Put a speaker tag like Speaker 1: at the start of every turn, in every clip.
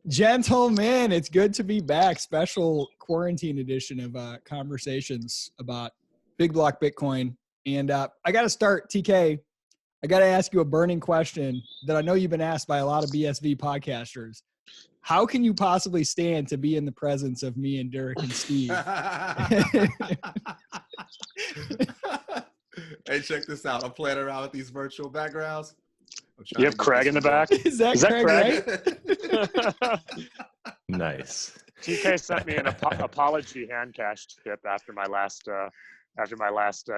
Speaker 1: Gentlemen, it's good to be back. Special quarantine edition of conversations about big block Bitcoin. And I got to start, TK. I got to ask you a burning question that I know you've been asked by a lot of BSV podcasters. How can you possibly stand to be in the presence of me and Deryk and Steve?
Speaker 2: Hey, check this out. I'm playing around with these virtual backgrounds.
Speaker 3: You have Craig in the back?
Speaker 1: Is that Craig
Speaker 3: Wright?
Speaker 4: Nice.
Speaker 3: TK sent me an apology Handcash tip after my last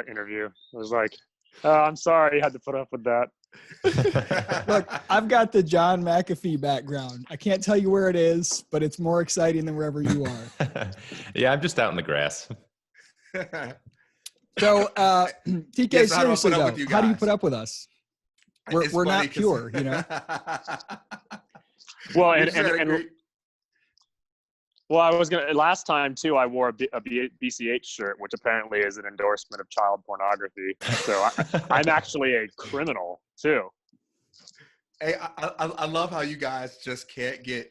Speaker 3: interview. I was like, oh, I'm sorry you had to put up with that.
Speaker 1: Look, I've got the John McAfee background. I can't tell you where it is, but it's more exciting than wherever you are.
Speaker 4: Yeah, I'm just out in the grass.
Speaker 1: So, TK,
Speaker 2: Yes,
Speaker 1: seriously though, how do you
Speaker 2: guys?
Speaker 1: put up with us? We're not pure, you know.
Speaker 3: Well, well, I was gonna last time too. I wore a BCH shirt, which apparently is an endorsement of child pornography. So I'm actually a criminal too.
Speaker 2: Hey, I love how you guys just can't get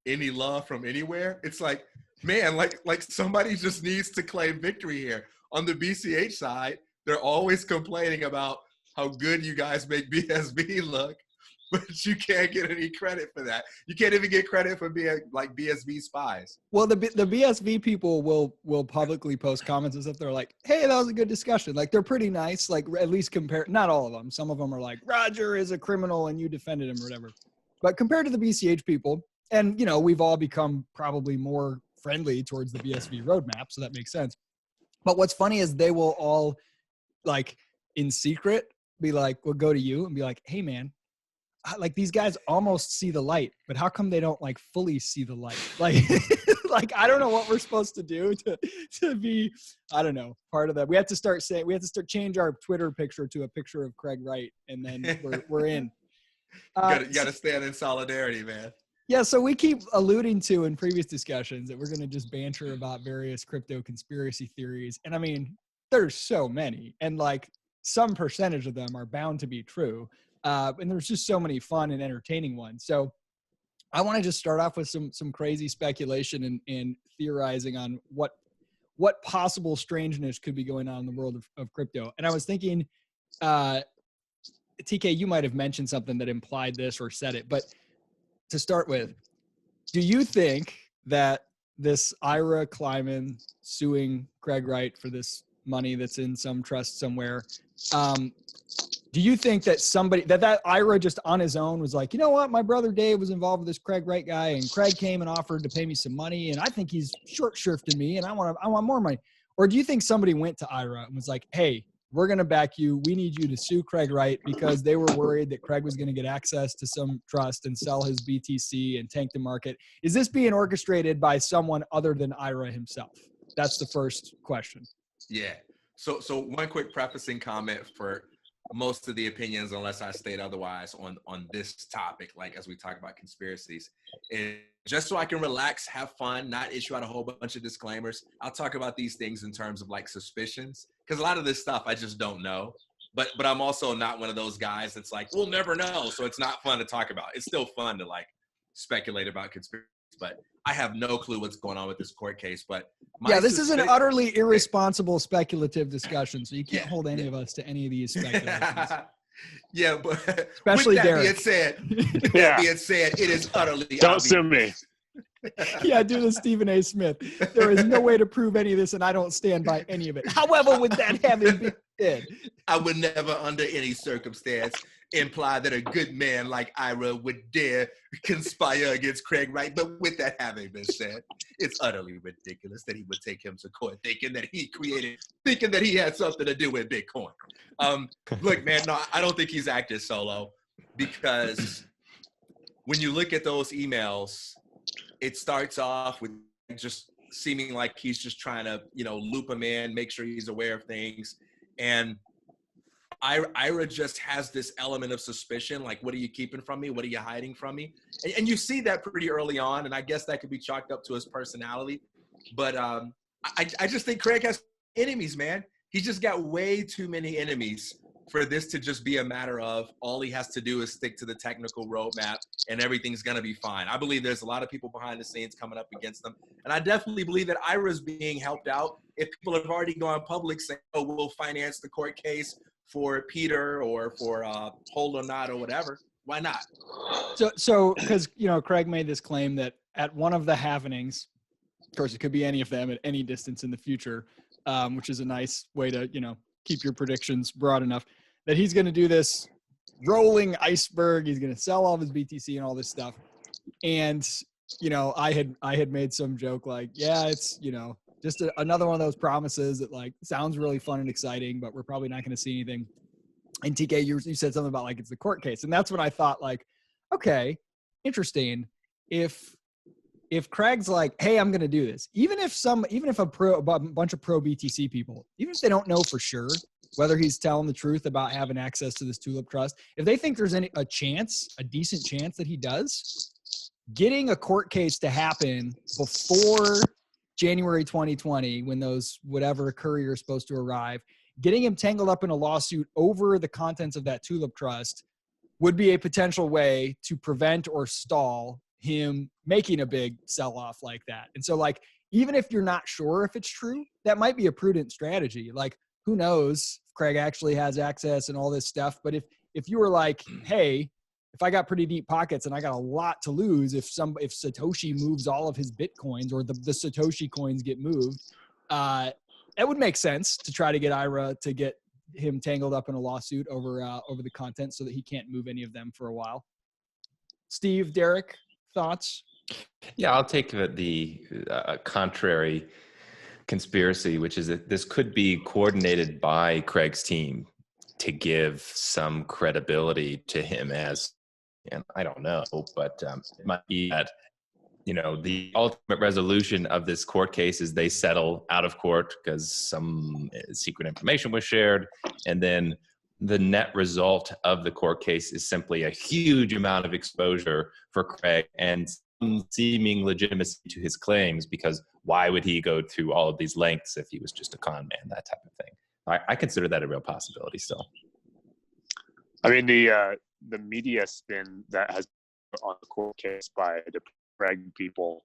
Speaker 2: any love from anywhere. It's like, man, like somebody just needs to claim victory here. On the BCH side, they're always complaining about how good you guys make BSV look, but you can't get any credit for that. You can't even get credit for being like BSV spies.
Speaker 1: Well, the BSV people will publicly post comments and stuff. They're like, "Hey, that was a good discussion." Like they're pretty nice. Like at least compared, not all of them. Some of them are like, "Roger is a criminal and you defended him or whatever." But compared to the BCH people, and you know, we've all become probably more friendly towards the BSV roadmap, so that makes sense. But what's funny is they will all, like in secret, be like, we'll go to you and be like, "Hey, man, like these guys almost see the light, but how come they don't like fully see the light?" Like, like I don't know what we're supposed to do to be, I don't know, part of that. We have to start change our Twitter picture to a picture of Craig Wright, and then we're in.
Speaker 2: You gotta stand in solidarity, man.
Speaker 1: Yeah, so we keep alluding to in previous discussions that we're going to just banter about various crypto conspiracy theories. And I mean, there's so many, and like some percentage of them are bound to be true. And there's just so many fun and entertaining ones. So I want to just start off with some crazy speculation and theorizing on what possible strangeness could be going on in the world of crypto. And I was thinking, TK, you might have mentioned something that implied this or said it, but to start with, do you think that this Ira Kleiman suing Craig Wright for this money that's in some trust somewhere, do you think that that Ira just on his own was like, you know what, my brother Dave was involved with this Craig Wright guy, and Craig came and offered to pay me some money, and I think he's short shrifted me, and I want more money? Or do you think somebody went to Ira and was like, hey, we're going to back you. We need you to sue Craig Wright because they were worried that Craig was going to get access to some trust and sell his BTC and tank the market. Is this being orchestrated by someone other than Ira himself? That's the first question.
Speaker 2: Yeah. So one quick prefacing comment for most of the opinions, unless I state otherwise on this topic, like as we talk about conspiracies, and just so I can relax, have fun, not issue out a whole bunch of disclaimers, I'll talk about these things in terms of like suspicions, because a lot of this stuff I just don't know. But I'm also not one of those guys that's like, we'll never know, so it's not fun to talk about. It's still fun to like speculate about conspiracies, but I have no clue what's going on with this court case. But
Speaker 1: this is an utterly irresponsible speculative discussion, so you can't hold any of us to any of these speculations.
Speaker 2: Yeah, but
Speaker 1: especially
Speaker 2: with that
Speaker 1: Deryk.
Speaker 2: being said, it is utterly
Speaker 3: Don't
Speaker 2: obvious.
Speaker 3: sue me.
Speaker 1: Yeah, do the Stephen A. Smith. There is no way to prove any of this, and I don't stand by any of it. However, with that having been said,
Speaker 2: I would never, under any circumstance, imply that a good man like Ira would dare conspire against Craig Wright. But with that having been said, it's utterly ridiculous that he would take him to court thinking that he had something to do with Bitcoin. Look, man, no, I don't think he's acted solo, because when you look at those emails, it starts off with just seeming like he's just trying to, loop him in, make sure he's aware of things. And Ira just has this element of suspicion, like, what are you keeping from me? What are you hiding from me? And you see that pretty early on, and I guess that could be chalked up to his personality. But I just think Craig has enemies, man. He's just got way too many enemies for this to just be a matter of all he has to do is stick to the technical roadmap and everything's going to be fine. I believe there's a lot of people behind the scenes coming up against them. And I definitely believe that Ira's being helped out. If people have already gone public saying, oh, we'll finance the court case for Peter or for Hold or Not or whatever, why not?
Speaker 1: So because, Craig made this claim that at one of the happenings, of course, it could be any of them at any distance in the future, which is a nice way to, keep your predictions broad enough, that he's going to do this rolling iceberg. He's going to sell all of his BTC and all this stuff. And, I had made some joke like, yeah, it's, just another one of those promises that like sounds really fun and exciting, but we're probably not going to see anything. And TK, you said something about like, it's the court case. And that's when I thought like, okay, interesting. If Craig's like, hey, I'm going to do this, even if a bunch of pro BTC people, even if they don't know for sure whether he's telling the truth about having access to this Tulip Trust, if they think there's a decent chance that he does, getting a court case to happen before January 2020, when those whatever courier is supposed to arrive, getting him tangled up in a lawsuit over the contents of that Tulip Trust would be a potential way to prevent or stall him making a big sell-off like that. And so like, even if you're not sure if it's true, that might be a prudent strategy. Like, who knows if Craig actually has access and all this stuff. But if you were like, hey, if I got pretty deep pockets and I got a lot to lose, if Satoshi moves all of his Bitcoins or the Satoshi coins get moved, it would make sense to try to get Ira to get him tangled up in a lawsuit over the content so that he can't move any of them for a while. Steve, Deryk, thoughts?
Speaker 4: Yeah, I'll take the contrary conspiracy, which is that this could be coordinated by Craig's team to give some credibility to him as, and I don't know, but it might be that, the ultimate resolution of this court case is they settle out of court because some secret information was shared, and then the net result of the court case is simply a huge amount of exposure for Craig and some seeming legitimacy to his claims, because why would he go through all of these lengths if he was just a con man, that type of thing. I consider that a real possibility still.
Speaker 3: I mean, the media spin that has been on the court case by the Craig people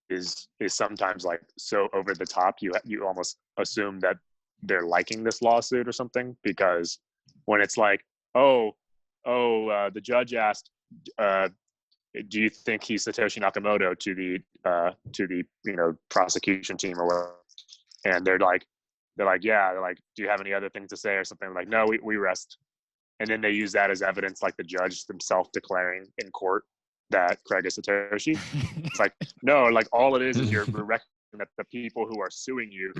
Speaker 3: is sometimes like so over the top. You almost assume that they're liking this lawsuit or something, because when it's like, the judge asked, do you think he's Satoshi Nakamoto to the prosecution team or whatever, and they're like, yeah, they're like, do you have any other things to say or something? Like, no, we rest. And then they use that as evidence, like the judge himself declaring in court that Craig is Satoshi. It's like, no, like all it is you're recognizing that the people who are suing you,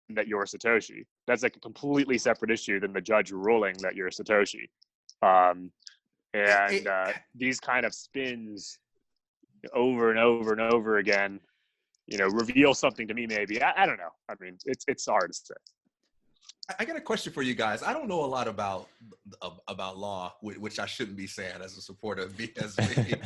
Speaker 3: that you're Satoshi. That's like a completely separate issue than the judge ruling that you're Satoshi. These kind of spins over and over and over again, reveal something to me maybe. I don't know. I mean, it's hard to say.
Speaker 2: I got a question for you guys. I don't know a lot about law, which I shouldn't be saying as a supporter of BSV.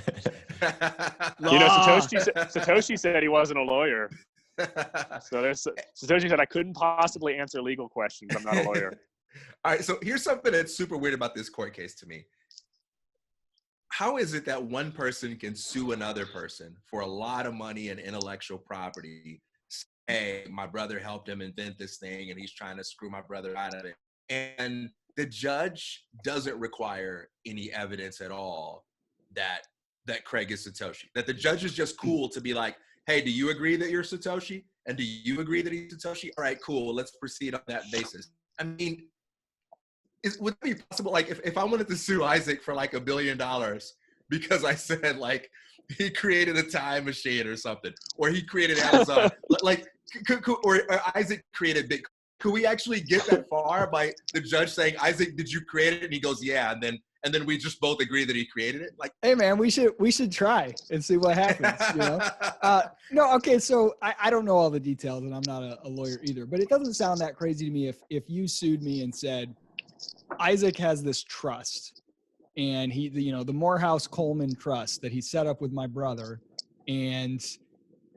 Speaker 3: Satoshi said he wasn't a lawyer. So Satoshi said I couldn't possibly answer legal questions. I'm not a lawyer.
Speaker 2: All right, so here's something that's super weird about this court case to me. How is it that one person can sue another person for a lot of money and intellectual property? Hey, my brother helped him invent this thing and he's trying to screw my brother out of it. And the judge doesn't require any evidence at all that Craig is Satoshi. That the judge is just cool to be like, hey, do you agree that you're Satoshi? And do you agree that he's Satoshi? All right, cool. Let's proceed on that basis. I mean, would it be possible, like, if I wanted to sue Isaac for like $1 billion because I said like he created a time machine or something, or he created Amazon, like, or Isaac created Bitcoin? Could we actually get that far by the judge saying, Isaac, did you create it? And he goes, yeah, and then we just both agree that he created it? Like,
Speaker 1: hey man, we should try and see what happens. No, okay, so I don't know all the details, and I'm not a lawyer either, but it doesn't sound that crazy to me if you sued me and said, Isaac has this trust, and the Morehouse Coleman trust that he set up with my brother, and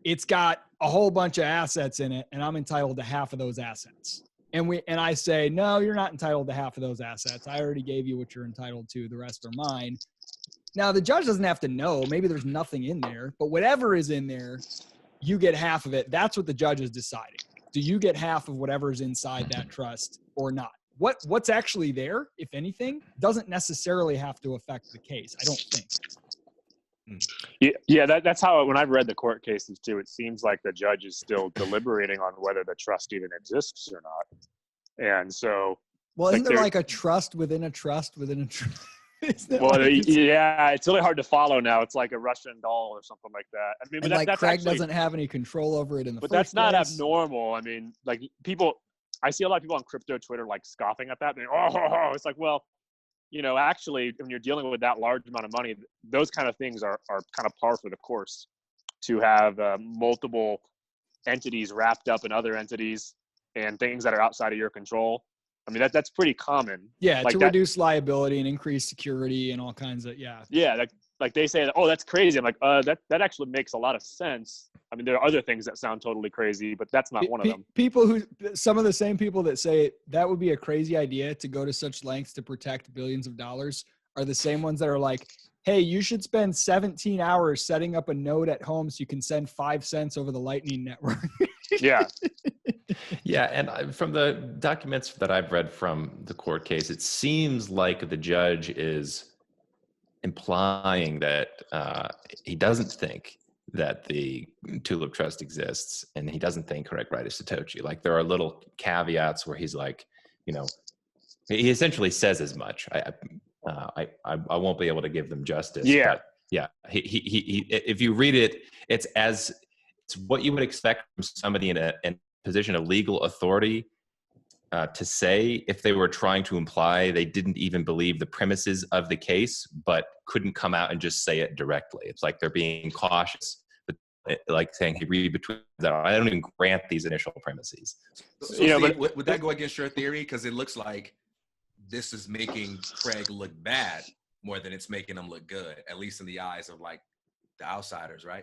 Speaker 1: it's got a whole bunch of assets in it, and I'm entitled to half of those assets. and I say, no, you're not entitled to half of those assets. I already gave you what you're entitled to. The rest are mine. Now, the judge doesn't have to know. Maybe there's nothing in there, but whatever is in there, you get half of it. That's what the judge is deciding. Do you get half of whatever's inside that trust or not? What's actually there, if anything, doesn't necessarily have to affect the case, I don't think.
Speaker 3: Yeah, that's how, when I've read the court cases too, it seems like the judge is still deliberating on whether the trust even exists or not. And so,
Speaker 1: well, isn't there like a trust within a trust within a trust?
Speaker 3: Well, yeah, it's really hard to follow now. It's like a Russian doll or something like that. I mean, but
Speaker 1: and
Speaker 3: that's
Speaker 1: Craig
Speaker 3: actually,
Speaker 1: doesn't have any control over it in the
Speaker 3: but
Speaker 1: first
Speaker 3: that's not
Speaker 1: place.
Speaker 3: abnormal. I mean, like people, I see a lot of people on crypto Twitter like scoffing at that. It's like, well, actually, when you're dealing with that large amount of money, those kind of things are kind of par for the course. To have multiple entities wrapped up in other entities and things that are outside of your control. I mean, that's pretty common.
Speaker 1: Yeah,
Speaker 3: like
Speaker 1: to reduce liability and increase security and all kinds of, yeah.
Speaker 3: Yeah, like they say, oh, that's crazy. I'm like, that actually makes a lot of sense. I mean, there are other things that sound totally crazy, but that's not one of them.
Speaker 1: Some of the same people that say that would be a crazy idea to go to such lengths to protect billions of dollars are the same ones that are like, hey, you should spend 17 hours setting up a node at home so you can send 5 cents over the Lightning Network.
Speaker 3: Yeah.
Speaker 4: Yeah, and from the documents that I've read from the court case, it seems like the judge is implying that he doesn't think that the Tulip Trust exists, and he doesn't think Craig Wright is Satoshi. Like, there are little caveats where he's like, he essentially says as much. I won't be able to give them justice.
Speaker 3: Yeah.
Speaker 4: But yeah. He if you read it, it's what you would expect from somebody in a position of legal authority to say if they were trying to imply they didn't even believe the premises of the case, but couldn't come out and just say it directly. It's like they're being cautious, but like saying, hey, read between that. I don't even grant these initial premises.
Speaker 2: So but would that go against your theory? Because it looks like this is making Craig look bad more than it's making him look good, at least in the eyes of like the outsiders, right?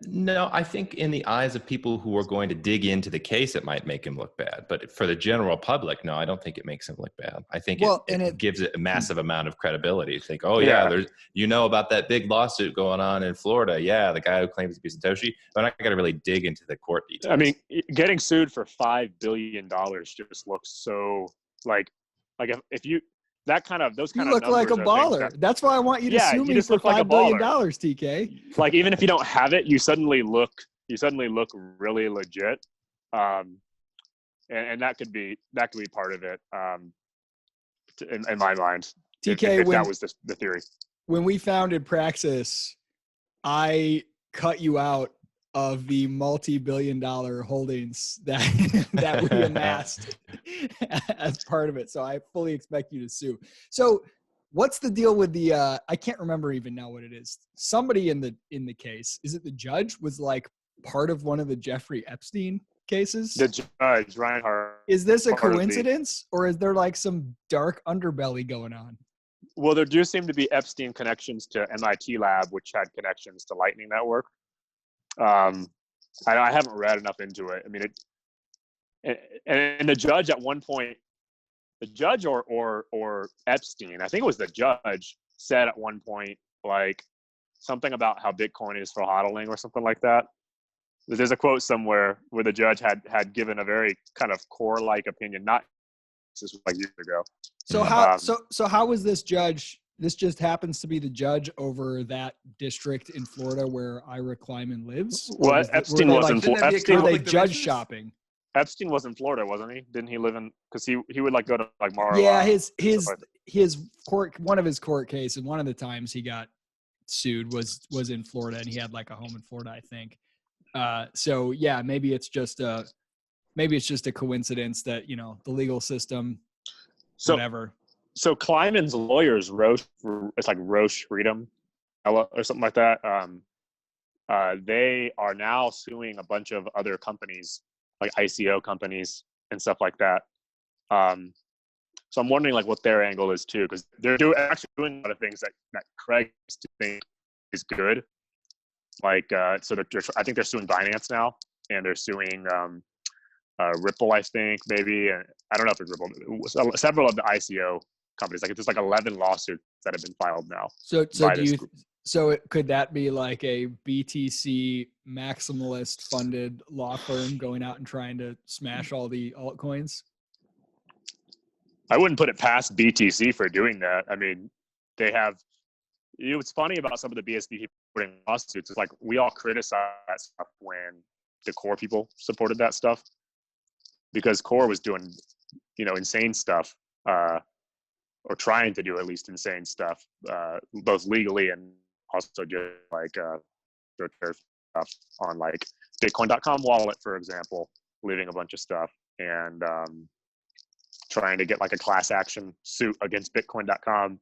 Speaker 4: No, I think in the eyes of people who are going to dig into the case, it might make him look bad. But for the general public, no, I don't think it makes him look bad. I think it gives it a massive amount of credibility. You think, oh yeah, there's about that big lawsuit going on in Florida. Yeah, the guy who claims to be Satoshi. But I got to really dig into the court details.
Speaker 3: I mean, getting sued for $5 billion just looks so like if you. Those kind of numbers.
Speaker 1: You look like a baller. That's why I want you to sue me for $5 billion, TK.
Speaker 3: Like, even if you don't have it, you suddenly look really legit, and that could be part of it. In my mind,
Speaker 1: TK,
Speaker 3: if that was the theory.
Speaker 1: When we founded Praxis, I cut you out of the multi-billion-dollar holdings that we amassed as part of it. So I fully expect you to sue. So what's the deal with the I can't remember even now what it is. Somebody in the case, is it the judge, was like part of one of the Jeffrey Epstein cases?
Speaker 3: The judge, Reinhardt.
Speaker 1: Is this a coincidence, or is there like some dark underbelly going on?
Speaker 3: Well, there do seem to be Epstein connections to MIT Lab, which had connections to Lightning Network. I haven't read enough into it. I mean, and the judge at one point, the judge or Epstein, I think it was the judge, said at one point like something about how Bitcoin is for hodling or something like that. There's a quote somewhere where the judge had given a very kind of core-like opinion. Not this was like years ago.
Speaker 1: So how was this judge? This just happens to be the judge over that district in Florida where Ira Kleiman lives?
Speaker 3: Well, Epstein was in Florida.
Speaker 1: Were they judge shopping?
Speaker 3: Epstein was in Florida, wasn't he? Didn't he live in? Because he would like go to like Mar.
Speaker 1: Yeah, his court, one of his court cases, one of the times he got sued was in Florida, and he had like a home in Florida, I think. So yeah, maybe it's just a coincidence that the legal system, whatever.
Speaker 3: So Kleiman's lawyers, it's like Roche Freedom or something like that. They are now suing a bunch of other companies, like ICO companies and stuff like that. So I'm wondering like what their angle is too, because they're actually doing a lot of things that Craig used to think is good. Like, so I think they're suing Binance now, and they're suing Ripple, I think, maybe. And I don't know if it's Ripple. Several of the ICO companies, like there's like 11 lawsuits that have been filed now.
Speaker 1: So
Speaker 3: by
Speaker 1: do
Speaker 3: this
Speaker 1: you?
Speaker 3: group.
Speaker 1: So could that be like a BTC maximalist funded law firm going out and trying to smash all the altcoins?
Speaker 3: I wouldn't put it past BTC for doing that. I mean, they have. You know, what's funny about some of the BSB people putting lawsuits is like we all criticize that stuff when the core people supported that stuff, because core was doing, you know, insane stuff, or trying to do at least insane stuff, both legally and also just like stuff on like Bitcoin.com wallet, for example, leaving a bunch of stuff and trying to get like a class action suit against Bitcoin.com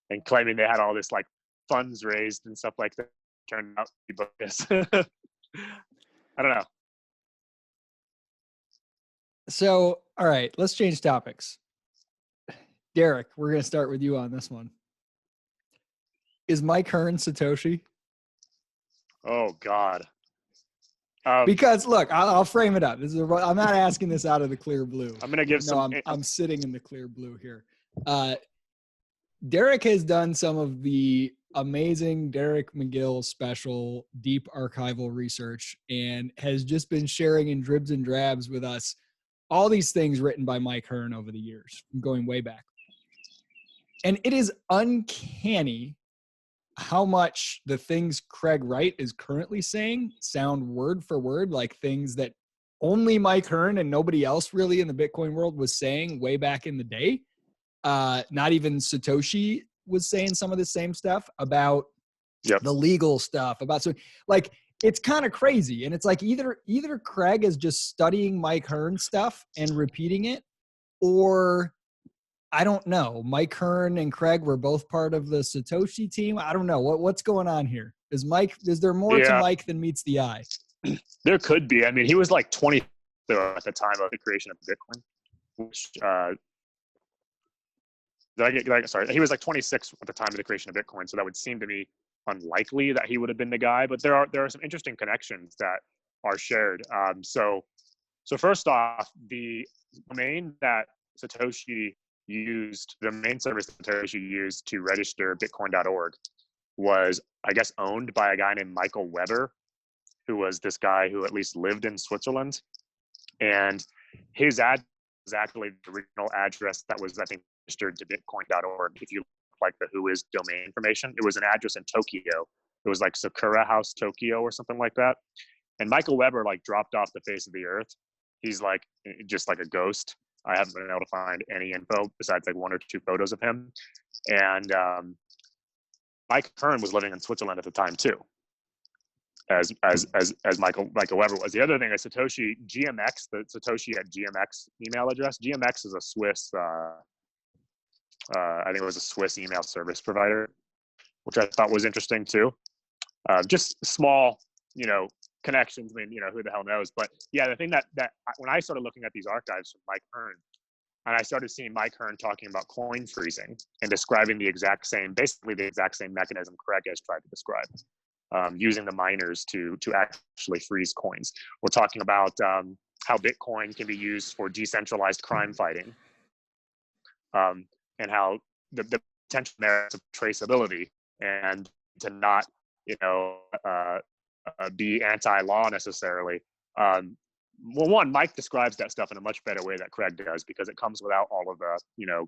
Speaker 3: and claiming they had all this like funds raised and stuff like that. Turned out to be bogus. I don't know.
Speaker 1: So, all right, let's change topics. Deryk, we're going to start with you on this one. Is Mike Hearn Satoshi?
Speaker 3: Oh God.
Speaker 1: Because look, I'll frame it up. I'm not asking this out of the clear blue.
Speaker 3: I'm gonna give some.
Speaker 1: I'm sitting in the clear blue here. Deryk has done some of the amazing Deryk McGill special deep archival research and has just been sharing in dribs and drabs with us all these things written by Mike Hearn over the years, going way back. And it is uncanny how much the things Craig Wright is currently saying sound word for word like things that only Mike Hearn and nobody else really in the Bitcoin world was saying way back in the day. Not even Satoshi was saying some of the same stuff about the legal stuff about, so like, it's kind of crazy. And it's like either Craig is just studying Mike Hearn stuff and repeating it, or I don't know. Mike Hearn and Craig were both part of the Satoshi team. I don't know what's going on here. Is there more to Mike than meets the eye?
Speaker 3: There could be. I mean, he was like 20 at the time of the creation of Bitcoin, which he was like 26 at the time of the creation of Bitcoin. So that would seem to me unlikely that he would have been the guy. But there are some interesting connections that are shared. So first off, the domain that Satoshi used, the main service that Satoshi used to register Bitcoin.org was, I guess, owned by a guy named Michael Weber, who was this guy who at least lived in Switzerland. And his ad was actually the original address that was, I think, registered to Bitcoin.org. If you look like the who is domain information, it was an address in Tokyo. It was like Sakura House, Tokyo, or something like that. And Michael Weber like dropped off the face of the earth. He's like just like a ghost. I haven't been able to find any info besides like one or two photos of him. And Mike Hearn was living in Switzerland at the time too, as Michael Weber was. The other thing is Satoshi GMX, the Satoshi at GMX email address. GMX is a Swiss, I think it was a Swiss email service provider, which I thought was interesting too. Just small, connections. I mean, who the hell knows? But yeah, the thing that when I started looking at these archives from Mike Hearn, and I started seeing Mike Hearn talking about coin freezing and describing basically the exact same mechanism Craig has tried to describe, using the miners to actually freeze coins. We're talking about how Bitcoin can be used for decentralized crime fighting, and how the potential merits of traceability and to not, be anti-law necessarily. Well, one, Mike describes that stuff in a much better way that Craig does, because it comes without all of the,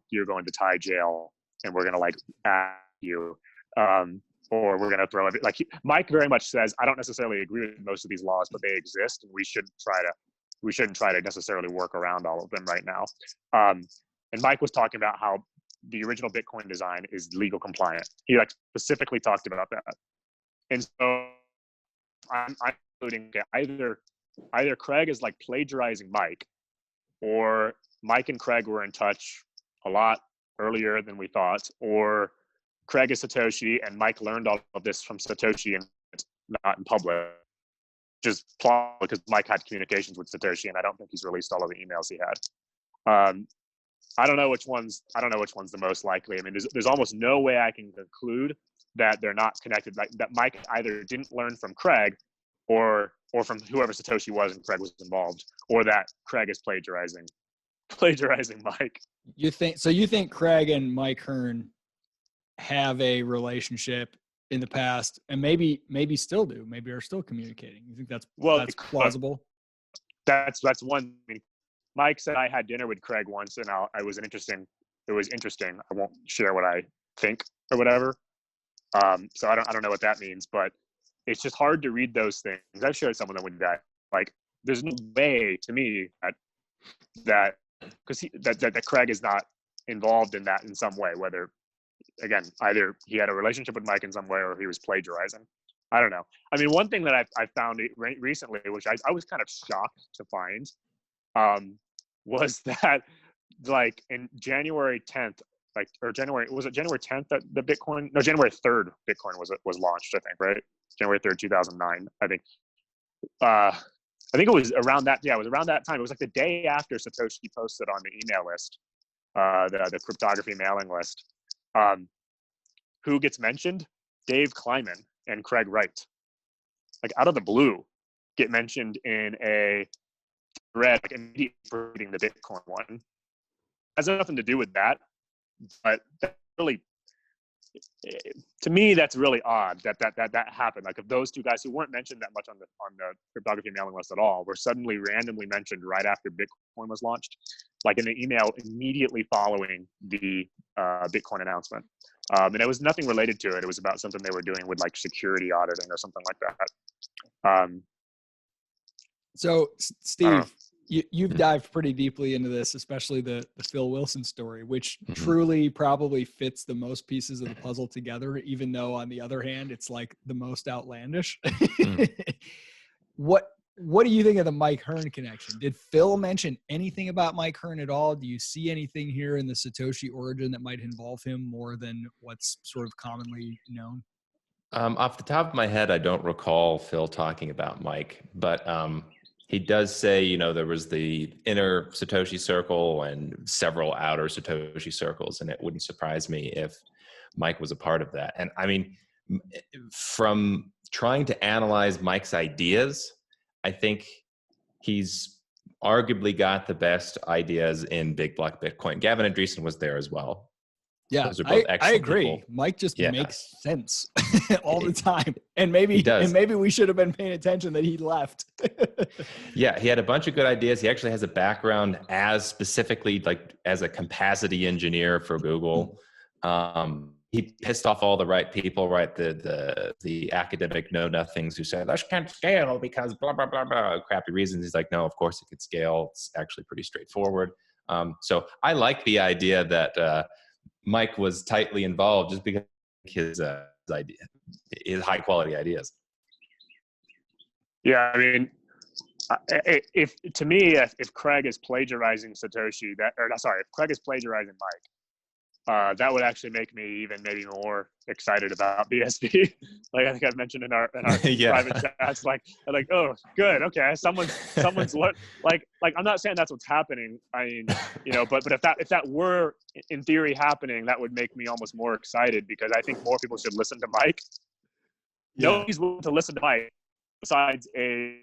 Speaker 3: you're going to Thai jail and we're going to like add you, or we're going to throw it. Like Mike very much says, I don't necessarily agree with most of these laws, but they exist, and we shouldn't try to necessarily work around all of them right now. And Mike was talking about how the original Bitcoin design is legal compliant. He like specifically talked about that. And so I'm including either Craig is like plagiarizing Mike, or Mike and Craig were in touch a lot earlier than we thought, or Craig is Satoshi and Mike learned all of this from Satoshi and not in public. Just plausible because Mike had communications with Satoshi, and I don't think he's released all of the emails he had. I don't know which one's the most likely. I mean, there's almost no way I can conclude that they're not connected. Like that Mike either didn't learn from Craig, or or from whoever Satoshi was and Craig was involved, or that Craig is plagiarizing Mike.
Speaker 1: You think Craig and Mike Hearn have a relationship in the past, and maybe still do, maybe are still communicating? You think that's plausible?
Speaker 3: That's one. I mean, Mike said I had dinner with Craig once, and it was interesting. I won't share what I think or whatever. So I don't know what that means, but it's just hard to read those things. I've shared some of them with that. Like, there's no way to me that Craig is not involved in that in some way, whether, again, either he had a relationship with Mike in some way or he was plagiarizing. I don't know. I mean, one thing that I found recently, which I was kind of shocked to find, was that, like, in January 10th, was it January 10th that the Bitcoin? No, January 3rd Bitcoin was launched, I think, right? January 3rd, 2009, I think. I think it was around that. Yeah, it was around that time. It was like the day after Satoshi posted on the email list, the cryptography mailing list. Who gets mentioned? Dave Kleiman and Craig Wright. Like, out of the blue, get mentioned in a thread, like, immediately preceding the Bitcoin one. Has nothing to do with that, but that really, to me, that's really odd that happened. Like, of those two guys who weren't mentioned that much on the cryptography mailing list at all, were suddenly randomly mentioned right after Bitcoin was launched, like in the email immediately following the Bitcoin announcement. And it was nothing related to it. It was about something they were doing with, like, security auditing or something like that.
Speaker 1: So, Steve, you've dived pretty deeply into this, especially the Phil Wilson story, which truly probably fits the most pieces of the puzzle together, even though on the other hand, it's like the most outlandish. What do you think of the Mike Hearn connection? Did Phil mention anything about Mike Hearn at all? Do you see anything here in the Satoshi origin that might involve him more than what's sort of commonly known?
Speaker 4: Off the top of my head, I don't recall Phil talking about Mike, but he does say, there was the inner Satoshi circle and several outer Satoshi circles, and it wouldn't surprise me if Mike was a part of that. And I mean, from trying to analyze Mike's ideas, I think he's arguably got the best ideas in Big Block Bitcoin. Gavin Andreessen was there as well.
Speaker 1: Yeah,
Speaker 4: Those are both
Speaker 1: I agree.
Speaker 4: people.
Speaker 1: Mike just makes sense all the time. And maybe we should have been paying attention that he left.
Speaker 4: Yeah, he had a bunch of good ideas. He actually has a background as specifically like as a capacity engineer for Google. He pissed off all the right people, right? The academic know-nothings who said, "This can't scale because blah, blah, blah, blah," crappy reasons. He's like, no, of course it could scale. It's actually pretty straightforward. So I like the idea that Mike was tightly involved just because his high quality ideas.
Speaker 3: Yeah, I mean, if Craig is plagiarizing Satoshi, if Craig is plagiarizing Mike, that would actually make me even maybe more excited about BSB. Like, I think I've mentioned in our private chats, like, oh, good, okay, someone's like I'm not saying that's what's happening. I mean, but if that were in theory happening, that would make me almost more excited, because I think more people should listen to Mike.
Speaker 1: Yeah.
Speaker 3: Nobody's willing to listen to Mike besides a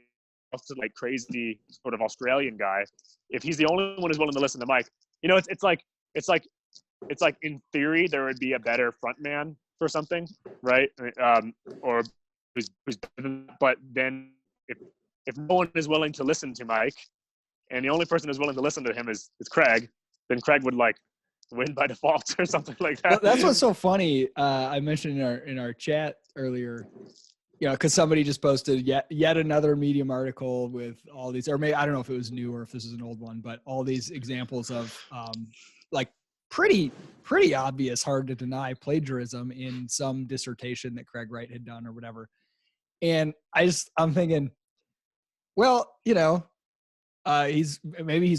Speaker 3: like crazy sort of Australian guy. If he's the only one who's willing to listen to Mike, it's like in theory there would be a better front man for something, right? Or but then if no one is willing to listen to Mike, and the only person who's willing to listen to him is Craig, then Craig would like win by default or something like that.
Speaker 1: That's what's so funny. I mentioned in our chat earlier, because somebody just posted yet another Medium article with all these, or maybe I don't know if it was new or if this is an old one, but all these examples of like pretty obvious, hard to deny plagiarism in some dissertation that Craig Wright had done or whatever. And I'm thinking, well, he's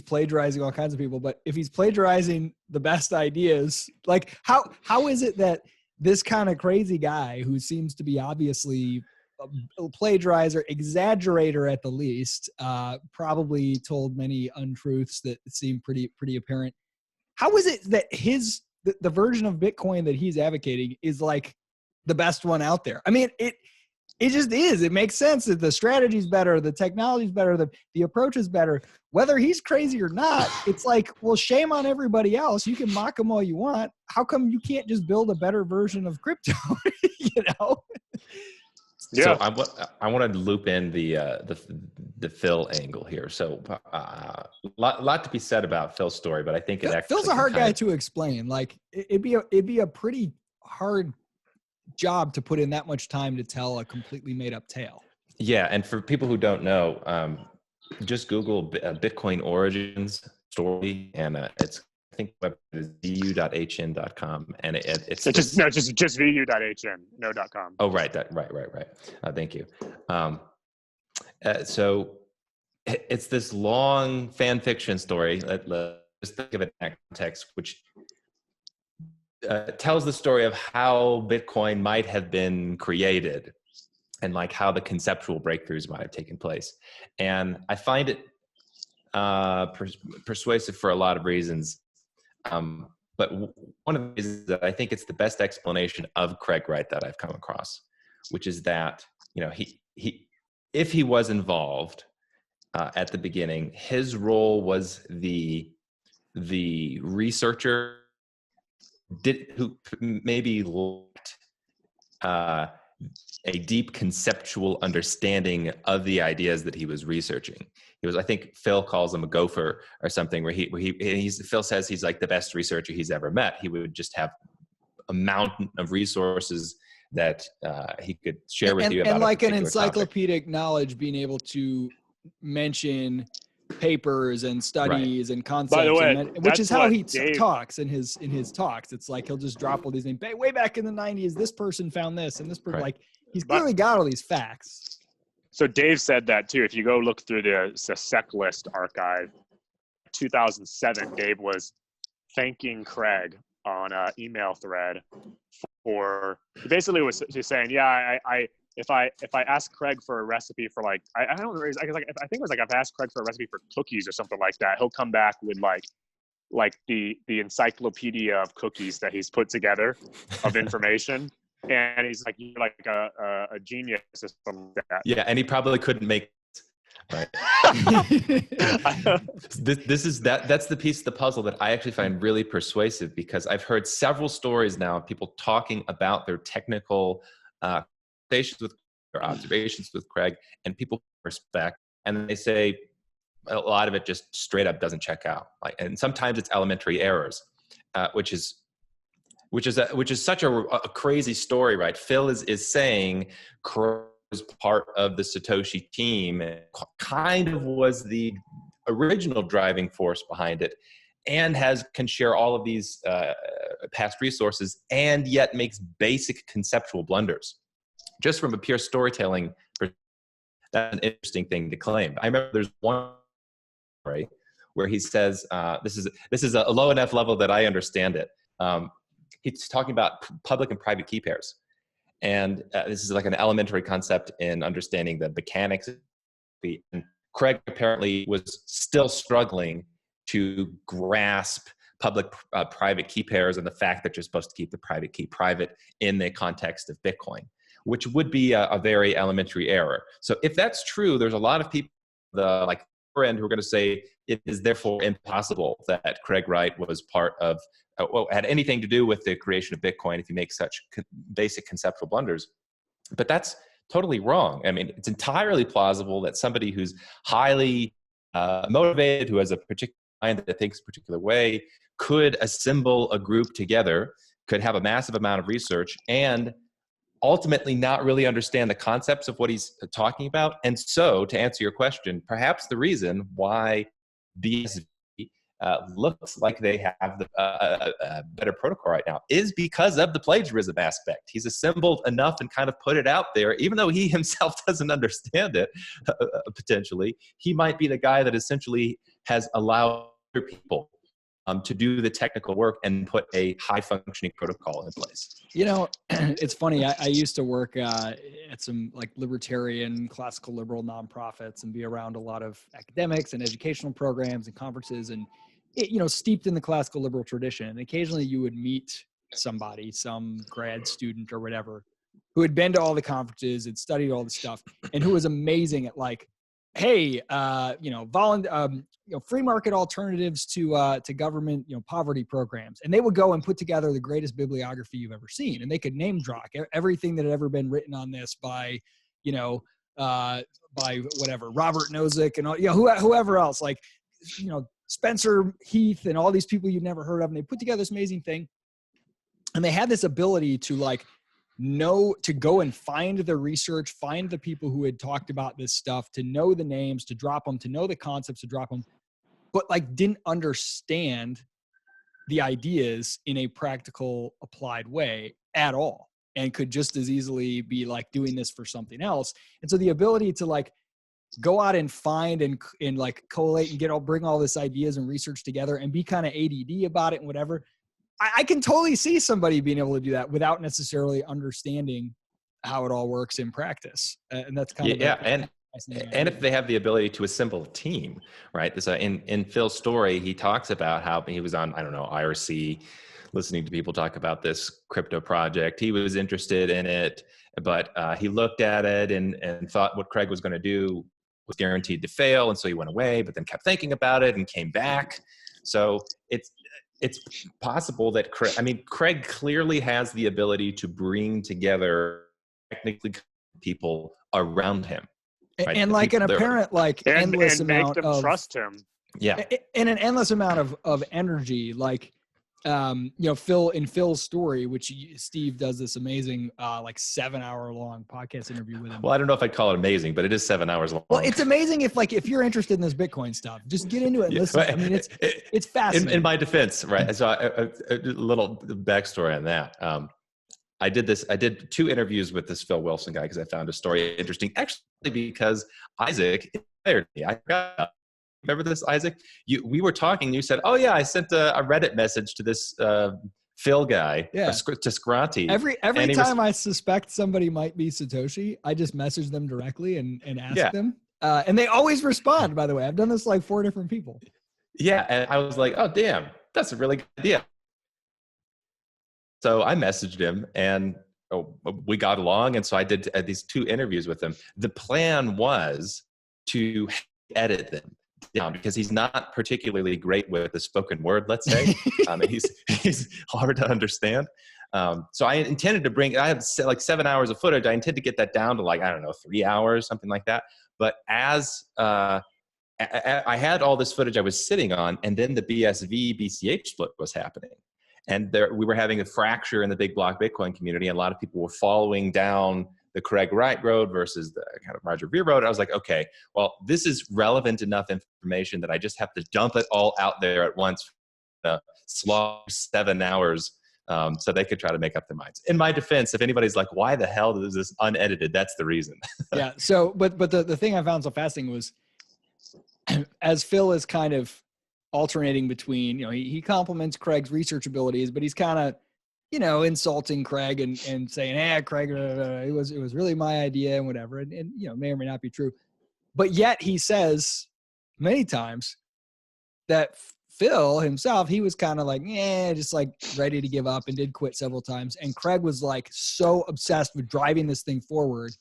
Speaker 1: plagiarizing all kinds of people, but if he's plagiarizing the best ideas, like how is it that this kind of crazy guy who seems to be obviously a plagiarizer, exaggerator at the least, probably told many untruths that seem pretty apparent. How is it that the version of Bitcoin that he's advocating is like the best one out there? I mean, It just is. It makes sense that the strategy's better, the technology's better, the approach is better. Whether he's crazy or not, it's like, well, shame on everybody else. You can mock him all you want. How come you can't just build a better version of crypto? You know?
Speaker 3: Yeah.
Speaker 4: So I want to loop in the Phil angle here. So lot to be said about Phil's story, but I think it actually
Speaker 1: Phil's a hard guy to explain. Like it'd be a pretty hard job to put in that much time to tell a completely made up tale.
Speaker 4: Yeah, and for people who don't know, just Google Bitcoin origins story, and it's, I think the website is vu.hn.com, and it's
Speaker 3: just vu.hn, no .com.
Speaker 4: Oh, right, right. Thank you. So it's this long fan fiction story. Let's think of it in that context, which tells the story of how Bitcoin might have been created and like how the conceptual breakthroughs might have taken place. And I find it persuasive for a lot of reasons. But one of the reasons that I think it's the best explanation of Craig Wright that I've come across, which is that, you know, he if he was involved at the beginning, his role was the researcher who maybe lacked a deep conceptual understanding of the ideas that he was researching. He was, I think Phil calls him a gopher or something, where Phil says he's like the best researcher he's ever met. He would just have a mountain of resources that he could share with you about
Speaker 1: and like an encyclopedic
Speaker 4: topic.
Speaker 1: Knowledge, being able to mention papers and studies and concepts.
Speaker 3: By the way,
Speaker 1: which is how he talks in his talks. It's like he'll just drop all these names. Way back in the 90s, this person found this, and this person, like, he's clearly got all these facts.
Speaker 3: So Dave said that too. If you go look through the SecList archive, 2007, Dave was thanking Craig on an email thread for, basically was just saying, yeah, if I ask Craig for a recipe for like, I don't know, I think it was like, if I asked Craig for a recipe for cookies or something like that, he'll come back with like the encyclopedia of cookies that he's put together of information. And he's like, you're like a genius or something like that.
Speaker 4: Yeah, and he probably couldn't make right. That's the piece of the puzzle that I actually find really persuasive, because I've heard several stories now of people talking about their technical with their observations with Craig, and people respect, and they say a lot of it just straight up doesn't check out. Like, and sometimes it's elementary errors, which is such a crazy story, right? Phil is saying Craig was part of the Satoshi team and kind of was the original driving force behind it, and can share all of these past resources, and yet makes basic conceptual blunders. Just from a pure storytelling perspective, that's an interesting thing to claim. I remember there's one story where he says, this is a low enough level that I understand it. He's talking about public and private key pairs. And this is like an elementary concept in understanding the mechanics. And Craig apparently was still struggling to grasp public-private key pairs and the fact that you're supposed to keep the private key private in the context of Bitcoin, which would be a very elementary error. So if that's true, there's a lot of people, like friend, who are going to say it is therefore impossible that Craig Wright was part of, had anything to do with the creation of Bitcoin if you make such basic conceptual blunders. But that's totally wrong. I mean, it's entirely plausible that somebody who's highly motivated, who has a particular mind that thinks a particular way, could assemble a group together, could have a massive amount of research, and ultimately not really understand the concepts of what he's talking about. And so, to answer your question, perhaps the reason why BSV looks like they have a better protocol right now is because of the plagiarism aspect. He's assembled enough and kind of put it out there, even though he himself doesn't understand it, potentially. He might be the guy that essentially has allowed other people to do the technical work and put a high-functioning protocol in place.
Speaker 1: You know, it's funny. I used to work at some like libertarian, classical liberal nonprofits, and be around a lot of academics and educational programs and conferences, and steeped in the classical liberal tradition. And occasionally, you would meet somebody, some grad student or whatever, who had been to all the conferences, had studied all the stuff, and who was amazing at like, hey, free market alternatives to government, poverty programs. And they would go and put together the greatest bibliography you've ever seen. And they could name drop everything that had ever been written on this by whatever, Robert Nozick and all, whoever else, like, Spencer Heath and all these people you've never heard of. And they put together this amazing thing. And they had this ability to like, to go and find the research, find the people who had talked about this stuff, to know the names, to drop them, to know the concepts, to drop them, but like didn't understand the ideas in a practical applied way at all, and could just as easily be like doing this for something else. And so the ability to like go out and find and like collate and bring all this ideas and research together and be kind of ADD about it and whatever. I can totally see somebody being able to do that without necessarily understanding how it all works in practice. And that's kind of
Speaker 4: and if they have the ability to assemble a team, right? This in Phil's story, he talks about how he was on, IRC, listening to people talk about this crypto project. He was interested in it, but he looked at it and thought what Craig was going to do was guaranteed to fail. And so he went away, but then kept thinking about it and came back. So it's possible that Craig clearly has the ability to bring together technically people around him. Right?
Speaker 1: And like an apparent like endless
Speaker 3: and
Speaker 1: amount
Speaker 3: make them
Speaker 1: of
Speaker 3: trust him.
Speaker 1: Yeah. And an endless amount of energy, like Phil's story, which Steve does this amazing, 7-hour long podcast interview with him.
Speaker 4: Well, I don't know if I'd call it amazing, but it is 7 hours long.
Speaker 1: Well, it's amazing if you're interested in this Bitcoin stuff, just get into it and listen. I mean, it's fascinating.
Speaker 4: In my defense, right? So a little backstory on that. I did 2 interviews with this Phil Wilson guy because I found his story interesting, actually, because Isaac inspired me. I forgot. Remember this, Isaac? We were talking. You said, "Oh yeah, I sent a Reddit message to this Phil guy, to Scranti."
Speaker 1: Every time I suspect somebody might be Satoshi, I just message them directly and ask them, and they always respond. By the way, I've done this like 4 different people.
Speaker 4: Yeah, and I was like, "Oh damn, that's a really good idea." So I messaged him, and we got along, and so I did these 2 interviews with him. The plan was to edit them down because he's not particularly great with the spoken word, let's say. He's hard to understand. So I intended to I had like 7 hours of footage. I intended to get that down to 3 hours, something like that. But as I had all this footage I was sitting on, and then the BSV BCH split was happening. And we were having a fracture in the big block Bitcoin community. And a lot of people were following down the Craig Wright road versus the kind of Roger Ver road. I was like, okay, well, this is relevant enough information that I just have to dump it all out there at once, slog 7 hours, so they could try to make up their minds. In my defense, if anybody's like, why the hell is this unedited? That's the reason.
Speaker 1: Yeah. So, but the thing I found so fascinating was, as Phil is kind of alternating between, he compliments Craig's research abilities, but he's kind of, insulting Craig and saying, "Hey, Craig, it was really my idea," and whatever, and may or may not be true. But yet he says many times that Phil himself, he was kind of like, just like ready to give up and did quit several times. And Craig was like so obsessed with driving this thing forward.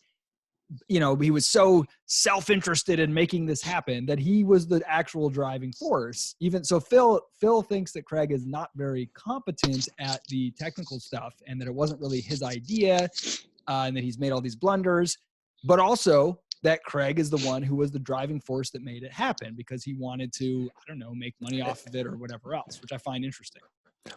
Speaker 1: He was so self-interested in making this happen that he was the actual driving force. Even so, Phil thinks that Craig is not very competent at the technical stuff, and that it wasn't really his idea, and that he's made all these blunders, but also that Craig is the one who was the driving force that made it happen because he wanted to, make money off of it or whatever else, which I find interesting.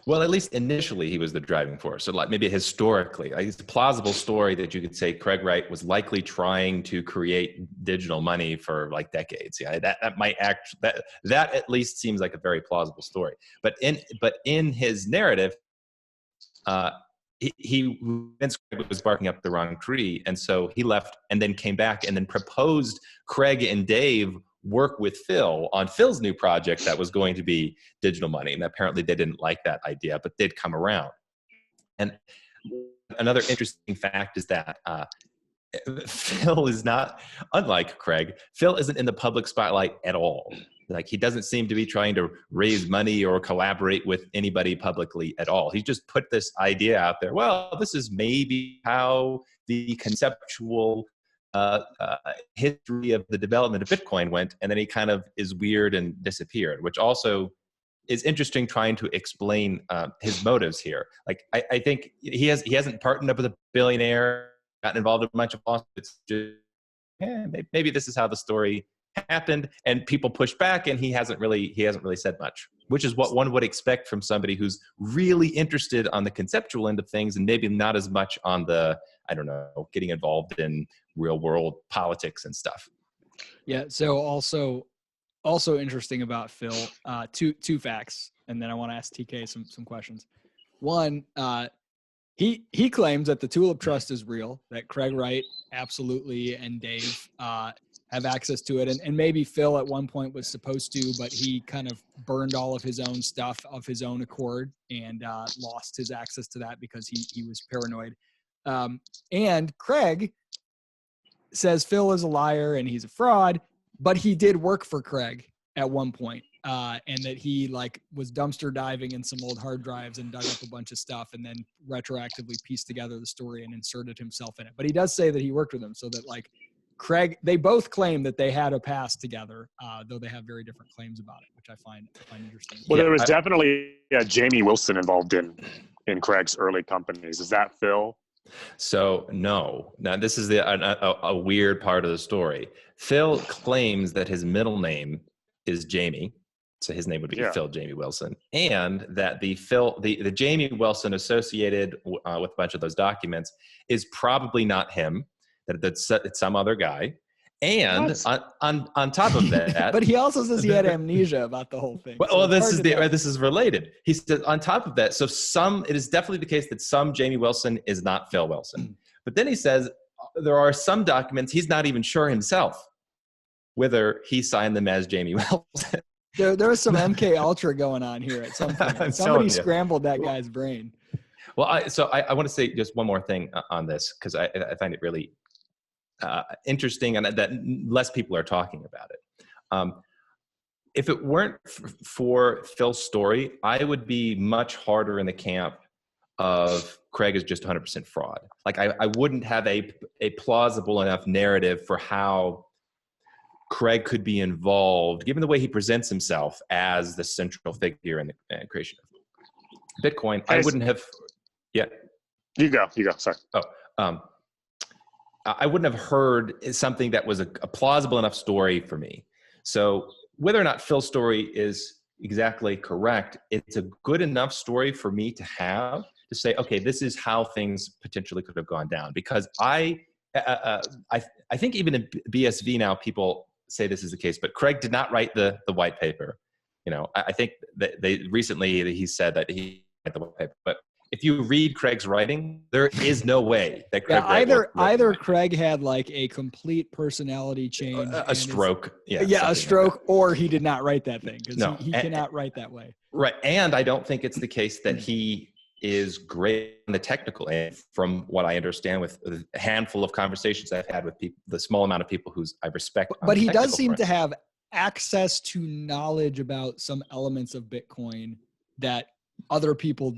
Speaker 4: Well, at least initially he was the driving force. So like maybe historically, it's a plausible story that you could say Craig Wright was likely trying to create digital money for like decades. Yeah, that might that at least seems like a very plausible story. But in his narrative, he was barking up the wrong tree, and so he left and then came back and then proposed Craig and Dave work with Phil on Phil's new project that was going to be digital money. And apparently they didn't like that idea, but they'd come around. And another interesting fact is that Phil is not, unlike Craig, Phil isn't in the public spotlight at all. Like he doesn't seem to be trying to raise money or collaborate with anybody publicly at all. He just put this idea out there. Well, this is maybe how the conceptual history of the development of Bitcoin went, and then he kind of is weird and disappeared, which also is interesting trying to explain his motives here. Like, I think he hasn't partnered up with a billionaire, gotten involved in a bunch of lawsuits. Just, maybe this is how the story happened, and people push back, and he hasn't really said much, which is what one would expect from somebody who's really interested on the conceptual end of things, and maybe not as much on the, I don't know, getting involved in real world politics and stuff.
Speaker 1: Yeah. So also interesting about Phil, two facts, and then I want to ask TK some questions. One, he claims that the Tulip Trust is real, that Craig Wright absolutely and Dave have access to it, and maybe Phil at one point was supposed to, but he kind of burned all of his own stuff of his own accord and lost his access to that because he was paranoid. And Craig says Phil is a liar and he's a fraud, but he did work for Craig at one point, and that he was dumpster diving in some old hard drives and dug up a bunch of stuff and then retroactively pieced together the story and inserted himself in it. But he does say that he worked with him, so that Craig, they both claim that they had a past together, though they have very different claims about it, which I find interesting.
Speaker 3: Well, there was definitely Jamie Wilson involved in Craig's early companies. Is that Phil?
Speaker 4: So no. Now this is a weird part of the story. Phil claims that his middle name is Jamie, so his name would be Phil Jamie Wilson, and that the Jamie Wilson associated with a bunch of those documents is probably not him. That it's some other guy. And on top of that,
Speaker 1: but he also says he had amnesia about the whole thing.
Speaker 4: Well, this is related. He says on top of that, so it is definitely the case that some Jamie Wilson is not Phil Wilson. But then he says there are some documents he's not even sure himself whether he signed them as Jamie Wilson.
Speaker 1: There was some MK Ultra going on here at some point. Somebody scrambled that guy's brain.
Speaker 4: Well, I want to say just one more thing on this, because I find it really interesting, and that less people are talking about it. If it weren't for Phil's story, I would be much harder in the camp of Craig is just 100% fraud. I wouldn't have a plausible enough narrative for how Craig could be involved, given the way he presents himself as the central figure in the creation of Bitcoin. I wouldn't have. Yeah.
Speaker 3: You go. Sorry.
Speaker 4: I wouldn't have heard something that was a plausible enough story for me. So whether or not Phil's story is exactly correct, it's a good enough story for me to have to say, okay, this is how things potentially could have gone down. Because I think even in BSV now, people say this is the case, but Craig did not write the white paper. I think that he said that he wrote the white paper, but if you read Craig's writing, there is no way that Craig
Speaker 1: either Craig had a complete personality change,
Speaker 4: a stroke,
Speaker 1: a stroke, or he did not write that thing, because he cannot write that way.
Speaker 4: Right, and I don't think it's the case that he is great on the technical end, from what I understand with a handful of conversations I've had with people, the small amount of people I respect.
Speaker 1: But he does seem to have access to knowledge about some elements of Bitcoin that other people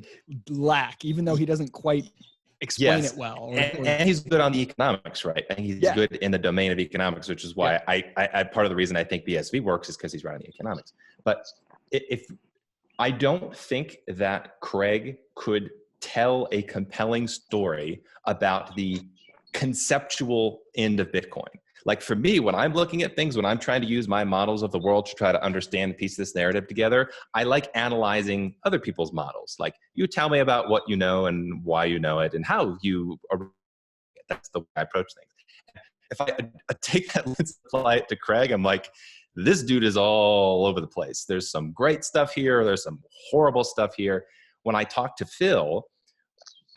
Speaker 1: lack, even though he doesn't quite explain it well.
Speaker 4: And he's good on the economics, right? And he's good in the domain of economics, which is why I part of the reason I think BSV works is because he's right on the economics. But if I don't think that Craig could tell a compelling story about the conceptual end of Bitcoin. For me, when I'm looking at things, when I'm trying to use my models of the world to try to understand and piece this narrative together, I like analyzing other people's models. You tell me about what you know and why you know it and how you are. That's the way I approach things. If I take that lens and apply it to Craig, I'm like, this dude is all over the place. There's some great stuff here. There's some horrible stuff here. When I talk to Phil,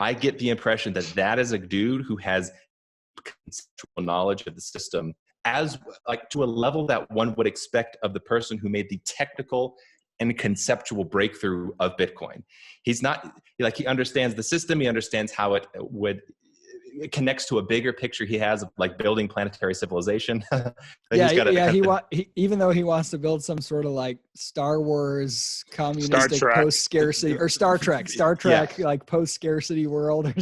Speaker 4: I get the impression that is a dude who has conceptual knowledge of the system to a level that one would expect of the person who made the technical and conceptual breakthrough of Bitcoin. He's not he understands the system. He understands how it would it connects to a bigger picture he has of like building planetary civilization.
Speaker 1: Even though he wants to build some sort of like Star Wars communistic
Speaker 3: Trek.
Speaker 1: post-scarcity or Star Trek like post-scarcity world.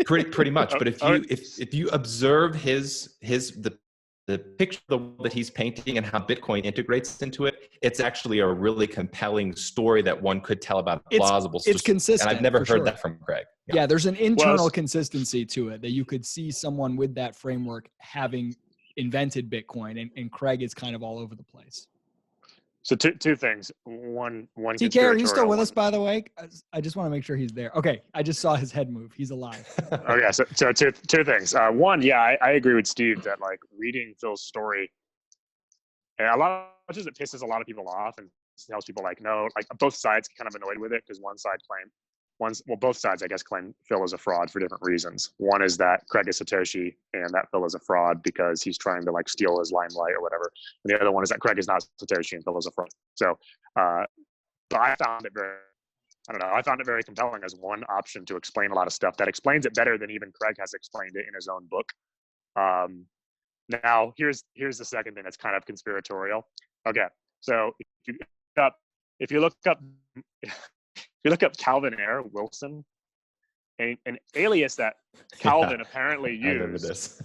Speaker 4: pretty much. But if you observe the picture of the world that he's painting and how Bitcoin integrates into it, it's actually a really compelling story that one could tell about a plausible solution.
Speaker 1: It's consistent.
Speaker 4: And I've never heard that from Craig.
Speaker 1: Yeah, there's an internal consistency to it that you could see someone with that framework having invented Bitcoin, and Craig is kind of all over the place.
Speaker 3: So two things. One.
Speaker 1: TK, are you still with us, by the way? I just want to make sure he's there. Okay, I just saw his head move. He's alive.
Speaker 3: Oh yeah. So two things. One, yeah, I agree with Steve that like reading Phil's story, and a lot much as it pisses a lot of people off and tells people like no, like both sides get kind of annoyed with it because both sides I guess claim Phil is a fraud for different reasons. One is that Craig is Satoshi and that Phil is a fraud because he's trying to like steal his limelight or whatever. And the other one is that Craig is not Satoshi and Phil is a fraud. So, but I found it very compelling as one option to explain a lot of stuff that explains it better than even Craig has explained it in his own book. Now here's the second thing that's kind of conspiratorial. Okay, so if you look up Calvin Air Wilson, an alias that Calvin apparently used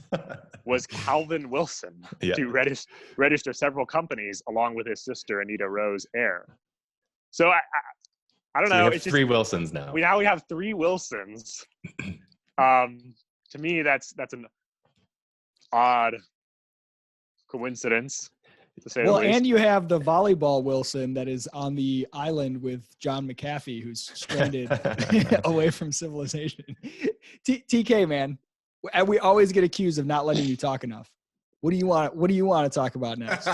Speaker 3: was Calvin Wilson to register several companies along with his sister Anita Rose Air. So I don't know.
Speaker 4: It's three Wilsons now.
Speaker 3: We have three Wilsons. To me, that's an odd coincidence.
Speaker 1: Well, and you have the volleyball Wilson that is on the island with John McAfee, who's stranded away from civilization. TK, man, we always get accused of not letting you talk enough. What do you want to talk about next?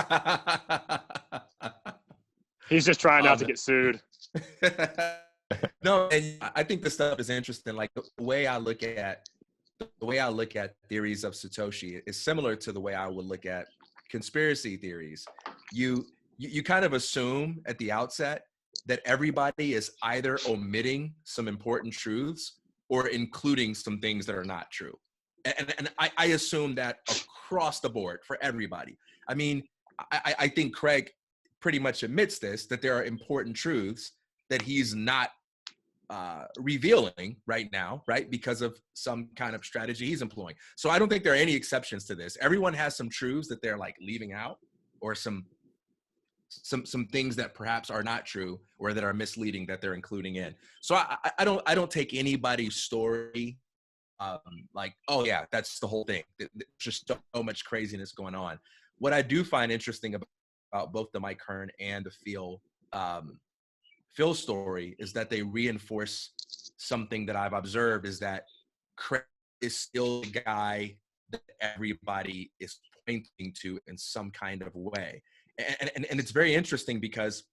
Speaker 3: He's just trying not to get sued.
Speaker 2: No, and I think this stuff is interesting. Like the way I look at theories of Satoshi is similar to the way I would look at conspiracy theories. You kind of assume at the outset that everybody is either omitting some important truths or including some things that are not true. And I assume that across the board for everybody. I mean, I think Craig pretty much admits this, that there are important truths that he's not revealing right now, right? Because of some kind of strategy he's employing. So I don't think there are any exceptions to this. Everyone has some truths that they're like leaving out, or some things that perhaps are not true or that are misleading that they're including in. So I don't take anybody's story like, oh yeah, that's the whole thing. There's just so much craziness going on. What I do find interesting about both the Mike Hearn and the Phil story is that they reinforce something that I've observed, is that Craig is still the guy that everybody is pointing to in some kind of way. And it's very interesting because,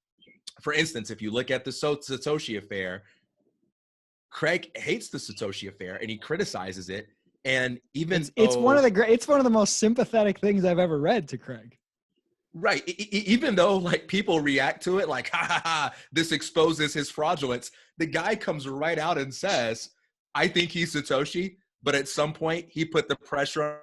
Speaker 2: for instance, if you look at the Satoshi affair, Craig hates the Satoshi affair and he criticizes it. And even
Speaker 1: it's one of the most sympathetic things I've ever read to Craig.
Speaker 2: Right. Even though like people react to it like, ha ha ha, this exposes his fraudulence, the guy comes right out and says, I think he's Satoshi, but at some point he put the pressure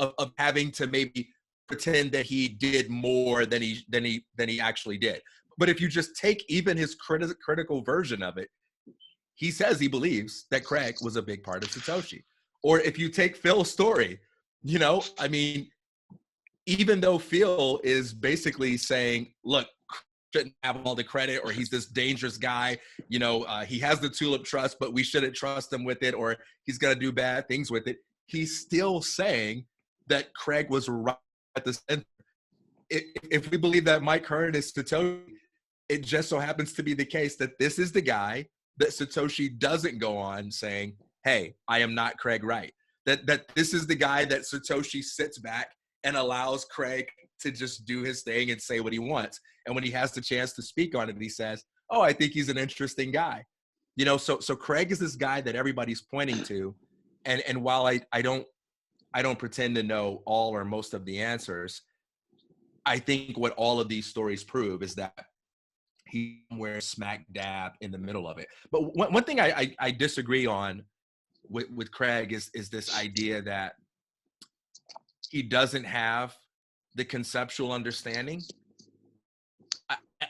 Speaker 2: of having to maybe pretend that he did more than he actually did. But if you just take even his critical version of it, he says he believes that Craig was a big part of Satoshi. Or if you take Phil's story, I mean, even though Phil is basically saying, look, shouldn't have all the credit, or he's this dangerous guy, he has the Tulip Trust, but we shouldn't trust him with it, or he's going to do bad things with it. He's still saying that Craig was right at the center. If we believe that Mike Hearn is Satoshi, it just so happens to be the case that this is the guy that Satoshi doesn't go on saying, hey, I am not Craig Wright. That this is the guy that Satoshi sits back and allows Craig to just do his thing and say what he wants. And when he has the chance to speak on it, he says, oh, I think he's an interesting guy. So Craig is this guy that everybody's pointing to. And while I don't pretend to know all or most of the answers, I think what all of these stories prove is that he's somewhere smack dab in the middle of it. But one thing I disagree on with Craig is this idea that he doesn't have the conceptual understanding.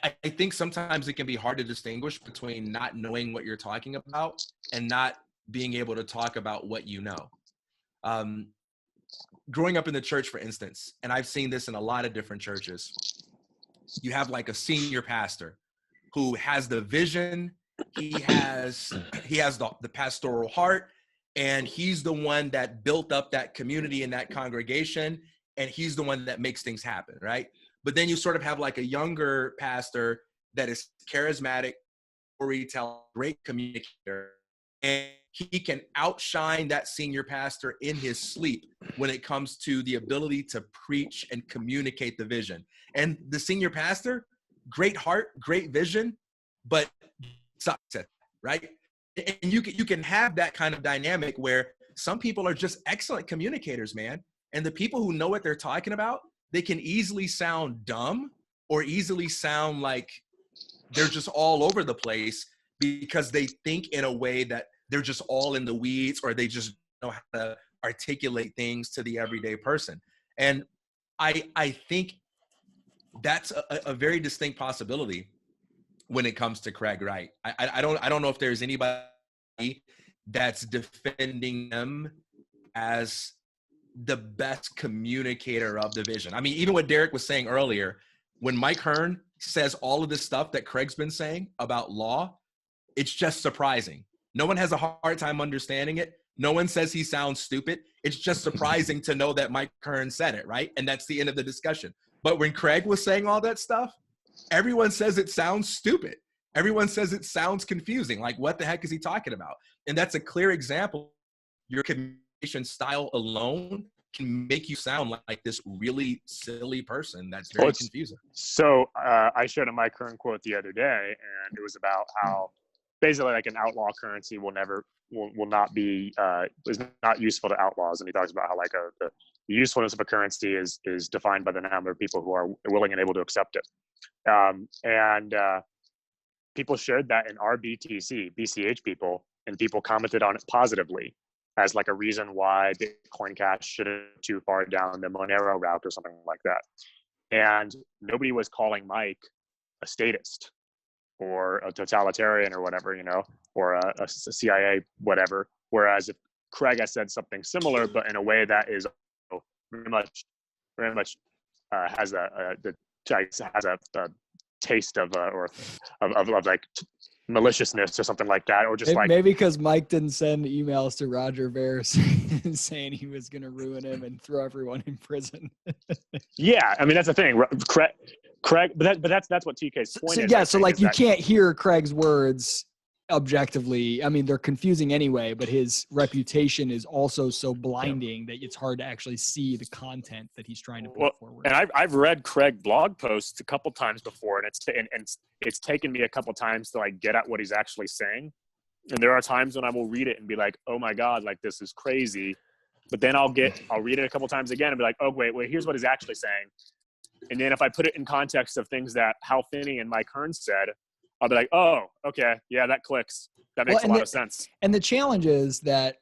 Speaker 2: I think sometimes it can be hard to distinguish between not knowing what you're talking about and not being able to talk about what you know. Growing up in the church, for instance, and I've seen this in a lot of different churches, you have like a senior pastor who has the vision, he has the pastoral heart, and he's the one that built up that community and that congregation, and he's the one that makes things happen, right? But then you sort of have like a younger pastor that is charismatic, storyteller, great communicator, and he can outshine that senior pastor in his sleep when it comes to the ability to preach and communicate the vision. And the senior pastor, great heart, great vision, but sucks at, right? And you can have that kind of dynamic where some people are just excellent communicators, man. And the people who know what they're talking about, they can easily sound dumb or easily sound like they're just all over the place because they think in a way that they're just all in the weeds, or they just know how to articulate things to the everyday person. And I think that's a very distinct possibility when it comes to Craig Wright. I don't know if there's anybody that's defending him as the best communicator of the vision. I mean, even what Deryk was saying earlier, when Mike Hearn says all of this stuff that Craig's been saying about law, it's just surprising. No one has a hard time understanding it. No one says he sounds stupid. It's just surprising to know that Mike Hearn said it, right? And that's the end of the discussion. But when Craig was saying all that stuff, everyone says it sounds stupid. Everyone says it sounds confusing. Like, what the heck is he talking about? And that's a clear example. Your communication style alone can make you sound like this really silly person that's very confusing.
Speaker 3: So I shared a Mike Hearn quote the other day, and it was about how basically like an outlaw currency will not be is not useful to outlaws. And he talks about how like the usefulness of a currency is defined by the number of people who are willing and able to accept it. And people shared that in our BCH people, and people commented on it positively as like a reason why Bitcoin Cash shouldn't go too far down the Monero route or something like that. And nobody was calling Mike a statist or a totalitarian or whatever, or a CIA, whatever. Whereas if Craig has said something similar, but in a way that is very much has a taste of like maliciousness or something like that, or just
Speaker 1: maybe because Mike didn't send emails to Roger Ver saying he was going to ruin him and throw everyone in prison.
Speaker 3: Yeah, I mean that's the thing, Craig. But that's what TK's point is.
Speaker 1: Yeah, so like you can't hear Craig's words objectively. I mean, they're confusing anyway, but his reputation is also so blinding that it's hard to actually see the content that he's trying to put forward.
Speaker 3: And I've read Craig blog posts a couple times before, and it's taken me a couple times to like get at what he's actually saying. And there are times when I will read it and be like, oh my God, like this is crazy. But then I'll read it a couple times again and be like, oh wait, here's what he's actually saying. And then if I put it in context of things that Hal Finney and Mike Hearn said, I'll be like, oh, okay, yeah, that clicks. That makes a lot of sense.
Speaker 1: And the challenge is that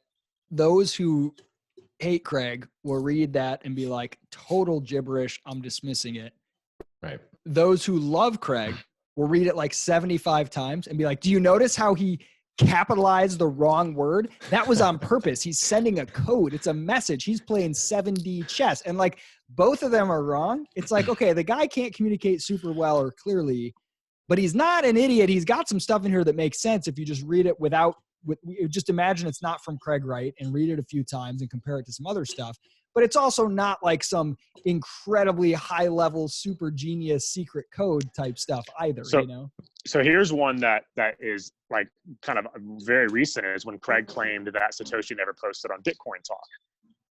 Speaker 1: those who hate Craig will read that and be like, total gibberish, I'm dismissing it.
Speaker 4: Right.
Speaker 1: Those who love Craig will read it like 75 times and be like, do you notice how he capitalized the wrong word? That was on purpose. He's sending a code. It's a message. He's playing 7D chess. And like both of them are wrong. It's like, okay, the guy can't communicate super well or clearly, but he's not an idiot. He's got some stuff in here that makes sense if you just read it just imagine it's not from Craig Wright and read it a few times and compare it to some other stuff. But it's also not like some incredibly high level, super genius secret code type stuff either,
Speaker 3: So here's one that is like kind of very recent, is when Craig claimed that Satoshi never posted on Bitcoin Talk.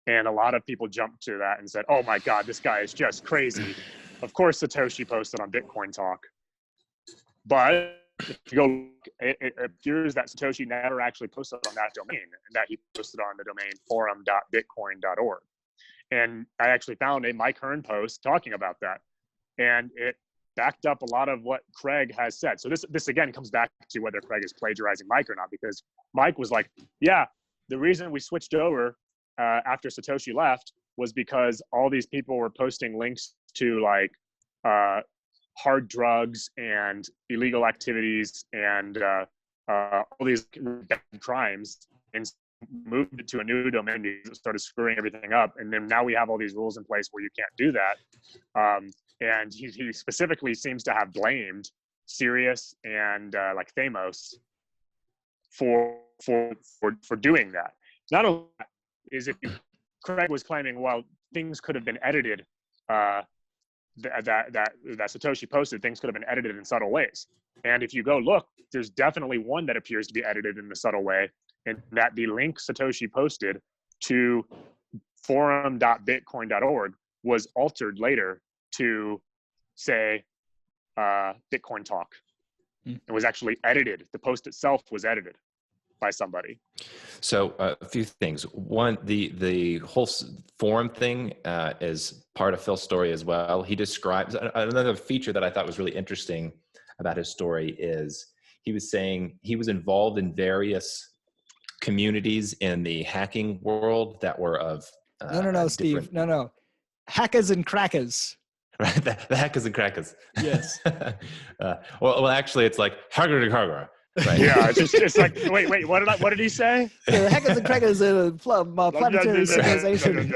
Speaker 3: And a lot of people jumped to that and said, oh my God, this guy is just crazy. Of course, Satoshi posted on Bitcoin Talk. But if you go, it appears that Satoshi never actually posted on that domain, and that he posted on the domain forum.bitcoin.org. And I actually found a Mike Hearn post talking about that. And it backed up a lot of what Craig has said. So this again comes back to whether Craig is plagiarizing Mike or not, because Mike was like, yeah, the reason we switched over after Satoshi left was because all these people were posting links to like hard drugs and illegal activities and all these bad crimes, and moved it to a new domain because it started screwing everything up. And then now we have all these rules in place where you can't do that. And he specifically seems to have blamed Sirius and like Thamos for doing that. Not only that, is if Craig was claiming, well, things could have been edited, that Satoshi posted, things could have been edited in subtle ways. And if you go look, there's definitely one that appears to be edited in a subtle way, and that the link Satoshi posted to forum.bitcoin.org was altered later to say Bitcoin talk. It was actually edited. The post itself was edited by somebody.
Speaker 4: So a few things. One, the whole forum thing is part of Phil's story as well. He describes another feature that I thought was really interesting about his story is he was saying he was involved in various communities in the hacking world that were of
Speaker 1: No, Steve. No. Hackers and crackers.
Speaker 4: Right, the hackers and crackers.
Speaker 1: Yes.
Speaker 4: Well, actually, it's like hacker. Right.
Speaker 3: Yeah, it's like wait. What did he say?
Speaker 1: Yeah, the hackers and crackers are planetary civilization.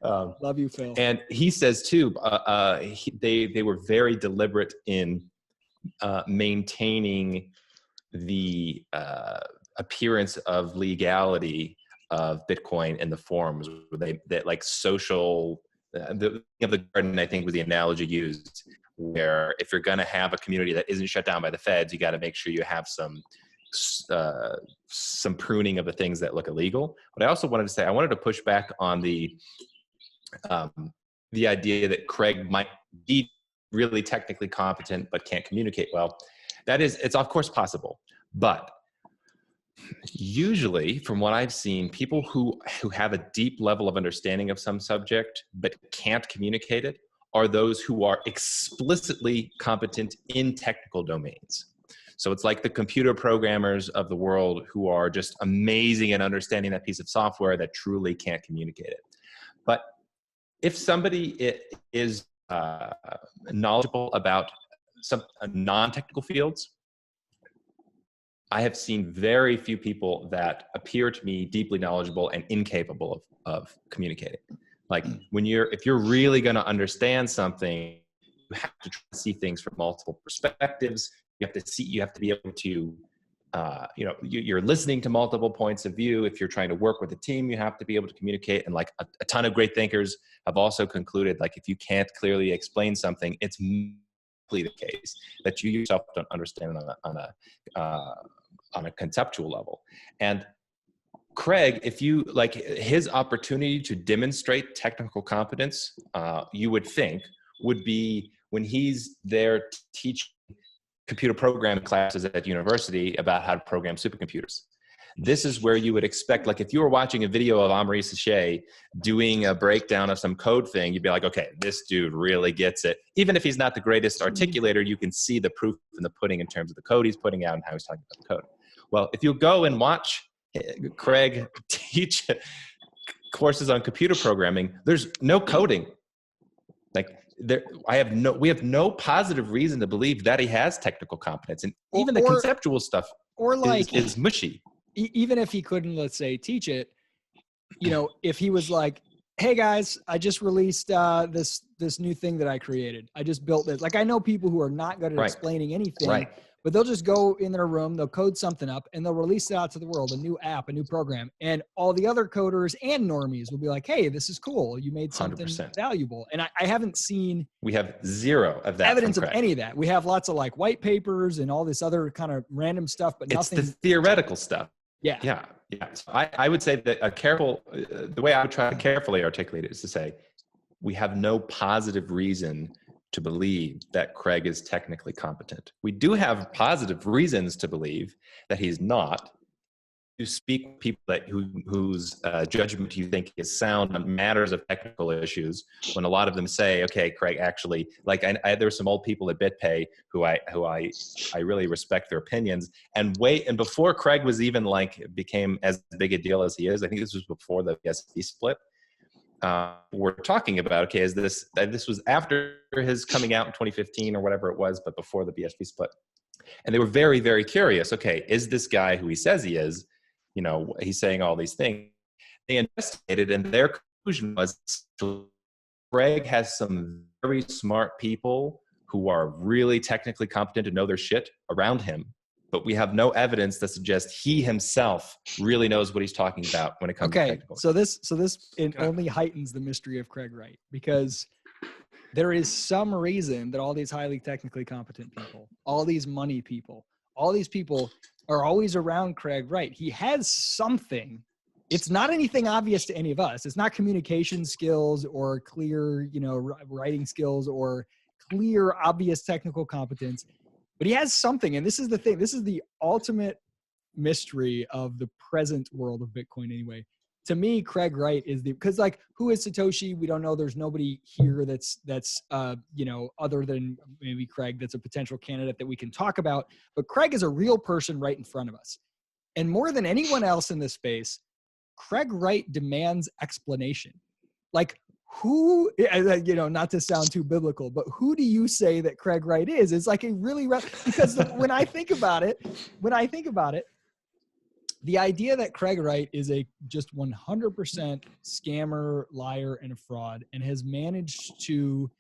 Speaker 1: Love you, Phil.
Speaker 4: And he says too, they were very deliberate in maintaining the appearance of legality of Bitcoin in the forums. That like social. The garden, I think, was the analogy used, where if you're going to have a community that isn't shut down by the feds, you got to make sure you have some pruning of the things that look illegal. But I also wanted to say, I wanted to push back on the idea that Craig might be really technically competent but can't communicate well. It's of course possible, but usually, from what I've seen, people who have a deep level of understanding of some subject but can't communicate it are those who are explicitly competent in technical domains. So it's like the computer programmers of the world who are just amazing at understanding that piece of software that truly can't communicate it. But if somebody is knowledgeable about some non-technical fields, I have seen very few people that appear to me deeply knowledgeable and incapable of communicating. Like if you're really going to understand something, you have to try to see things from multiple perspectives. You have to be able to, you're listening to multiple points of view. If you're trying to work with a team, you have to be able to communicate. And like a ton of great thinkers have also concluded, like if you can't clearly explain something, it's the case that you yourself don't understand on a conceptual level. And Craig, if you like his opportunity to demonstrate technical competence, you would think would be when he's there teaching computer programming classes at university about how to program supercomputers. This is where you would expect, like if you were watching a video of Amaury Sachet doing a breakdown of some code thing, you'd be like, okay, this dude really gets it. Even if he's not the greatest articulator, you can see the proof in the pudding in terms of the code he's putting out and how he's talking about the code. Well, if you go and watch Craig teach courses on computer programming, there's no coding. Like we have no positive reason to believe that he has technical competence, and even the conceptual stuff is mushy.
Speaker 1: Even if he couldn't, let's say, teach it, if he was like, hey guys, I just released this new thing that I created. I just built this. Like I know people who are not good at explaining anything, but they'll just go in their room, they'll code something up, and they'll release it out to the world, a new app, a new program. And all the other coders and normies will be like, hey, this is cool. You made something 100%. Valuable. And I haven't seen
Speaker 4: we have zero of that
Speaker 1: evidence of any of that. We have lots of like white papers and all this other kind of random stuff, but nothing.
Speaker 4: It's the theoretical stuff.
Speaker 1: Yeah.
Speaker 4: So I would say that the way I would try to carefully articulate it is to say, we have no positive reason to believe that Craig is technically competent. We do have positive reasons to believe that he's not, you speak with people whose judgment you think is sound on matters of technical issues, when a lot of them say, "Okay, Craig, actually, like there were some old people at BitPay who I really respect their opinions." And before Craig was even became as big a deal as he is, I think this was before the BSV split. We're talking about, okay, this was after his coming out in 2015 or whatever it was, but before the BSV split. And they were very, very curious. Okay, is this guy who he says he is? He's saying all these things. They investigated, and their conclusion was Craig has some very smart people who are really technically competent to know their shit around him. But we have no evidence that suggests he himself really knows what he's talking about when it comes to technical.
Speaker 1: So this only heightens the mystery of Craig Wright, because there is some reason that all these highly technically competent people, all these money people, all these people are always around Craig Wright. He has something. It's not anything obvious to any of us. It's not communication skills or clear, writing skills or clear, obvious technical competence, but he has something. And this is the thing. This is the ultimate mystery of the present world of Bitcoin anyway. To me, Craig Wright is because who is Satoshi? We don't know. There's nobody here that's other than maybe Craig, that's a potential candidate that we can talk about. But Craig is a real person right in front of us. And more than anyone else in this space, Craig Wright demands explanation. Who, not to sound too biblical, but who do you say that Craig Wright is? It's like a really, because when I think about it, the idea that Craig Wright is a just 100% scammer, liar, and a fraud, and has managed to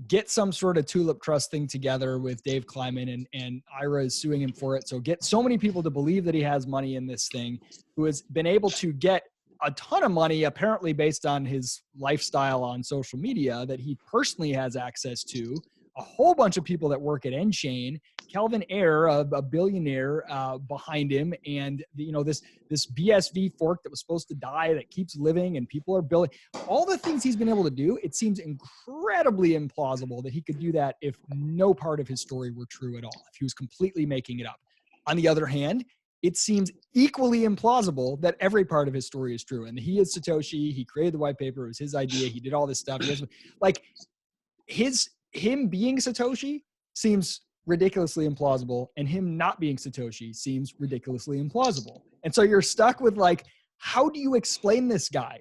Speaker 1: get some sort of tulip trust thing together with Dave Kleiman, and Ira is suing him for it. So get so many people to believe that he has money in this thing, who has been able to get a ton of money, apparently based on his lifestyle on social media that he personally has access to, a whole bunch of people that work at Enchain, Kelvin Ayre, a billionaire behind him, and this BSV fork that was supposed to die that keeps living, and people are building all the things he's been able to do. It seems incredibly implausible that he could do that if no part of his story were true at all, if he was completely making it up. On the other hand, it seems equally implausible that every part of his story is true, and he is Satoshi. He created the white paper. It was his idea. He did all this stuff. Him being Satoshi seems ridiculously implausible, and him not being Satoshi seems ridiculously implausible. And so you're stuck with how do you explain this guy?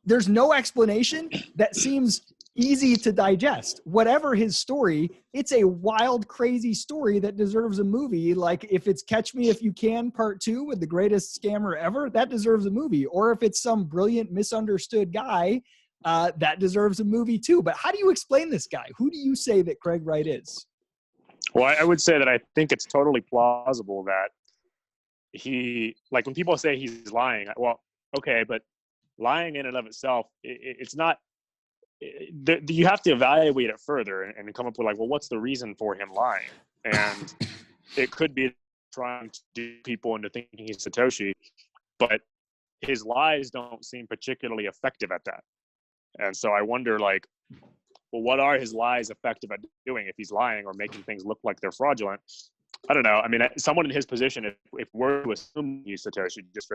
Speaker 1: There's no explanation that seems easy to digest. Whatever his story, it's a wild, crazy story that deserves a movie. If it's Catch Me If You Can Part 2 with the greatest scammer ever, that deserves a movie. Or if it's some brilliant, misunderstood guy, that deserves a movie too. But how do you explain this guy? Who do you say that Craig Wright is?
Speaker 3: Well, I would say that I think it's totally plausible that when people say he's lying, well, okay, but lying in and of itself, it's not, you have to evaluate it further and come up with what's the reason for him lying? And it could be trying to do people into thinking he's Satoshi, but his lies don't seem particularly effective at that. And so I wonder, what are his lies effective at doing if he's lying or making things look like they're fraudulent? I don't know. I mean, someone in his position, if we're to assume he's Satoshi, just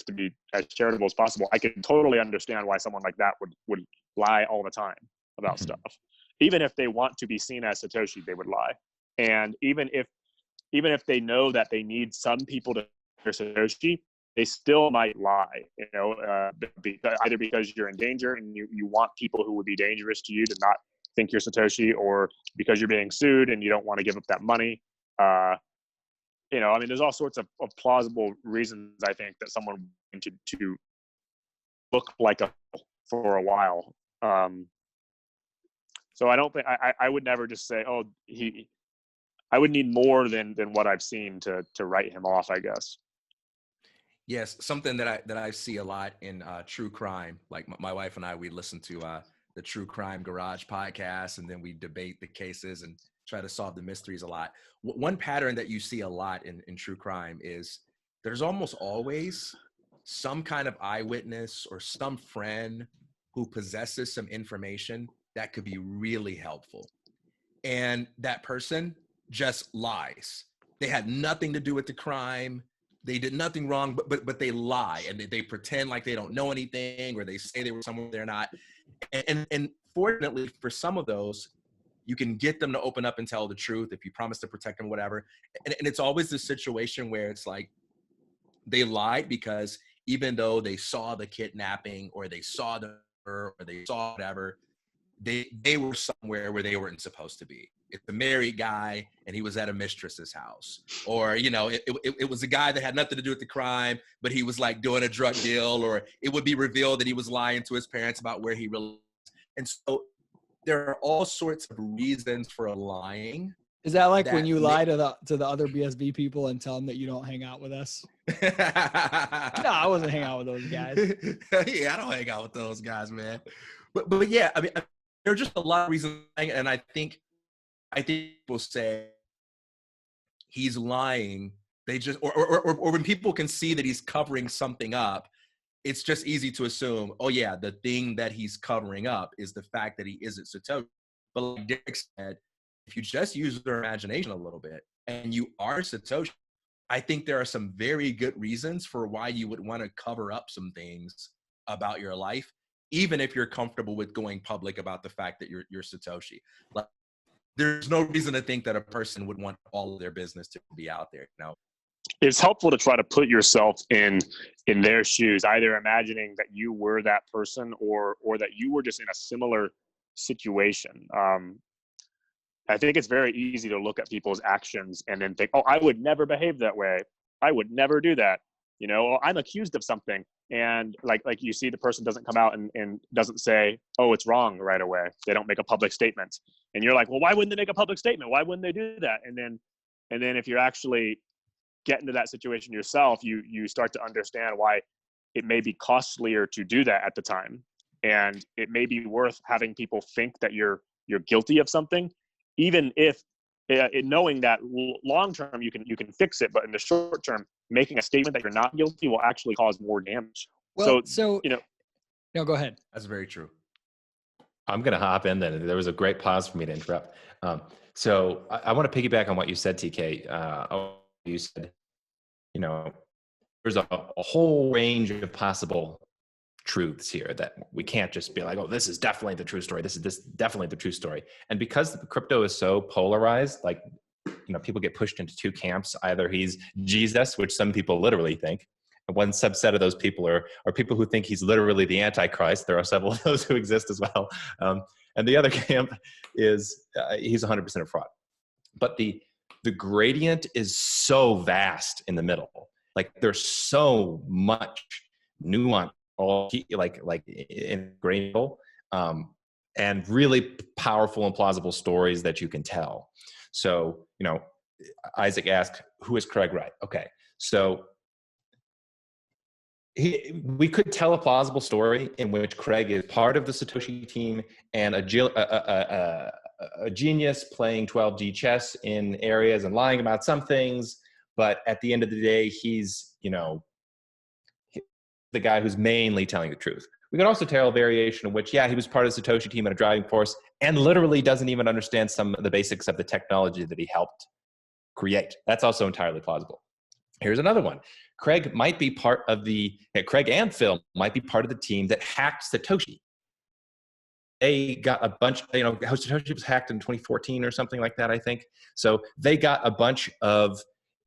Speaker 3: to be as charitable as possible, I can totally understand why someone like that would lie all the time about stuff. Even if they want to be seen as Satoshi, they would lie. And even if they know that they need some people to hear Satoshi, they still might lie, either because you're in danger and you want people who would be dangerous to you to not think you're Satoshi, or because you're being sued and you don't want to give up that money. There's all sorts of plausible reasons, I think, that someone to look like for a while. So I don't think I would never just say, I would need more than what I've seen to write him off, I guess.
Speaker 2: Yes, something that I see a lot in true crime. Like my wife and I, we listen to the True Crime Garage podcast, and then we debate the cases and try to solve the mysteries a lot. One pattern that you see a lot in true crime is there's almost always some kind of eyewitness or some friend who possesses some information that could be really helpful. And that person just lies. They had nothing to do with the crime. they did nothing wrong, but they lie and they pretend like they don't know anything, or they say they were somewhere they're not. And fortunately for some of those, you can get them to open up and tell the truth if you promise to protect them, whatever. And it's always this situation where it's like they lied because even though they saw the kidnapping, or they saw the murder, or they saw whatever, they were somewhere where they weren't supposed to be. It's a married guy and he was at a mistress's house, or, you know, it was a guy that had nothing to do with the crime, but he was like doing a drug deal, or it would be revealed that he was lying to his parents about where he really was. And so there are all sorts of reasons for lying.
Speaker 1: Is that like when you lie to the other BSB people and tell them that you don't hang out with us? No, I wasn't hanging out with those guys.
Speaker 2: Yeah, I don't hang out with those guys, man. But yeah, I mean, there are just a lot of reasons, and I think people say he's lying. They just, or when people can see that he's covering something up, it's just easy to assume, oh yeah, the thing that he's covering up is the fact that he isn't Satoshi. But like Deryk said, if you just use your imagination a little bit and you are Satoshi, I think there are some very good reasons for why you would want to cover up some things about your life, even if you're comfortable with going public about the fact that you're Satoshi. Like, there's no reason to think that a person would want all of their business to be out there. You know?
Speaker 3: It's helpful to try to put yourself in their shoes, either imagining that you were that person, or that you were just in a similar situation. I think it's very easy to look at people's actions and then think, oh, I would never behave that way. I would never do that. You know, oh, I'm accused of something. And like you see the person doesn't come out and doesn't say, oh, it's wrong right away. They don't make a public statement. And you're like, well, why wouldn't they make a public statement? Why wouldn't they do that? And then if you're actually get into that situation yourself, you start to understand why it may be costlier to do that at the time. And it may be worth having people think that you're guilty of something, even if knowing that long term you can fix it, but in the short term, making a statement that you're not guilty will actually cause more damage.
Speaker 1: Well, so
Speaker 3: you know,
Speaker 1: no, go ahead.
Speaker 2: That's very true.
Speaker 4: I'm going to hop in then. There was a great pause for me to interrupt. So I want to piggyback on what you said, TK. You said, you know, there's a whole range of possible truths here that we can't just be like, oh, this is definitely the true story. This is definitely the true story. And because crypto is so polarized, like, you know, people get pushed into two camps. Either he's Jesus, which some people literally think. And one subset of those people are people who think he's literally the Antichrist. There are several of those who exist as well. And the other camp is he's 100% a fraud. But the gradient is so vast in the middle. Like, there's so much nuance, like ingrainable, and really powerful and plausible stories that you can tell. So, you know, Isaac asked, who is Craig Wright? Okay, so we could tell a plausible story in which Craig is part of the Satoshi team and a genius playing 12G chess in areas and lying about some things, but at the end of the day, he's, you know, the guy who's mainly telling the truth. We could also tell a variation in which, yeah, he was part of the Satoshi team and a driving force and literally doesn't even understand some of the basics of the technology that he helped create. That's also entirely plausible. Here's another one. Craig might be part of Craig and Phil might be part of the team that hacked Satoshi. They got a bunch, you know, Satoshi was hacked in 2014 or something like that, I think. So they got a bunch of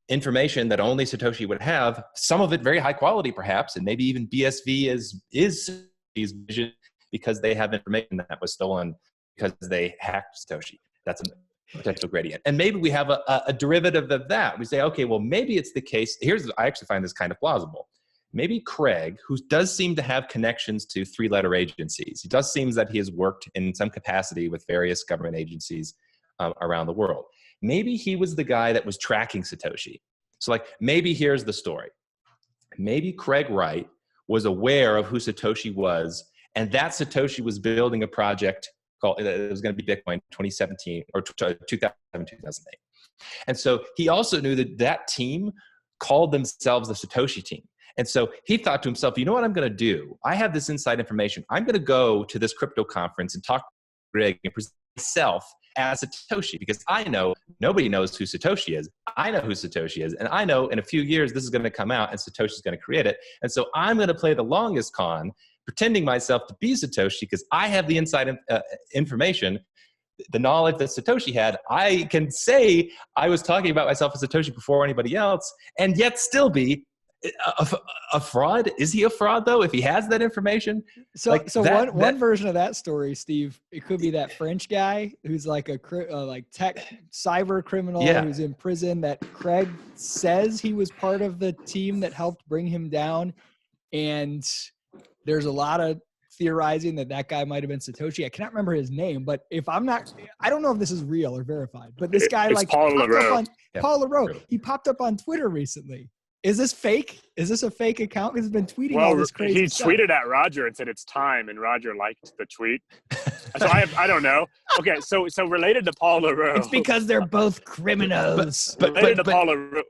Speaker 4: information that only Satoshi would have, some of it very high quality perhaps, and maybe even BSV is Satoshi's vision because they have information that was stolen because they hacked Satoshi. That's a potential gradient. And maybe we have a derivative of that. We say, okay, well, maybe it's the case. I actually find this kind of plausible. Maybe Craig, who does seem to have connections to three-letter agencies, he does seem that he has worked in some capacity with various government agencies around the world. Maybe he was the guy that was tracking Satoshi. So like, maybe here's the story. Maybe Craig Wright was aware of who Satoshi was, and that Satoshi was building a project called, it was going to be Bitcoin 2017 or 2008. And so he also knew that that team called themselves the Satoshi team. And so he thought to himself, you know what I'm going to do? I have this inside information. I'm going to go to this crypto conference and talk to Greg and present myself as Satoshi, because I know nobody knows who Satoshi is. I know who Satoshi is, and I know in a few years this is going to come out and Satoshi's going to create it. And so I'm going to play the longest con, pretending myself to be Satoshi because I have the inside information, the knowledge that Satoshi had. I can say I was talking about myself as Satoshi before anybody else, and yet still be a fraud. Is he a fraud though if he has that information?
Speaker 1: So one version of that story, Steve, it could be that French guy who's like a tech cyber criminal who's in prison that Craig says he was part of the team that helped bring him down, and there's a lot of theorizing that guy might have been Satoshi. I cannot remember his name, but I don't know if this is real or verified, but this guy
Speaker 3: Paul LaRoe.
Speaker 1: Paul LaRoe, he popped up on Twitter recently. Is this fake? Is this a fake account? Because he's been tweeting all this crazy stuff.
Speaker 3: He tweeted at Roger and said it's time, and Roger liked the tweet. So I don't know. Okay, so related to Paul LaRoe.
Speaker 1: It's because they're both criminals.
Speaker 3: Related to Paul LaRoe,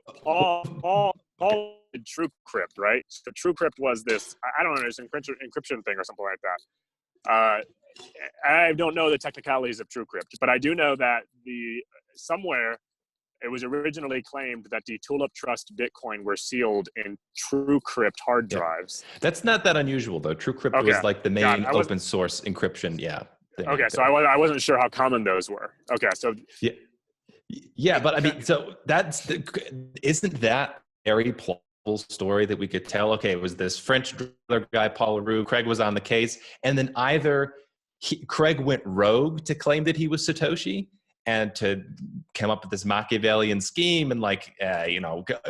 Speaker 3: Paul did TrueCrypt, right? So TrueCrypt was this, I don't know, this encryption thing or something like that. I don't know the technicalities of TrueCrypt, but I do know that somewhere it was originally claimed that the Tulip Trust Bitcoin were sealed in TrueCrypt hard drives.
Speaker 4: That's not that unusual, though. TrueCrypt was like the main open source encryption. Thing.
Speaker 3: Okay, so I wasn't sure how common those were. Okay, so
Speaker 4: yeah, but I mean, so isn't that very plausible story that we could tell? Okay, it was this French guy, Paul LaRoe. Craig was on the case, and then either Craig went rogue to claim that he was Satoshi and to come up with this Machiavellian scheme and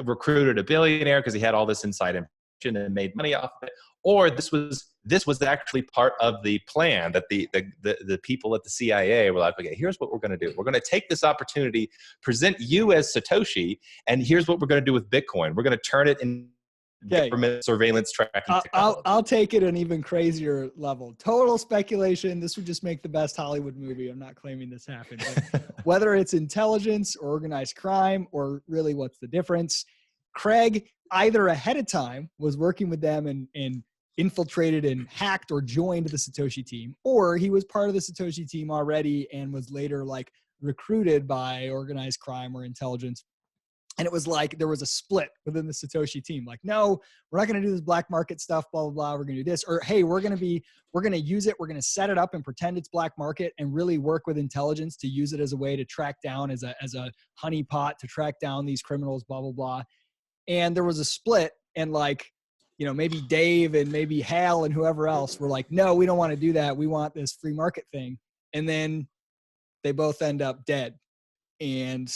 Speaker 4: recruited a billionaire because he had all this inside information and made money off of it, or this was actually part of the plan that the people at the CIA were like, okay, here's what we're going to do. We're going to take this opportunity, present you as Satoshi, and here's what we're going to do with Bitcoin. We're going to turn it in government surveillance tracking technology.
Speaker 1: I'll take it an even crazier level. Total speculation. This would just make the best Hollywood movie. I'm not claiming this happened. But whether it's intelligence or organized crime, or really what's the difference, Craig either ahead of time was working with them and infiltrated and hacked or joined the Satoshi team, or he was part of the Satoshi team already and was later recruited by organized crime or intelligence. And it was there was a split within the Satoshi team. No, we're not going to do this black market stuff, blah, blah, blah. We're going to do this. Or, hey, we're going to use it. We're going to set it up and pretend it's black market and really work with intelligence to use it as a way to track down as a honeypot to track down these criminals, blah, blah, blah. And there was a split, and maybe Dave and maybe Hal and whoever else were no, we don't want to do that. We want this free market thing. And then they both end up dead. And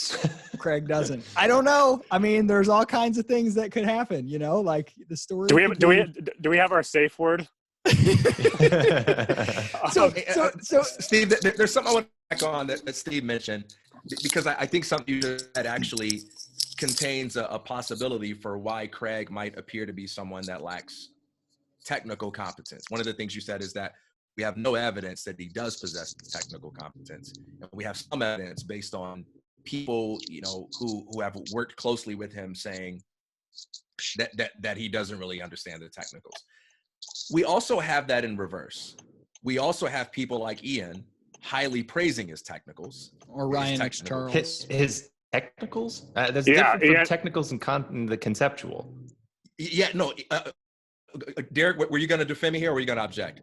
Speaker 1: Craig doesn't. I don't know. I mean, there's all kinds of things that could happen, the story.
Speaker 3: Do we have our safe word?
Speaker 2: so Steve, there's something I want to back on that Steve mentioned, because I think something you said actually contains a possibility for why Craig might appear to be someone that lacks technical competence. One of the things you said is that we have no evidence that he does possess technical competence. And we have some evidence based on people, who have worked closely with him saying that he doesn't really understand the technicals. We also have that in reverse. We also have people like Ian highly praising his technicals.
Speaker 1: Or Ryan Charles.
Speaker 4: His technicals? There's different from technicals and the conceptual.
Speaker 2: Yeah, no. Deryk, were you going to defend me here, or were you going to object?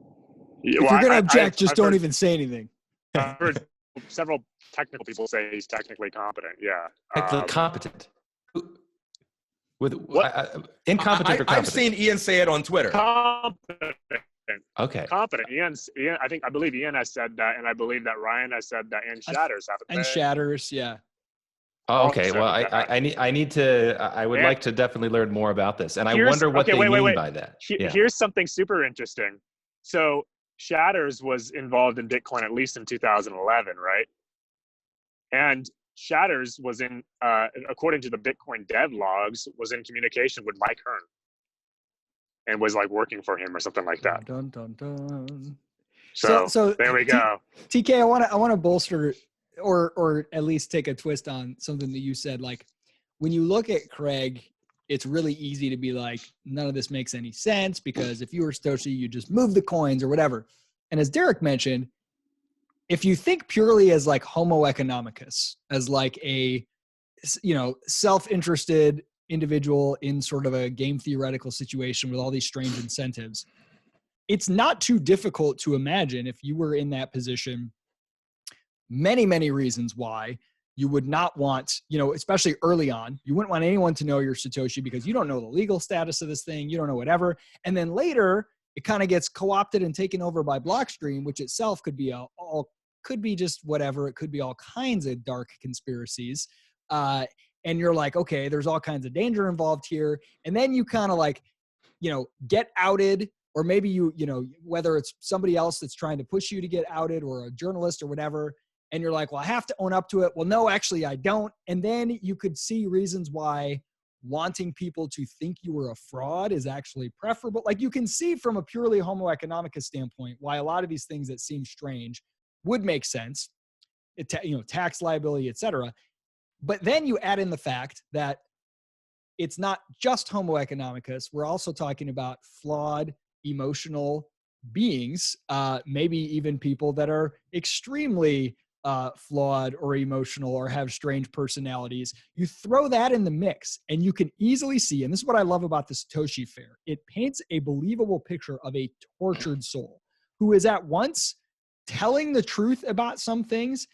Speaker 1: If you're going to object, just don't even say anything.
Speaker 3: I've heard several technical people say he's technically competent. Yeah.
Speaker 4: Technically competent. Incompetent or competent?
Speaker 2: I've seen Ian say it on Twitter.
Speaker 3: Competent.
Speaker 4: Okay.
Speaker 3: Competent. Ian, I believe Ian has said that, and I believe that Ryan has said that, and Shatters haven't.
Speaker 1: And Shatters, yeah.
Speaker 4: Oh, okay. Well, I would like to definitely learn more about this, and I wonder what they mean by that.
Speaker 3: Here's something super interesting. So Shatters was involved in Bitcoin at least in 2011, right? And Shatters was in, according to the Bitcoin dev logs, was in communication with Mike Hearn and was working for him or something like that.
Speaker 1: Dun, dun, dun.
Speaker 3: So there we go.
Speaker 1: TK, I want to bolster or at least take a twist on something that you said. When you look at Craig, it's really easy to be none of this makes any sense, because if you were Satoshi, you just move the coins or whatever. And as Deryk mentioned, if you think purely as like Homo economicus, as like a, self-interested individual in sort of a game theoretical situation with all these strange incentives, it's not too difficult to imagine, if you were in that position, many, many reasons why you would not want, especially early on, you wouldn't want anyone to know you're Satoshi because you don't know the legal status of this thing. You don't know whatever. And then later it kind of gets co-opted and taken over by Blockstream, which itself could be could be just whatever. It could be all kinds of dark conspiracies. And you're like, okay, there's all kinds of danger involved here. And then you kind of like, get outed, or maybe whether it's somebody else that's trying to push you to get outed or a journalist or whatever. And you're like, well, I have to own up to it. Well, no, actually I don't. And then you could see reasons why wanting people to think you were a fraud is actually preferable. Like you can see from a purely Homo economicus standpoint why a lot of these things that seem strange would make sense, tax liability, et cetera. But then you add in the fact that it's not just Homo economicus. We're also talking about flawed, emotional beings, maybe even people that are extremely flawed or emotional or have strange personalities. You throw that in the mix and you can easily see, and this is what I love about the Satoshi Fair, it paints a believable picture of a tortured soul who is at once telling the truth about some things,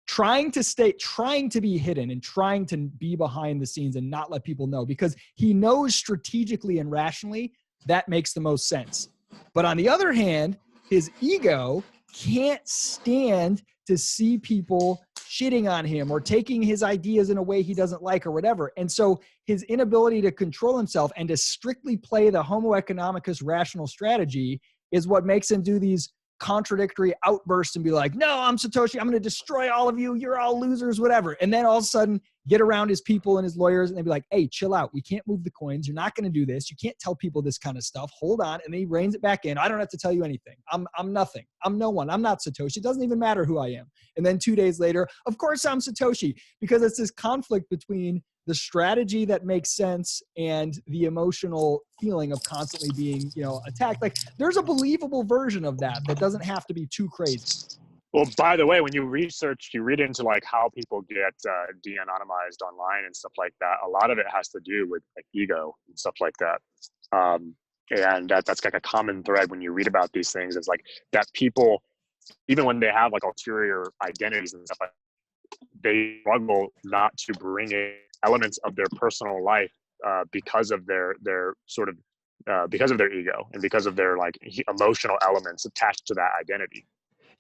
Speaker 1: trying to be hidden and trying to be behind the scenes and not let people know, because he knows strategically and rationally that makes the most sense. But on the other hand, his ego can't stand to see people shitting on him or taking his ideas in a way he doesn't like or whatever. And so his inability to control himself and to strictly play the Homo economicus rational strategy is what makes him do these contradictory outbursts and be like, no, I'm Satoshi, I'm going to destroy all of you, you're all losers, whatever. And then all of a sudden get around his people and his lawyers and they'd be like, hey, chill out, we can't move the coins, you're not going to do this, you can't tell people this kind of stuff, hold on. And then he reins it back in. I don't have to tell you anything, I'm nothing, I'm no one, I'm not Satoshi, it doesn't even matter who I am. And then 2 days later, of course I'm Satoshi, because it's this conflict between the strategy that makes sense and the emotional feeling of constantly being, attacked. Like there's a believable version of that doesn't have to be too crazy.
Speaker 3: Well, by the way, when you read into like how people get de-anonymized online and stuff like that, a lot of it has to do with like ego and stuff like that. And that's like a common thread when you read about these things. It's like that people, even when they have like ulterior identities and stuff, they struggle not to bring in elements of their personal life because of their sort of because of their ego and because of their like emotional elements attached to that identity.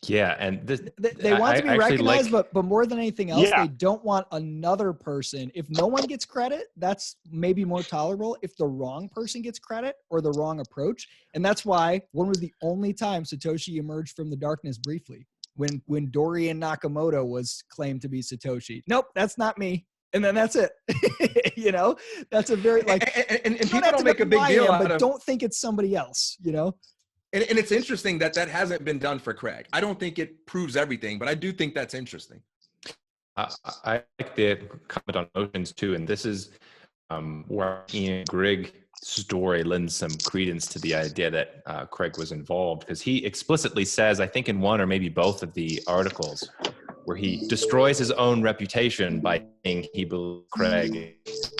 Speaker 4: Yeah, and
Speaker 1: they want to be recognized, but more than anything else, they don't want another person. If no one gets credit, that's maybe more tolerable. If the wrong person gets credit or the wrong approach, and that's why one was the only time Satoshi emerged from the darkness briefly, when Dorian Nakamoto was claimed to be Satoshi. Nope, that's not me. And then that's it. That's a very
Speaker 2: and people don't make a big deal out of,
Speaker 1: don't think it's somebody else,
Speaker 2: And it's interesting that hasn't been done for Craig. I don't think it proves everything, but I do think that's interesting.
Speaker 4: I like the comment on emotions too, and this is where Ian Grigg story lends some credence to the idea that Craig was involved, because he explicitly says, I think in one or maybe both of the articles, where he destroys his own reputation by saying he believes Craig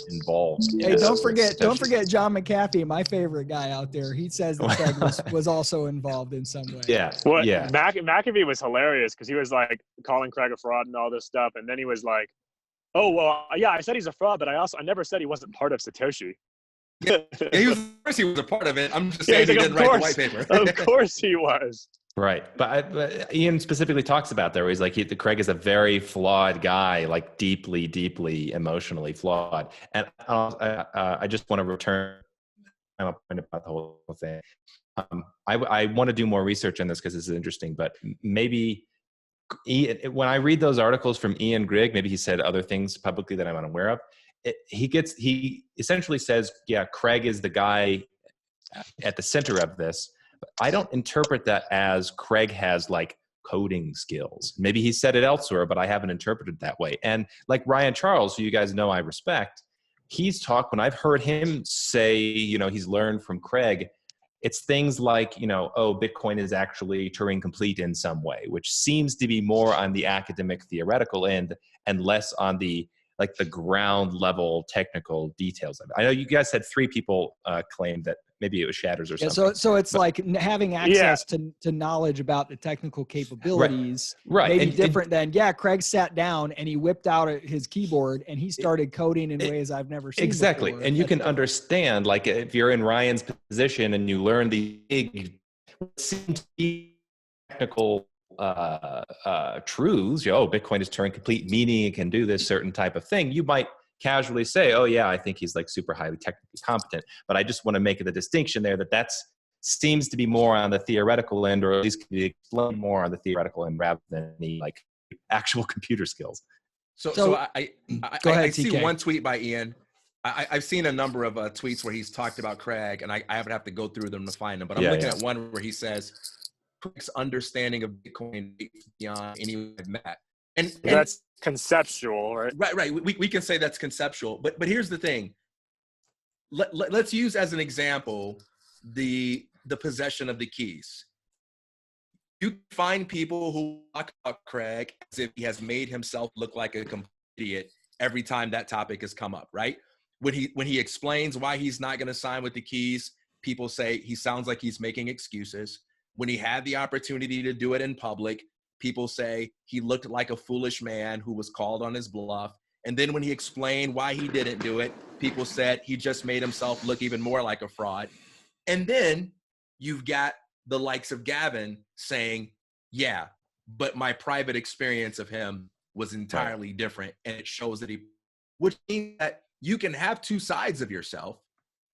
Speaker 4: involved.
Speaker 1: Hey, don't forget John McAfee, my favorite guy out there. He says that Craig was also involved in some way.
Speaker 4: Yeah.
Speaker 3: Well,
Speaker 4: yeah.
Speaker 3: McAfee was hilarious because he was like calling Craig a fraud and all this stuff, and then he was like, "Oh well, yeah, I said he's a fraud, but I never said he wasn't part of Satoshi."
Speaker 2: Yeah, he was a part of it. I'm just saying he didn't write the white paper.
Speaker 3: Of course he was.
Speaker 4: Right. But Ian specifically talks about that, where he's like, Craig is a very flawed guy, like deeply, deeply emotionally flawed. And I just want to return my point about the whole thing. I want to do more research on this because this is interesting, but maybe when I read those articles from Ian Grigg, maybe he said other things publicly that I'm unaware of. He essentially says, yeah, Craig is the guy at the center of this. But I don't interpret that as Craig has like coding skills. Maybe he said it elsewhere, but I haven't interpreted it that way. And like Ryan Charles, who you guys know I respect, he's talked, when I've heard him say, he's learned from Craig, It's things like, you know, oh, Bitcoin is actually Turing complete in some way, which seems to be more on the academic theoretical end and less on the like the ground level technical details of it. I know you guys had 3 people claim that maybe it was Shatters or something.
Speaker 1: So it's like having access to knowledge about the technical capabilities,
Speaker 4: right.
Speaker 1: maybe different than, Craig sat down and he whipped out his keyboard and he started coding in ways I've never seen
Speaker 4: exactly
Speaker 1: before.
Speaker 4: And you can understand, like if you're in Ryan's position and you learn the big technical truths, Bitcoin is Turing complete, meaning it can do this certain type of thing, you might casually say, oh yeah, I think he's like super highly technically competent. But I just want to make the distinction there that seems to be more on the theoretical end, or at least can be explained more on the theoretical end rather than the like actual computer skills.
Speaker 2: So I
Speaker 1: go ahead,
Speaker 2: see
Speaker 1: TK.
Speaker 2: one tweet by Ian. I've seen a number of tweets where he's talked about Craig, and I would have to go through them to find them. But I'm looking at one where he says, Craig's understanding of Bitcoin beyond anyone I've met. And
Speaker 3: that's conceptual, right?
Speaker 2: Right. We can say that's conceptual. But here's the thing. Let's use as an example the possession of the keys. You find people who talk about Craig as if he has made himself look like a complete idiot every time that topic has come up, right? When he explains why he's not going to sign with the keys, people say he sounds like he's making excuses. When he had the opportunity to do it in public, people say he looked like a foolish man who was called on his bluff. And then when he explained why he didn't do it, people said he just made himself look even more like a fraud. And then you've got the likes of Gavin saying, yeah, but my private experience of him was entirely different. And it shows that which means that you can have 2 sides of yourself,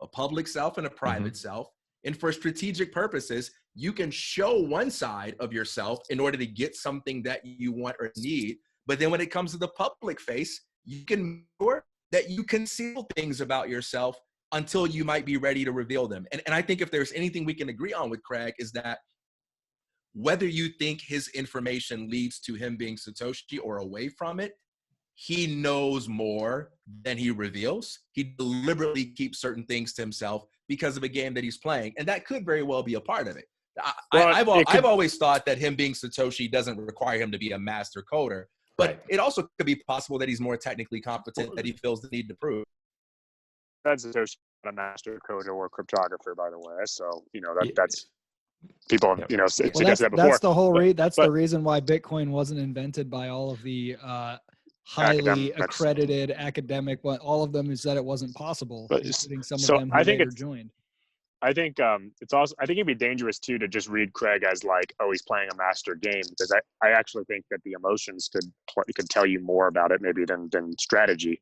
Speaker 2: a public self and a private self. And for strategic purposes, you can show one side of yourself in order to get something that you want or need. But then when it comes to the public face, you can make sure that you conceal things about yourself until you might be ready to reveal them. And I think if there's anything we can agree on with Craig is that whether you think his information leads to him being Satoshi or away from it, he knows more than he reveals. He deliberately keeps certain things to himself because of a game that he's playing. And that could very well be a part of it. I've always thought that him being Satoshi doesn't require him to be a master coder, but it also could be possible that he's more technically competent, that he feels the need to prove.
Speaker 3: That's Satoshi, not a master coder or cryptographer, by the way. So, that's people, suggested that before.
Speaker 1: That's the whole the reason why Bitcoin wasn't invented by all of the highly accredited academic, all of them who said it wasn't possible, including some of them who later joined.
Speaker 3: I think it's also, I think it'd be dangerous too to just read Craig as like, oh, he's playing a master game, because I actually think that the emotions could tell you more about it maybe than strategy.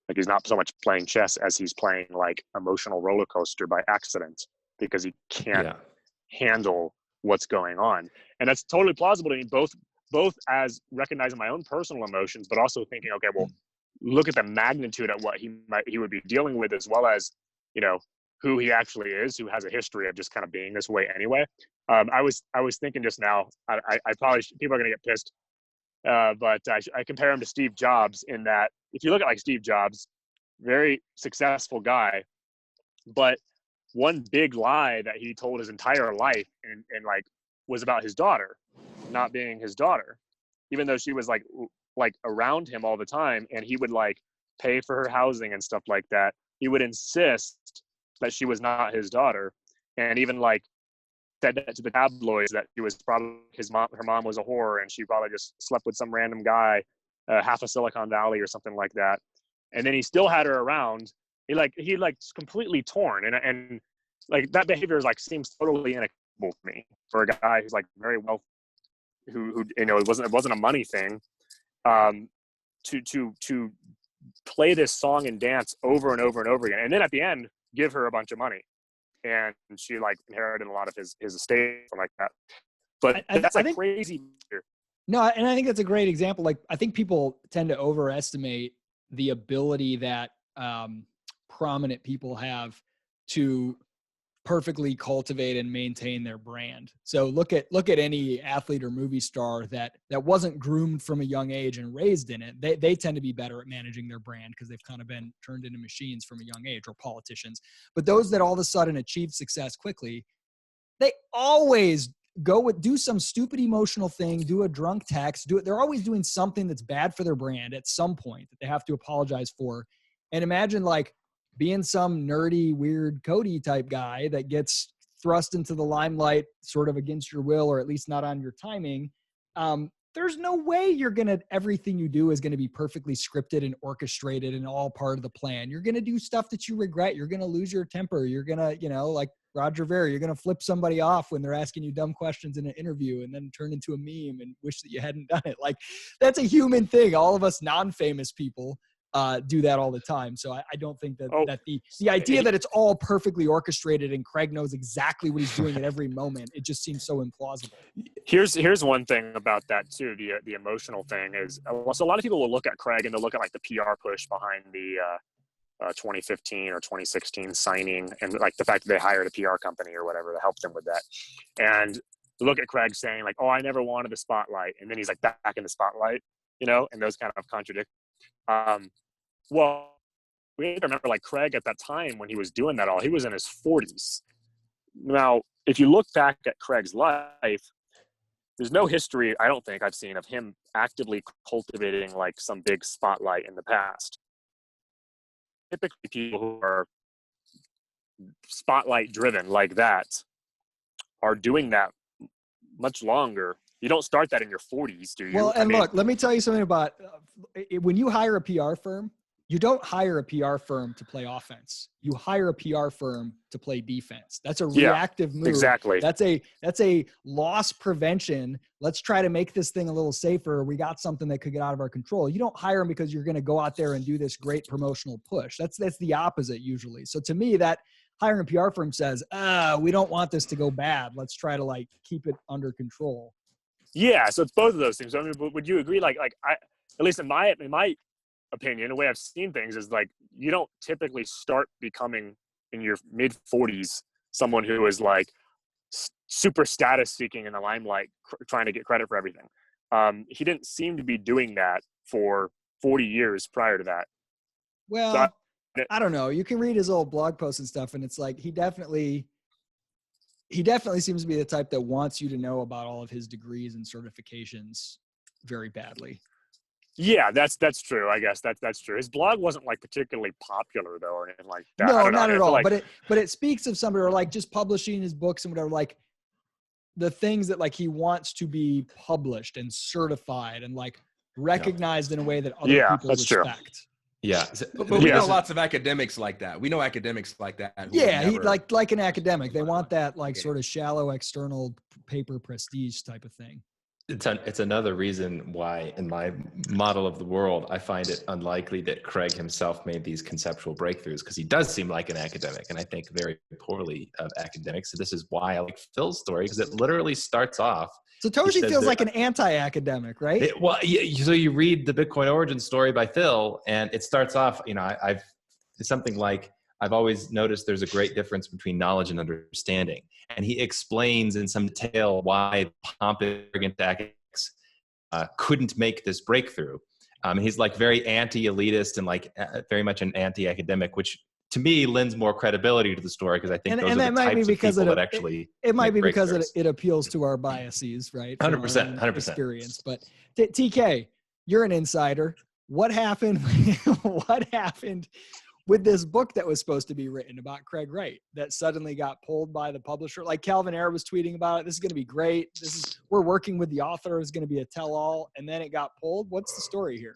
Speaker 3: Like he's not so much playing chess as he's playing like emotional roller coaster by accident, because he can't handle what's going on. And that's totally plausible to me, both as recognizing my own personal emotions, but also thinking, okay, well, look at the magnitude of what he would be dealing with, as well as, who he actually is, who has a history of just kind of being this way anyway. I was thinking just now, I probably, people are going to get pissed, but I compare him to Steve Jobs in that if you look at like Steve Jobs, very successful guy, but one big lie that he told his entire life and like was about his daughter not being his daughter, even though she was like around him all the time, and he would like pay for her housing and stuff like that. He would insist that she was not his daughter, and even like said that to the tabloids that she was probably her mom was a whore, and she probably just slept with some random guy, half of Silicon Valley or something like that. And then he still had her around. He completely torn, and like that behavior is like seems totally inacceptable to me for a guy who's like very wealthy, who it wasn't a money thing, to play this song and dance over and over and over again, and then at the end give her a bunch of money, and she like inherited a lot of his estate and like that. But that's like crazy.
Speaker 1: No, and I think that's a great example. Like I think people tend to overestimate the ability that prominent people have to perfectly cultivate and maintain their brand. So look at any athlete or movie star that wasn't groomed from a young age and raised in it. They tend to be better at managing their brand because they've kind of been turned into machines from a young age, or politicians. But those that all of a sudden achieve success quickly, They always do some stupid emotional thing, do a drunk text, they're always doing something that's bad for their brand at some point that they have to apologize for. And imagine like being some nerdy, weird Cody type guy that gets thrust into the limelight sort of against your will, or at least not on your timing. There's no way everything you do is going to be perfectly scripted and orchestrated and all part of the plan. You're going to do stuff that you regret. You're going to lose your temper. You're going to, like Roger Ver, you're going to flip somebody off when they're asking you dumb questions in an interview and then turn into a meme and wish that you hadn't done it. Like, that's a human thing. All of us non-famous people do that all the time. So I don't think that, that the idea that it's all perfectly orchestrated and Craig knows exactly what he's doing at every moment, it just seems so implausible.
Speaker 3: Here's one thing about that too. The emotional thing is, so a lot of people will look at Craig and they'll look at like the PR push behind the 2015 or 2016 signing, and like the fact that they hired a PR company or whatever to help them with that. And look at Craig saying like, "Oh, I never wanted the spotlight," and then he's like back in the spotlight, and those kind of contradict. Well, we have to remember, like, Craig at that time when he was doing that he was in his 40s. Now, if you look back at Craig's life, there's no history, I don't think I've seen, of him actively cultivating like some big spotlight in the past. Typically, people who are spotlight driven like that are doing that much longer. You don't start that in your 40s, do you?
Speaker 1: Well, and look, let me tell you something about when you hire a PR firm, you don't hire a PR firm to play offense. You hire a PR firm to play defense. That's a reactive move.
Speaker 3: Exactly.
Speaker 1: That's a loss prevention. Let's try to make this thing a little safer. We got something that could get out of our control. You don't hire them because you're going to go out there and do this great promotional push. That's the opposite usually. So to me, that hiring a PR firm says, we don't want this to go bad. Let's try to like keep it under control.
Speaker 3: Yeah, so it's both of those things. I mean, would you agree? Like I, at least in my opinion, the way I've seen things is like you don't typically start becoming in your mid 40s someone who is like super status seeking in the limelight, trying to get credit for everything. He didn't seem to be doing that for 40 years prior to that.
Speaker 1: Well, so I don't know. You can read his old blog posts and stuff, and it's like he definitely seems to be the type that wants you to know about all of his degrees and certifications very badly.
Speaker 3: Yeah, that's true. I guess that's true. His blog wasn't like particularly popular though, or anything like that.
Speaker 1: No, not at all. Like, but it speaks of somebody, or like just publishing his books and whatever, like the things that like he wants to be published and certified and like recognized in a way that other people respect. True.
Speaker 4: Yeah,
Speaker 2: but we know lots of academics like that. We know academics like that.
Speaker 1: Yeah, like an academic, they want that like sort of shallow external paper prestige type of thing.
Speaker 4: It's another reason why, in my model of the world, I find it unlikely that Craig himself made these conceptual breakthroughs, because he does seem like an academic, and I think very poorly of academics. So this is why I like Phil's story, because it literally starts off.
Speaker 1: Satoshi feels like an anti-academic, right?
Speaker 4: So you read the Bitcoin origin story by Phil, and it starts off, it's something like, I've always noticed there's a great difference between knowledge and understanding. And he explains in some detail why pompous, arrogant academics couldn't make this breakthrough. He's like very anti-elitist and like very much an anti-academic, which to me lends more credibility to the story, because I think those are the types of people that actually
Speaker 1: it might be because it appeals to our biases, right?
Speaker 4: 100%.
Speaker 1: Experience. But TK, you're an insider. What happened? What happened with this book that was supposed to be written about Craig Wright that suddenly got pulled by the publisher? Like Calvin Ayre was tweeting about it. This is going to be great. We're working with the author. It's going to be a tell-all. And then it got pulled. What's the story here?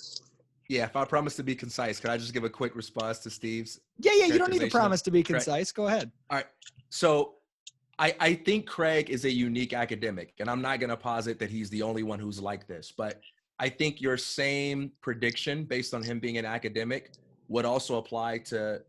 Speaker 2: Yeah, if I promise to be concise, could I just give a quick response to Steve's?
Speaker 1: Yeah, you don't need to promise to be concise. Go ahead.
Speaker 2: All right. So I think Craig is a unique academic, and I'm not going to posit that he's the only one who's like this, but I think your same prediction based on him being an academic would also apply to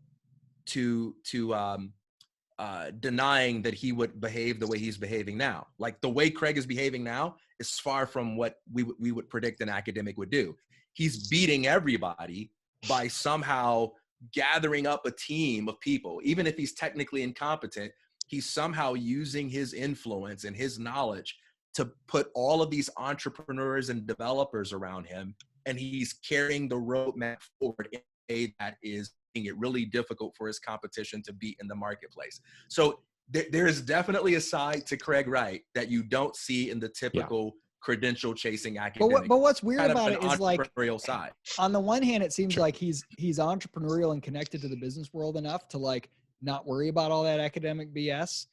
Speaker 2: denying that he would behave the way he's behaving now. Like the way Craig is behaving now is far from what we would predict an academic would do. He's beating everybody by somehow gathering up a team of people. Even if he's technically incompetent, he's somehow using his influence and his knowledge to put all of these entrepreneurs and developers around him, and he's carrying the roadmap forward in a way that is making it really difficult for his competition to beat in the marketplace. So there is definitely a side to Craig Wright that you don't see in the typical credential chasing academic.
Speaker 1: But what's weird
Speaker 2: kind of
Speaker 1: about
Speaker 2: an
Speaker 1: it is like,
Speaker 2: entrepreneurial side.
Speaker 1: on the one hand, it seems like he's entrepreneurial and connected to the business world enough to like not worry about all that academic BS.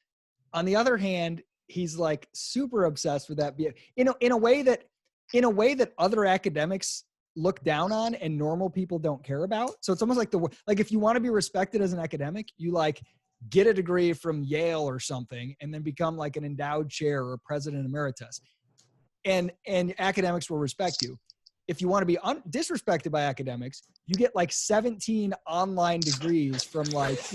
Speaker 1: On the other hand, he's like super obsessed with that BS in a way that other academics look down on and normal people don't care about. So it's almost like if you want to be respected as an academic, you like get a degree from Yale or something and then become like an endowed chair or president emeritus. And academics will respect you. If you want to be disrespected by academics, you get like 17 online degrees from like,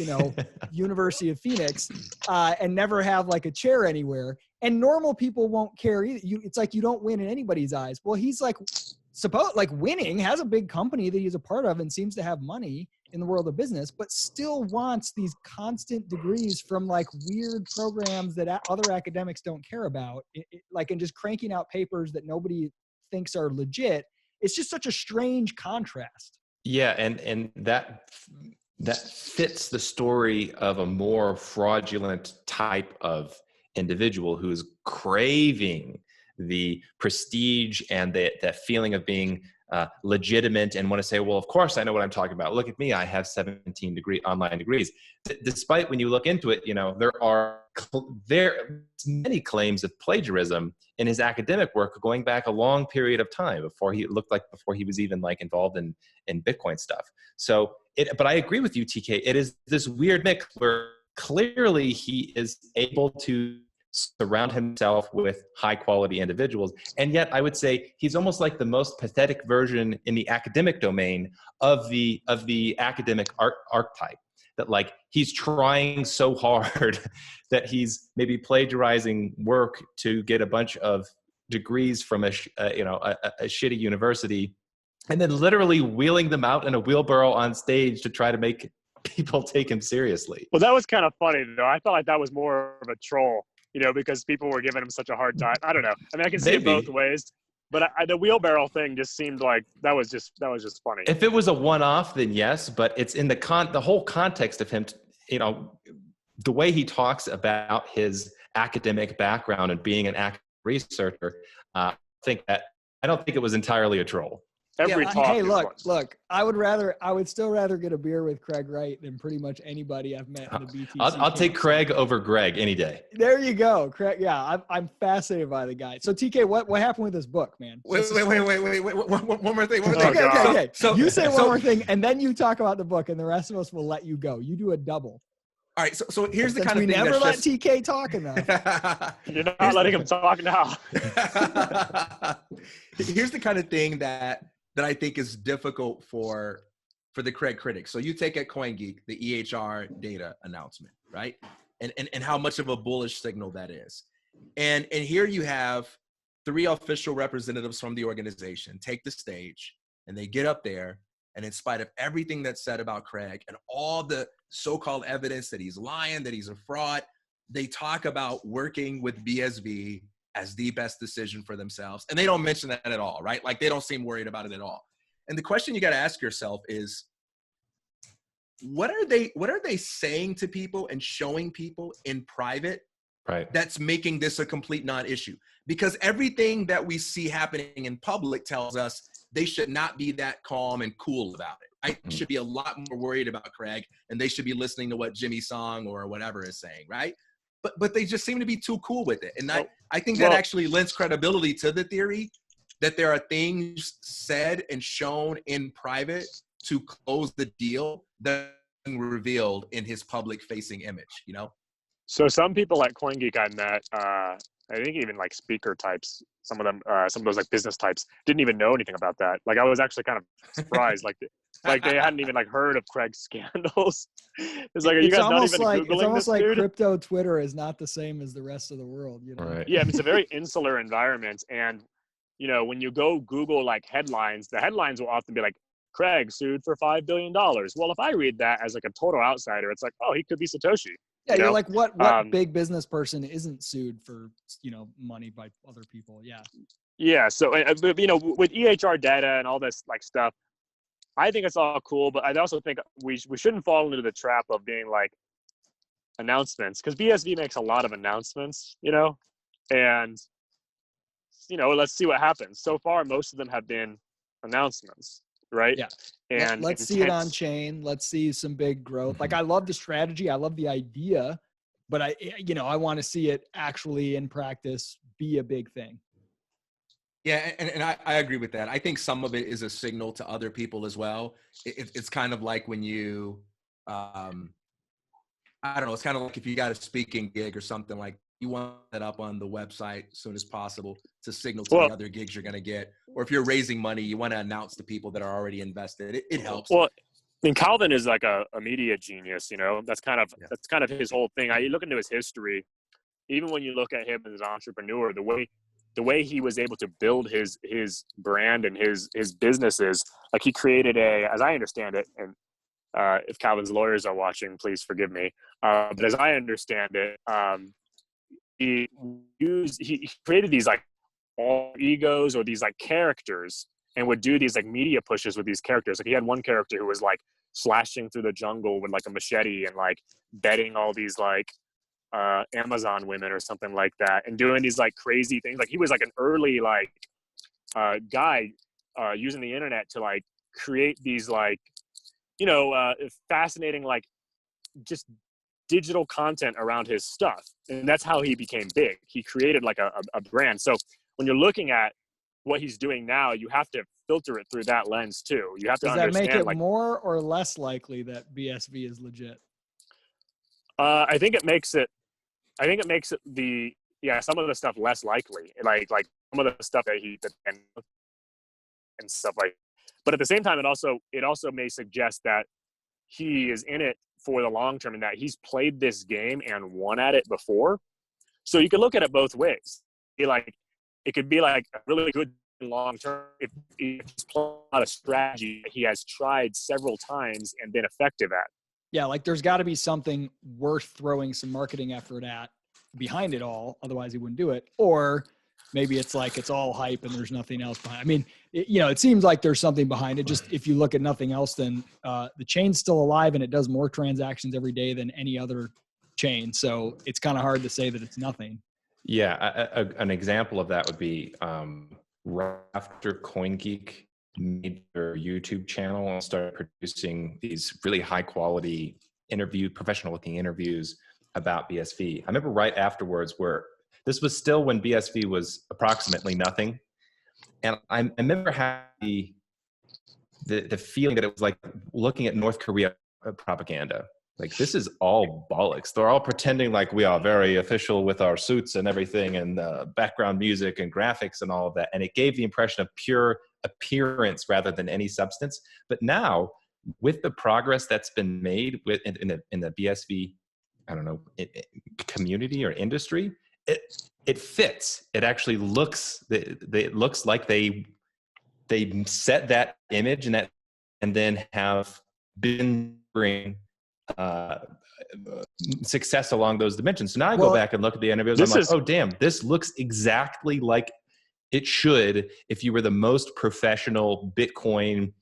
Speaker 1: University of Phoenix, and never have like a chair anywhere. And normal people won't care either. It's like you don't win in anybody's eyes. Well, he's like winning, has a big company that he's a part of and seems to have money in the world of business, but still wants these constant degrees from like weird programs that other academics don't care about, and just cranking out papers that nobody thinks are legit. It's just such a strange contrast.
Speaker 4: Yeah, and that fits the story of a more fraudulent type of individual who's craving the prestige and that feeling of being legitimate and want to say, well, of course I know what I'm talking about. Look at me, I have 17 online degrees. Despite when you look into it, there are many claims of plagiarism in his academic work going back a long period of time before he was even like involved in Bitcoin stuff. So but I agree with you, TK. It is this weird mix where clearly he is able to surround himself with high quality individuals. And yet I would say he's almost like the most pathetic version in the academic domain of the academic archetype, that like he's trying so hard that he's maybe plagiarizing work to get a bunch of degrees from a shitty university and then literally wheeling them out in a wheelbarrow on stage to try to make people take him seriously.
Speaker 3: Well, that was kind of funny though. I felt like that was more of a troll, because people were giving him such a hard time. I don't know. I mean, I can see it both ways, but the wheelbarrow thing just seemed like that was just funny.
Speaker 4: If it was a one-off, then yes, but it's in the whole context of him, the way he talks about his academic background and being an academic researcher. I don't think it was entirely a troll.
Speaker 1: Hey, look, I would still rather get a beer with Craig Wright than pretty much anybody I've met in the BTC.
Speaker 4: I'll take Craig over Greg any day.
Speaker 1: There you go. Craig. Yeah, I'm fascinated by the guy. So TK, what happened with this book, man?
Speaker 2: Wait, one more thing.
Speaker 1: Okay. So you say one more thing and then you talk about the book and the rest of us will let you go. You do a double.
Speaker 2: All right, so here's the kind of
Speaker 1: thing we never let TK talk enough.
Speaker 3: You're not letting him talk now.
Speaker 2: Here's the kind of thing that I think is difficult for the Craig critics. So you take at CoinGeek the EHR data announcement, right? And how much of a bullish signal that is. And here you have 3 official representatives from the organization take the stage and they get up there, and in spite of everything that's said about Craig and all the so-called evidence that he's lying, that he's a fraud, they talk about working with BSV as the best decision for themselves. And they don't mention that at all, right? Like they don't seem worried about it at all. And the question you got to ask yourself is, what are they saying to people and showing people in private,
Speaker 4: right, that's
Speaker 2: making this a complete non-issue? Because everything that we see happening in public tells us they should not be that calm and cool about it. Right? They should be a lot more worried about Craig, and they should be listening to what Jimmy Song or whatever is saying, right? But they just seem to be too cool with it. And I think that actually lends credibility to the theory that there are things said and shown in private to close the deal that are revealed in his public-facing image,
Speaker 3: So some people at CoinGeek I met, I think even like speaker types, some of them, some of those like business types didn't even know anything about that. Like I was actually kind of surprised, like they hadn't even like heard of Craig's scandals. It's like, are you guys not even Googling
Speaker 1: it's almost
Speaker 3: this,
Speaker 1: like
Speaker 3: dude?
Speaker 1: Crypto Twitter is not the same as the rest of the world,
Speaker 4: Right.
Speaker 3: Yeah, it's a very insular environment. And, when you go Google like headlines, the headlines will often be like, Craig sued for $5 billion. Well, if I read that as like a total outsider, it's like, oh, he could be Satoshi.
Speaker 1: Yeah, you're like, what big business person isn't sued for, money by other people? Yeah.
Speaker 3: Yeah. So, with EHR data and all this like stuff, I think it's all cool, but I also think we shouldn't fall into the trap of being like, announcements, because BSV makes a lot of announcements, and let's see what happens. So far, most of them have been announcements, right?
Speaker 1: Yeah.
Speaker 3: And
Speaker 1: let's see it on chain. Let's see some big growth. Like, I love the strategy. I love the idea, but I want to see it actually in practice be a big thing.
Speaker 2: Yeah, and I agree with that. I think some of it is a signal to other people as well. It's kind of like when you, I don't know, it's kind of like if you got a speaking gig or something, like you want that up on the website as soon as possible to signal to the other gigs you're going to get. Or if you're raising money, you want to announce to people that are already invested. It helps.
Speaker 3: Well, Calvin is like a media genius, That's kind of his whole thing. You look into his history, even when you look at him as an entrepreneur, the way he was able to build his brand and his businesses, like he created as I understand it, and if Calvin's lawyers are watching, please forgive me. But as I understand it, he created these like all egos or these like characters, and would do these like media pushes with these characters. Like he had one character who was like slashing through the jungle with like a machete and like betting all these like Amazon women or something like that, and doing these like crazy things. Like he was like an early like guy using the internet to like create these like fascinating like just digital content around his stuff, and that's how he became big. He created like a brand. So when you're looking at what he's doing now, you have to filter it through that lens too. You have to understand.
Speaker 1: Does that make it
Speaker 3: like,
Speaker 1: more or less likely that BSV is legit?
Speaker 3: I think it makes it some of the stuff less likely. Like some of the stuff that he did and stuff like. But at the same time, it also may suggest that he is in it for the long term, and that he's played this game and won at it before. So you can look at it both ways. It could be like a really good long term if he's playing a strategy that he has tried several times and been effective at.
Speaker 1: Yeah, like there's got to be something worth throwing some marketing effort at behind it all. Otherwise, he wouldn't do it. Or maybe it's like it's all hype and there's nothing else behind. I mean, it seems like there's something behind it. Just if you look at nothing else, then the chain's still alive and it does more transactions every day than any other chain. So it's kind of hard to say that it's nothing.
Speaker 4: Yeah, an example of that would be right after CoinGeek made their YouTube channel and started producing these really high quality professional looking interviews about BSV. I remember right afterwards where this was still when BSV was approximately nothing. And I remember having the feeling that it was like looking at North Korea propaganda. Like, this is all bollocks. They're all pretending like we are very official with our suits and everything, and background music and graphics and all of that. And it gave the impression of pure appearance rather than any substance. But now, with the progress that's been made in the BSV, I don't know, community or industry, it fits. It actually looks. It looks like they set that image and then have been bring success along those dimensions. So now I go back and look at the interviews. I'm like, oh damn, this looks exactly like it should if you were the most professional Bitcoin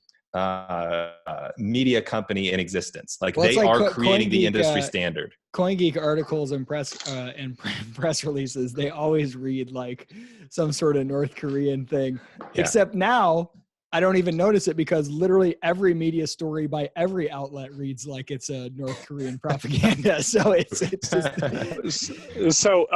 Speaker 4: media company in existence. Like, they are creating the industry standard.
Speaker 1: CoinGeek articles and press releases, they always read like some sort of North Korean thing. Yeah. Except now, I don't even notice it because literally every media story by every outlet reads like it's a North Korean propaganda. So it's just...
Speaker 3: So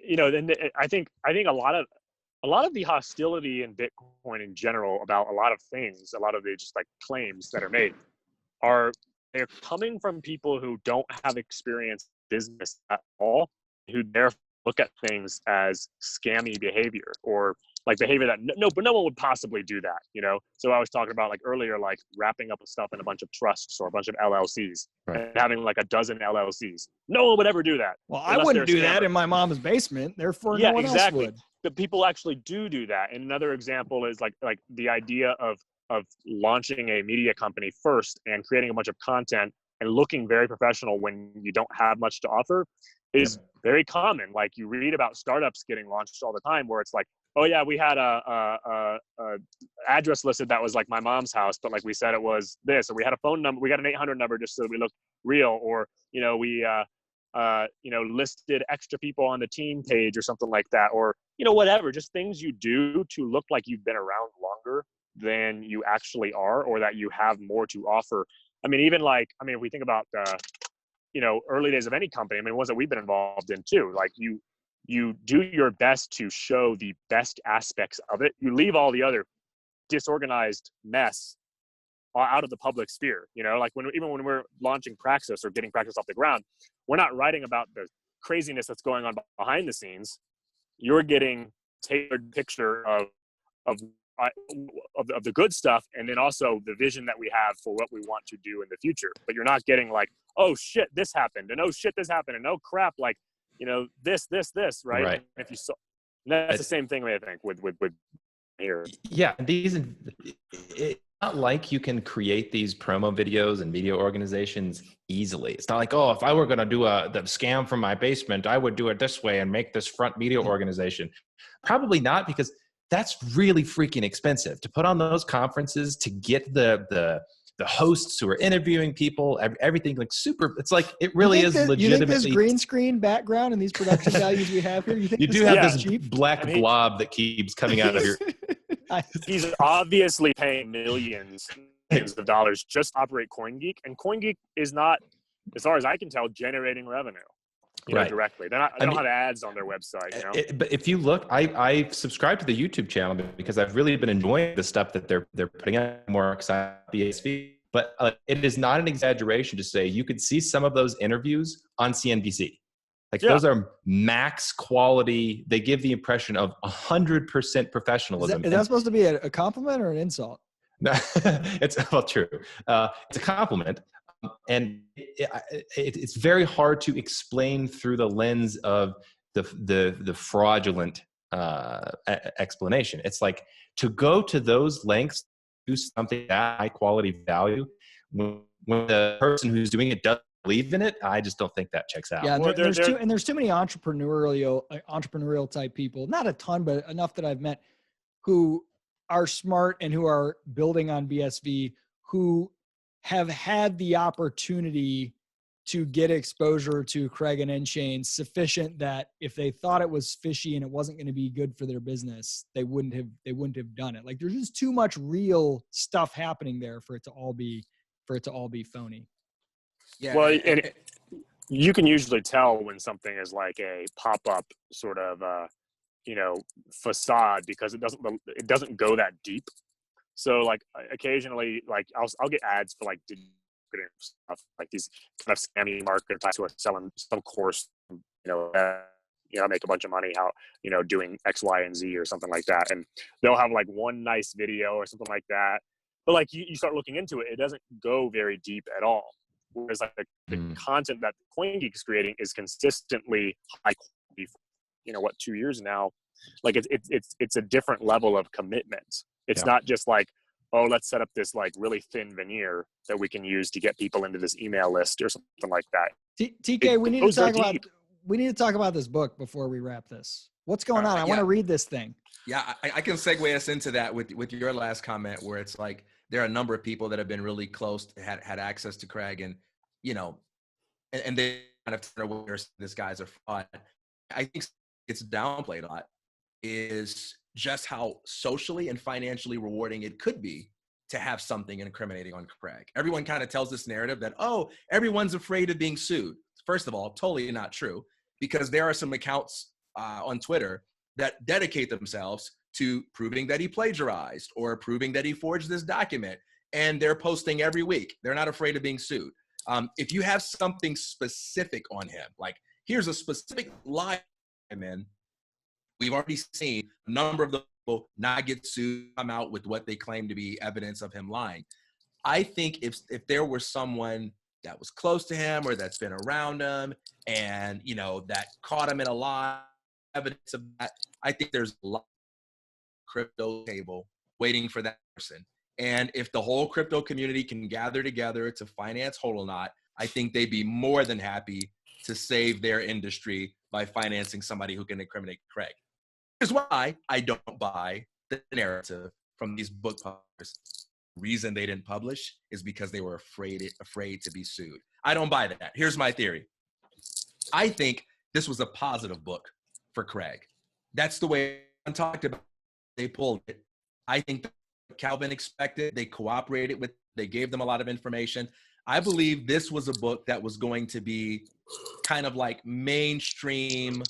Speaker 3: then I think a lot of the hostility in Bitcoin in general about a lot of things, a lot of the just like claims that are made, they're coming from people who don't have experience in business at all, who therefore look at things as scammy behavior or like behavior that no one would possibly do that, So I was talking about like earlier, like wrapping up stuff in a bunch of trusts or a bunch of LLCs, right, and having like a dozen LLCs. No one would ever do that.
Speaker 1: Well, I wouldn't do that in my mom's basement. Therefore, no one else would.
Speaker 3: But people actually do that. And another example is like the idea of launching a media company first and creating a bunch of content and looking very professional when you don't have much to offer is very common. Like, you read about startups getting launched all the time where it's like, oh yeah, we had a address listed that was like my mom's house, but like we said it was this, or we had a phone number, we got an 800 number just so that we looked real, or we listed extra people on the team page or something like that, or, whatever, just things you do to look like you've been around longer than you actually are, or that you have more to offer. I mean, even if we think about early days of any company, ones that we've been involved in too, like you do your best to show the best aspects of it. You leave all the other disorganized mess out of the public sphere. Like when we're launching Praxis or getting Praxis off the ground, we're not writing about the craziness that's going on behind the scenes. You're getting tailored picture of the good stuff, and then also the vision that we have for what we want to do in the future. But you're not getting like, oh shit, this happened, and oh shit, this happened, and oh crap, like this, right?
Speaker 4: Right.
Speaker 3: And if you saw, that's the same thing I think with here.
Speaker 4: Yeah, it's not like you can create these promo videos and media organizations easily. It's not like, oh, if I were going to do the scam from my basement, I would do it this way and make this front media organization. Probably not, because that's really freaking expensive to put on those conferences, to get the hosts who are interviewing people, everything, like super. It's like, it really is legitimately.
Speaker 1: You think this green screen background and these production values we have here, you think
Speaker 4: you do have this
Speaker 1: cheap?
Speaker 4: black blob that keeps coming out of your.
Speaker 3: He's obviously paying millions of dollars just to operate CoinGeek, and CoinGeek is not, as far as I can tell, generating revenue. Directly. They don't have ads on their website.
Speaker 4: But if you look, I subscribe to the YouTube channel because I've really been enjoying the stuff that they're putting out, more excited about BSV. But it is not an exaggeration to say you could see some of those interviews on CNBC. Those are max quality. They give the impression of 100% professionalism.
Speaker 1: Is that supposed to be a compliment or an insult?
Speaker 4: It's true. It's a compliment. And it's very hard to explain through the lens of the fraudulent explanation. It's like, to go to those lengths, do something that high quality value, when the person who's doing it doesn't believe in it, I just don't think that checks out.
Speaker 1: Yeah, there's too many entrepreneurial type people. Not a ton, but enough that I've met who are smart and who are building on BSV, who have had the opportunity to get exposure to Craig and Enchain sufficient that if they thought it was fishy and it wasn't going to be good for their business, they wouldn't have done it. Like, there's just too much real stuff happening there for it to all be phony. Yeah.
Speaker 3: Well, and you can usually tell when something is like a pop-up sort of facade, because it doesn't go that deep. So like occasionally, like I'll get ads for like stuff, like these kind of scammy marketers who are selling some course, make a bunch of money doing X, Y, and Z or something like that, and they'll have like one nice video or something like that. But like you start looking into it, it doesn't go very deep at all. Whereas like the content that CoinGeek is creating is consistently high quality. 2 years now, like it's a different level of commitment. It's not just like, oh, let's set up this like really thin veneer that we can use to get people into this email list or something like that.
Speaker 1: TK, we need to talk about this book before we wrap this. What's going on? I want to read this thing.
Speaker 2: Yeah, I can segue us into that with your last comment, where it's like there are a number of people that have been really close, had access to Craig, and and they kind of turn away, this guy's a fraud. I think it's downplayed a lot, is just how socially and financially rewarding it could be to have something incriminating on Craig. Everyone kind of tells this narrative that, oh, everyone's afraid of being sued. First of all, totally not true, because there are some accounts on Twitter that dedicate themselves to proving that he plagiarized or proving that he forged this document, and they're posting every week. They're not afraid of being sued. If you have something specific on him, like here's a specific lie, man, we've already seen a number of the people not get sued, come out with what they claim to be evidence of him lying. I think if there were someone that was close to him or that's been around him and, that caught him in a lie, evidence of that, I think there's a lot of crypto table waiting for that person. And if the whole crypto community can gather together to finance Hodlnaut, I think they'd be more than happy to save their industry by financing somebody who can incriminate Craig. Here's why I don't buy the narrative from these book publishers. The reason they didn't publish is because they were afraid to be sued. I don't buy that. Here's my theory. I think this was a positive book for Craig. That's the way I talked about. They pulled it. I think Calvin expected. They cooperated with. They gave them a lot of information. I believe this was a book that was going to be kind of like mainstream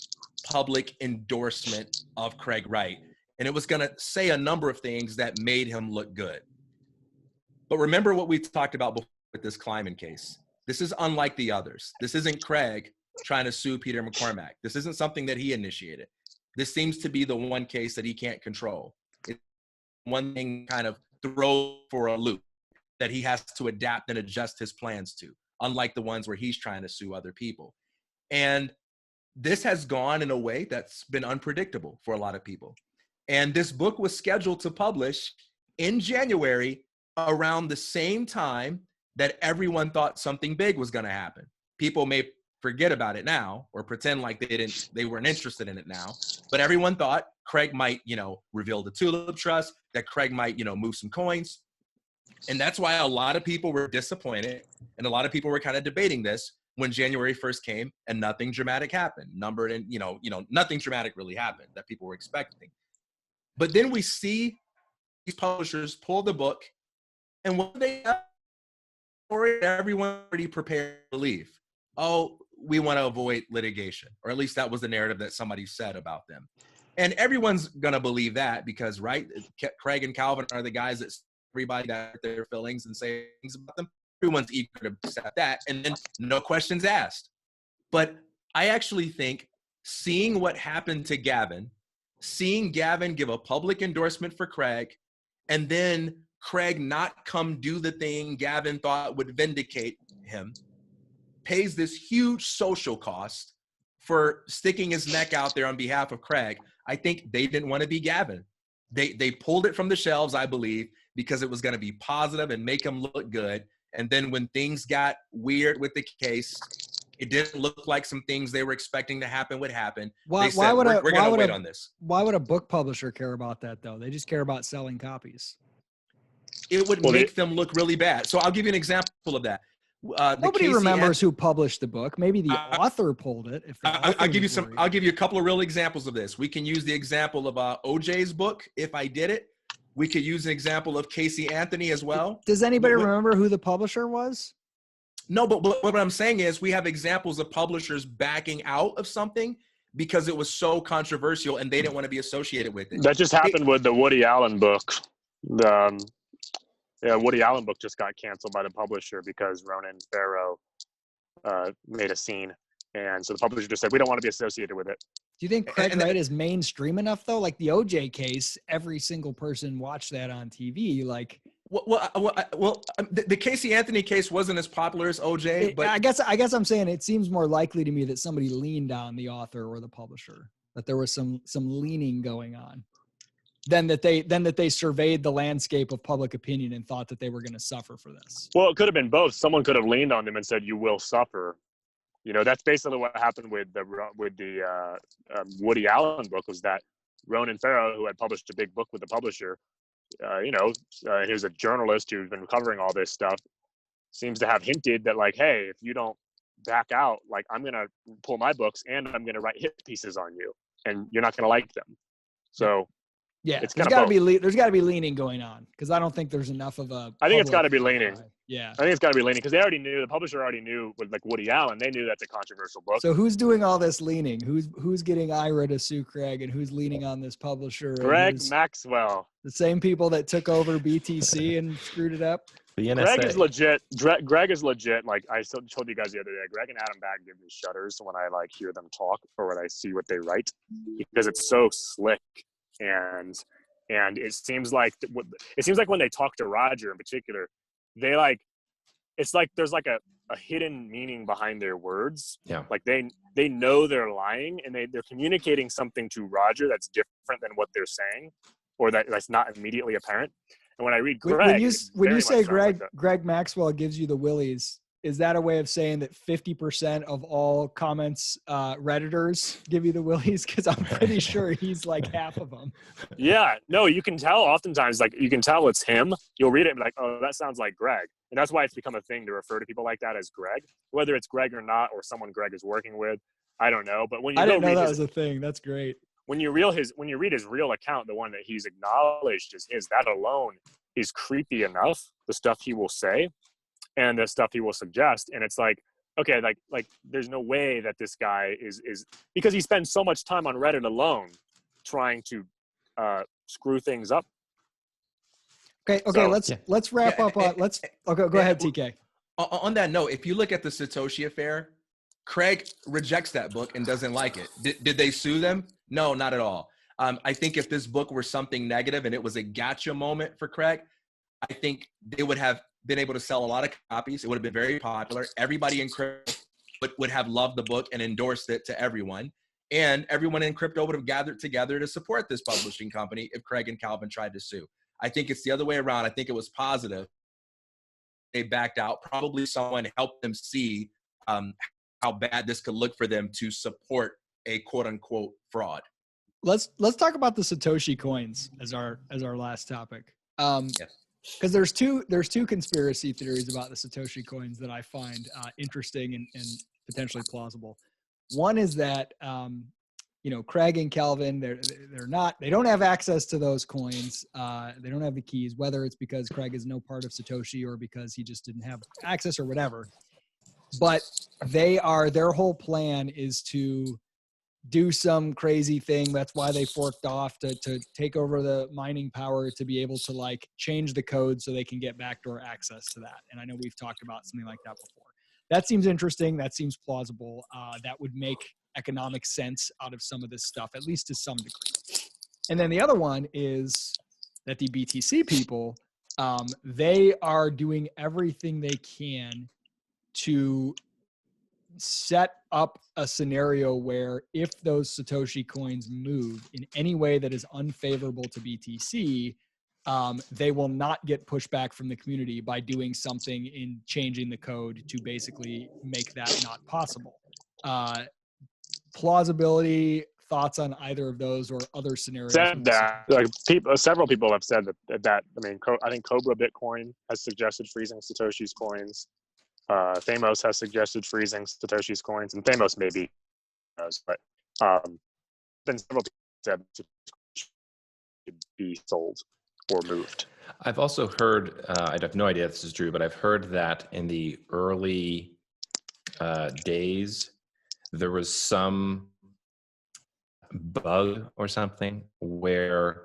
Speaker 2: public endorsement of Craig Wright. And it was going to say a number of things that made him look good. But remember what we talked about before with this Kleiman case. This is unlike the others. This isn't Craig trying to sue Peter McCormack. This isn't something that he initiated. This seems to be the one case that he can't control. It's one thing kind of throw for a loop that he has to adapt and adjust his plans to, unlike the ones where he's trying to sue other people. And this has gone in a way that's been unpredictable for a lot of people. And this book was scheduled to publish in January around the same time that everyone thought something big was going to happen. People may forget about it now or pretend like they weren't interested in it now, but everyone thought Craig might, reveal the Tulip Trust, that Craig might, move some coins. And that's why a lot of people were disappointed. And a lot of people were kind of debating this when January 1st came and nothing dramatic happened. Nothing dramatic really happened that people were expecting. But then we see these publishers pull the book, and what they have, everyone already prepared to leave. Oh, we want to avoid litigation, or at least that was the narrative that somebody said about them. And everyone's going to believe that because, right, Craig and Calvin are the guys that everybody that their feelings and say things about them. Everyone's eager to accept that, and then no questions asked. But I actually think seeing what happened to Gavin, seeing Gavin give a public endorsement for Craig, and then Craig not come do the thing Gavin thought would vindicate him, pays this huge social cost for sticking his neck out there on behalf of Craig. I think they didn't want to be Gavin. They pulled it from the shelves, I believe, because it was going to be positive and make him look good. And then when things got weird with the case, it didn't look like some things they were expecting to happen would happen. We're going to wait on this.
Speaker 1: Why would a book publisher care about that, though? They just care about selling copies.
Speaker 2: It would make them look really bad. So I'll give you an example of that.
Speaker 1: Nobody remembers who published the book. Maybe the author pulled it.
Speaker 2: I'll give you a couple of real examples of this. We can use the example of OJ's book, If I Did It. We could use an example of Casey Anthony as well.
Speaker 1: Does anybody remember who the publisher was?
Speaker 2: No, but what I'm saying is we have examples of publishers backing out of something because it was so controversial and they didn't want to be associated with it.
Speaker 3: That just happened with the Woody Allen book. The Woody Allen book just got canceled by the publisher because Ronan Farrow made a scene. And so the publisher just said, we don't want to be associated with it.
Speaker 1: Do you think Craig Wright is mainstream enough, though? Like the OJ case, every single person watched that on TV. Like,
Speaker 2: the Casey Anthony case wasn't as popular as OJ, but
Speaker 1: I guess I'm saying it seems more likely to me that somebody leaned on the author or the publisher, that there was some leaning going on, than that they surveyed the landscape of public opinion and thought that they were going to suffer for this.
Speaker 3: Well, it could have been both. Someone could have leaned on them and said, "You will suffer." That's basically what happened with the Woody Allen book, was that Ronan Farrow, who had published a big book with the publisher, he was a journalist who's been covering all this stuff, seems to have hinted that, like, hey, if you don't back out, like, I'm going to pull my books and I'm going to write hit pieces on you and you're not going to like them. So
Speaker 1: yeah, there's got to be leaning going on, because I don't think there's enough of a.
Speaker 3: I think it's got to be leaning.
Speaker 1: Yeah,
Speaker 3: I think it's got to be leaning because they already knew, the publisher already knew with like Woody Allen, they knew that's a controversial book.
Speaker 1: So who's doing all this leaning? Who's getting Ira to sue Craig, and who's leaning on this publisher?
Speaker 3: Greg Maxwell,
Speaker 1: the same people that took over BTC and screwed it up.
Speaker 4: The NSA.
Speaker 3: Greg is legit. Greg is legit. Like I told you guys the other day, Greg and Adam Bagg give me shudders when I like hear them talk or when I see what they write, because it's so slick. And it seems like when they talk to Roger in particular, they like, it's like there's like a hidden meaning behind their words.
Speaker 4: Yeah.
Speaker 3: Like they know they're lying and they're communicating something to Roger that's different than what they're saying, or that's not immediately apparent. And when I read Greg,
Speaker 1: when you say Greg Maxwell gives you the willies, is that a way of saying that 50% of all comments Redditors give you the willies? Because I'm pretty sure he's like half of them.
Speaker 3: Yeah, no, you can tell oftentimes, like, you can tell it's him. You'll read it and be like, oh, that sounds like Greg. And that's why it's become a thing to refer to people like that as Greg. Whether it's Greg or not, or someone Greg is working with, I don't know. But when you
Speaker 1: I didn't know that was a thing. That's great.
Speaker 3: When you read his real account, the one that he's acknowledged is his, that alone is creepy enough, the stuff he will say and the stuff he will suggest. And it's like, okay, like there's no way that this guy is because he spends so much time on Reddit alone trying to screw things up.
Speaker 1: Okay, so, let's wrap up. Go ahead, TK.
Speaker 2: On that note, if you look at the Satoshi affair, Craig rejects that book and doesn't like it. Did they sue them? No, not at all. I think if this book were something negative and it was a gotcha moment for Craig, I think they would have been able to sell a lot of copies. It would have been very popular. Everybody in crypto would have loved the book and endorsed it to everyone. And everyone in crypto would have gathered together to support this publishing company if Craig and Calvin tried to sue. I think it's the other way around. I think it was positive. They backed out. Probably someone helped them see how bad this could look for them to support a quote unquote fraud.
Speaker 1: Let's talk about the Satoshi coins as our last topic.
Speaker 2: Yes.
Speaker 1: Because there's two conspiracy theories about the Satoshi coins that I find interesting and potentially plausible. One is that Craig and Calvin they don't have access to those coins. They don't have the keys, whether it's because Craig is no part of Satoshi or because he just didn't have access or whatever. But their whole plan is to do some crazy thing. That's why they forked off to take over the mining power, to be able to like change the code so they can get backdoor access to that. And I know we've talked about something like that before. That seems interesting. That seems plausible. That would make economic sense out of some of this stuff, at least to some degree. And then the other one is that the BTC people, they are doing everything they can to set up a scenario where if those Satoshi coins move in any way that is unfavorable to BTC, they will not get pushback from the community by doing something in changing the code to basically make that not possible. Plausibility, thoughts on either of those or other scenarios?
Speaker 3: Said that, like several people have said that. I mean, I think Cobra Bitcoin has suggested freezing Satoshi's coins. Thamos has suggested freezing Satoshi's coins, and Thamos maybe knows, but then several people said it should be sold or moved.
Speaker 4: I've also heard, I have no idea if this is true, but I've heard that in the early days, there was some bug or something where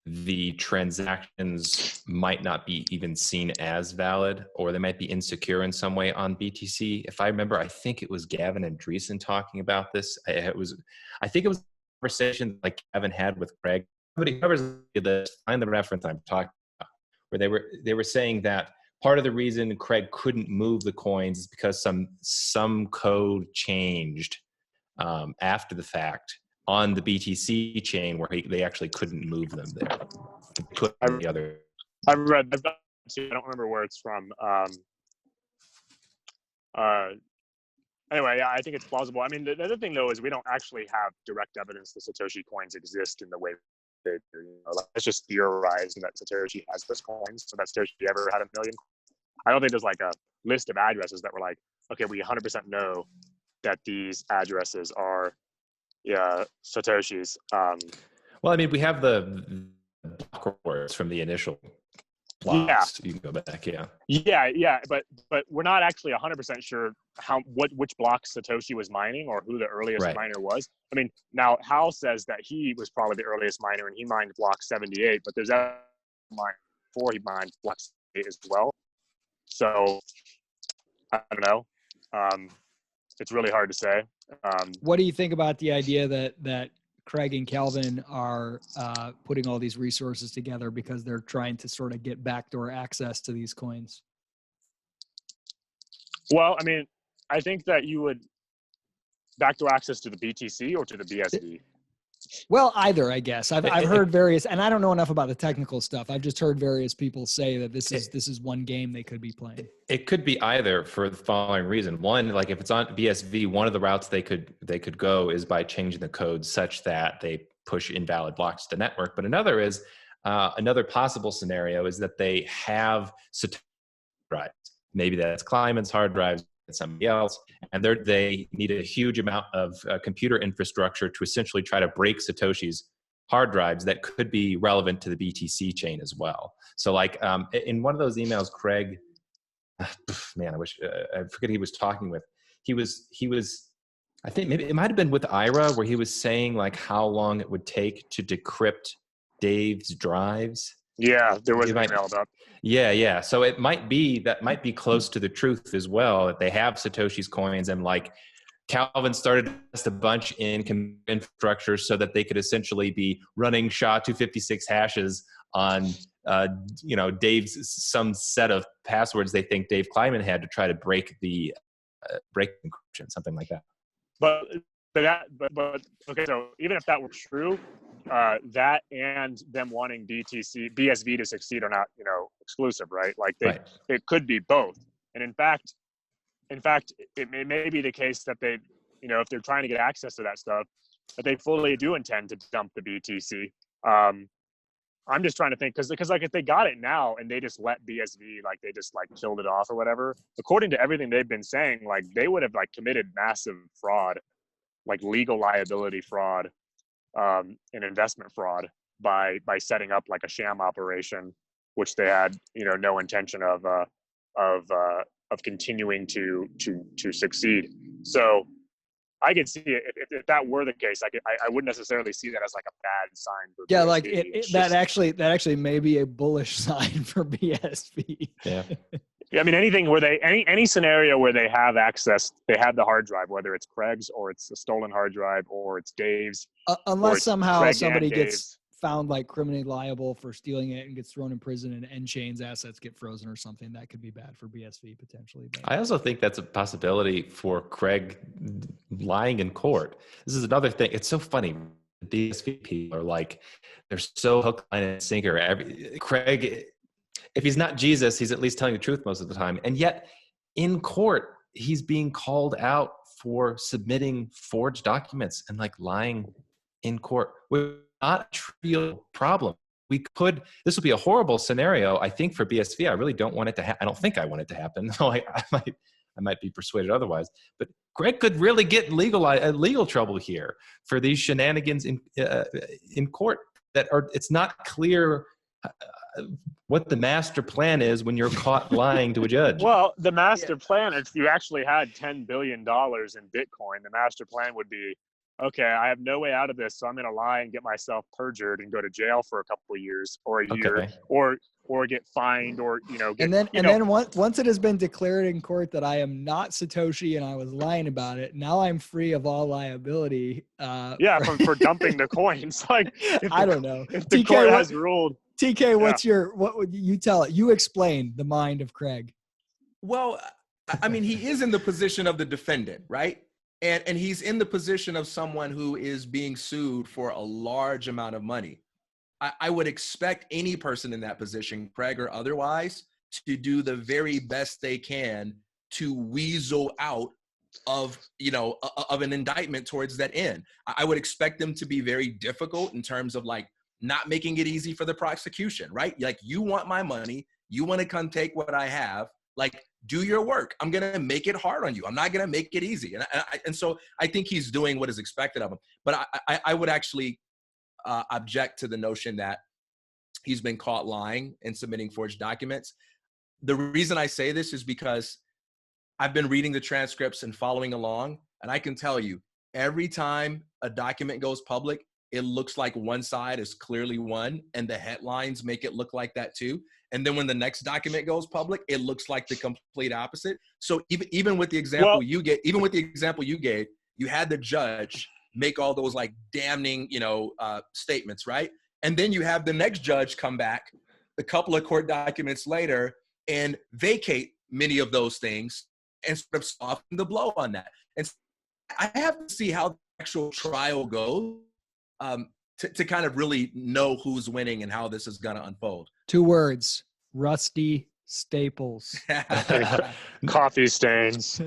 Speaker 4: the transactions might not be even seen as valid, or they might be insecure in some way on BTC. If I remember, I think it was Gavin and Dreesen talking about this. I think it was a conversation like Gavin had with Craig. Whoever's this, find the reference I'm talking about, where they were saying that part of the reason Craig couldn't move the coins is because some code changed after the fact on the BTC chain where they actually couldn't move them there. I
Speaker 3: read, I don't remember where it's from. Anyway, yeah, I think it's plausible. I mean, the other thing though is we don't actually have direct evidence that Satoshi coins exist in the way they do. Let's just theorize that Satoshi has those coins, so that Satoshi ever had 1 million. I don't think there's like a list of addresses that were like, okay, we 100% know that these addresses are Satoshi's.
Speaker 4: Well, I mean, we have the block reports from the initial blocks. Yeah. You can go back,
Speaker 3: yeah, but we're not actually 100% sure which block Satoshi was mining or who the earliest miner was. I mean, now Hal says that he was probably the earliest miner and he mined block 78, but there's that mine before he mined block 78 as well. So I don't know. It's really hard to say.
Speaker 1: What do you think about the idea that Craig and Calvin are putting all these resources together because they're trying to sort of get backdoor access to these coins?
Speaker 3: Well, I mean, I think that you would backdoor access to the BTC or to the BSD.
Speaker 1: Well, either, I guess. I've heard various, and I don't know enough about the technical stuff. I've just heard various people say that this is one game they could be playing.
Speaker 4: It could be either for the following reason. One, like if it's on BSV, one of the routes they could go is by changing the code such that they push invalid blocks to the network. But another is another possible scenario is that they have Satoshi drives. Maybe that's Kleiman's hard drives, somebody else, and they need a huge amount of computer infrastructure to essentially try to break Satoshi's hard drives that could be relevant to the BTC chain as well. So like in one of those emails, Craig, man, I forget who he was talking with. He was, I think maybe it might've been with Ira, where he was saying like how long it would take to decrypt Dave's drives.
Speaker 3: Yeah, there was an email about.
Speaker 4: Yeah. So it might be close to the truth as well, that they have Satoshi's coins, and like Calvin started to test a bunch in infrastructure so that they could essentially be running SHA-256 hashes on Dave's some set of passwords they think Dave Kleiman had to try to break the break encryption, something like that.
Speaker 3: But okay, so even if that were true, that and them wanting BSV to succeed are not, exclusive, right? Like it could be both. And in fact, it may be the case that they, if they're trying to get access to that stuff, that they fully do intend to dump the BTC. I'm just trying to think, because like if they got it now and they just let BSV, like they just like killed it off or whatever, according to everything they've been saying, like they would have like committed massive fraud, like legal liability fraud, and investment fraud by setting up like a sham operation, which they had no intention of continuing to succeed. So I could see it if that were the case. I wouldn't necessarily see that as like a bad sign for
Speaker 1: yeah,
Speaker 3: BSV.
Speaker 1: like that actually may be a bullish sign for BSV.
Speaker 4: Yeah.
Speaker 3: Yeah, I mean anything where any scenario where they have access, they have the hard drive, whether it's Craig's or it's a stolen hard drive or it's Dave's.
Speaker 1: Unless somehow
Speaker 3: Craig
Speaker 1: somebody
Speaker 3: and
Speaker 1: gets found like criminally liable for stealing it and gets thrown in prison, and N-Chain's assets get frozen or something, that could be bad for BSV potentially. But
Speaker 4: I also think that's a possibility for Craig lying in court. This is another thing. It's so funny. The BSV people are like, they're so hook, line, and sinker. Craig, if he's not Jesus, he's at least telling the truth most of the time. And yet in court, he's being called out for submitting forged documents and like lying in court. We're not a trivial problem. This would be a horrible scenario, I think, for BSV. I really don't want it to happen. I don't think I want it to happen. So I might be persuaded otherwise. But Greg could really get in legal trouble here for these shenanigans in court it's not clear what the master plan is when you're caught lying to a judge.
Speaker 3: Well, the master plan, if you actually had $10 billion in Bitcoin, the master plan would be, okay, I have no way out of this, so I'm going to lie and get myself perjured and go to jail for a couple of years or a year, or get fined, or
Speaker 1: and then once it has been declared in court that I am not Satoshi and I was lying about it, now I'm free of all liability.
Speaker 3: For dumping the coins. Like
Speaker 1: I don't know.
Speaker 3: If the court has ruled.
Speaker 1: TK, what would you tell it? You explain the mind of Craig.
Speaker 2: Well, I mean, he is in the position of the defendant, right? And he's in the position of someone who is being sued for a large amount of money. I would expect any person in that position, Craig or otherwise, to do the very best they can to weasel out of an indictment towards that end. I would expect them to be very difficult in terms of like not making it easy for the prosecution, right? Like, you want my money, you want to come take what I have, like, do your work. I'm going to make it hard on you. I'm not going to make it easy. And so I think he's doing what is expected of him. But I would actually object to the notion that he's been caught lying and submitting forged documents. The reason I say this is because I've been reading the transcripts and following along, and I can tell you, every time a document goes public, it looks like one side is clearly won, and the headlines make it look like that too. And then when the next document goes public, it looks like the complete opposite. So even with the example you gave, you had the judge make all those like damning, statements, right? And then you have the next judge come back a couple of court documents later and vacate many of those things and sort of soften the blow on that. And I have to see how the actual trial goes. to kind of really know who's winning and how this is going to unfold.
Speaker 1: 2 words: Rusty Staples.
Speaker 3: Coffee stains.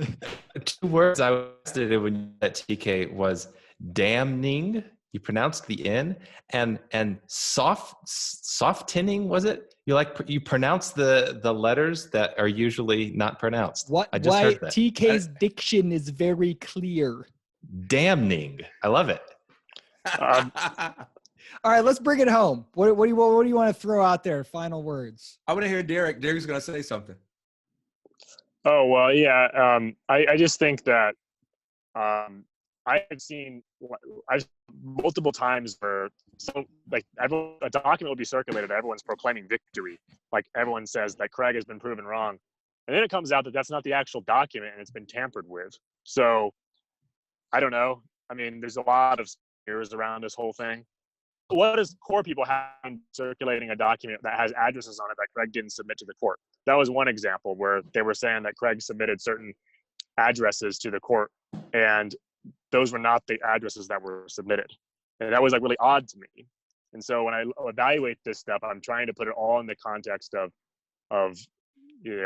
Speaker 4: 2 words I was when at TK was damning. You pronounced the N, and softening, was it? You pronounce the letters that are usually not pronounced. I just heard that.
Speaker 1: TK's diction is very clear.
Speaker 4: Damning. I love it.
Speaker 1: All right, let's bring it home. What do you want to throw out there? Final words.
Speaker 2: I want to hear Deryk. Deryk's going to say something.
Speaker 3: Oh, well, yeah. I just think that I've seen multiple times where a document will be circulated. Everyone's proclaiming victory. Like everyone says that Craig has been proven wrong. And then it comes out that that's not the actual document and it's been tampered with. So I don't know. I mean, there's a lot of fears around this whole thing. What does core people have in circulating a document that has addresses on it that Craig didn't submit to the court? That was one example where they were saying that Craig submitted certain addresses to the court, and those were not the addresses that were submitted. And that was like really odd to me. And so when I evaluate this stuff, I'm trying to put it all in the context of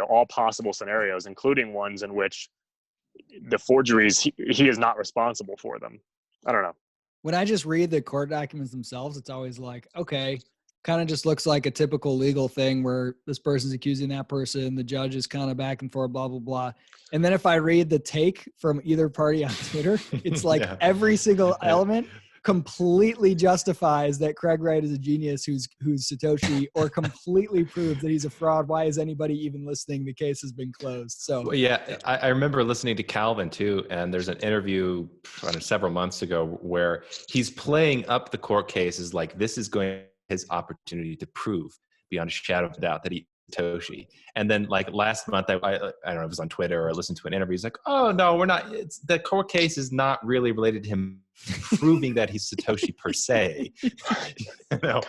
Speaker 3: all possible scenarios, including ones in which the forgeries, he is not responsible for them. I don't know.
Speaker 1: When I just read the court documents themselves, it's always like, okay, kind of just looks like a typical legal thing where this person's accusing that person, the judge is kind of back and forth, blah, blah, blah. And then if I read the take from either party on Twitter, it's like every single element completely justifies that Craig Wright is a genius who's Satoshi, or completely proves that he's a fraud. Why is anybody even listening? The case has been closed. So
Speaker 4: well, yeah, I remember listening to Calvin too, and there's an interview several months ago where he's playing up the court cases like this is going his opportunity to prove beyond a shadow of a doubt that he Satoshi. And then like last month, I don't know if it was on Twitter or I listened to an interview. He's like, oh no, we're not, the court case is not really related to him proving that he's Satoshi per se. No.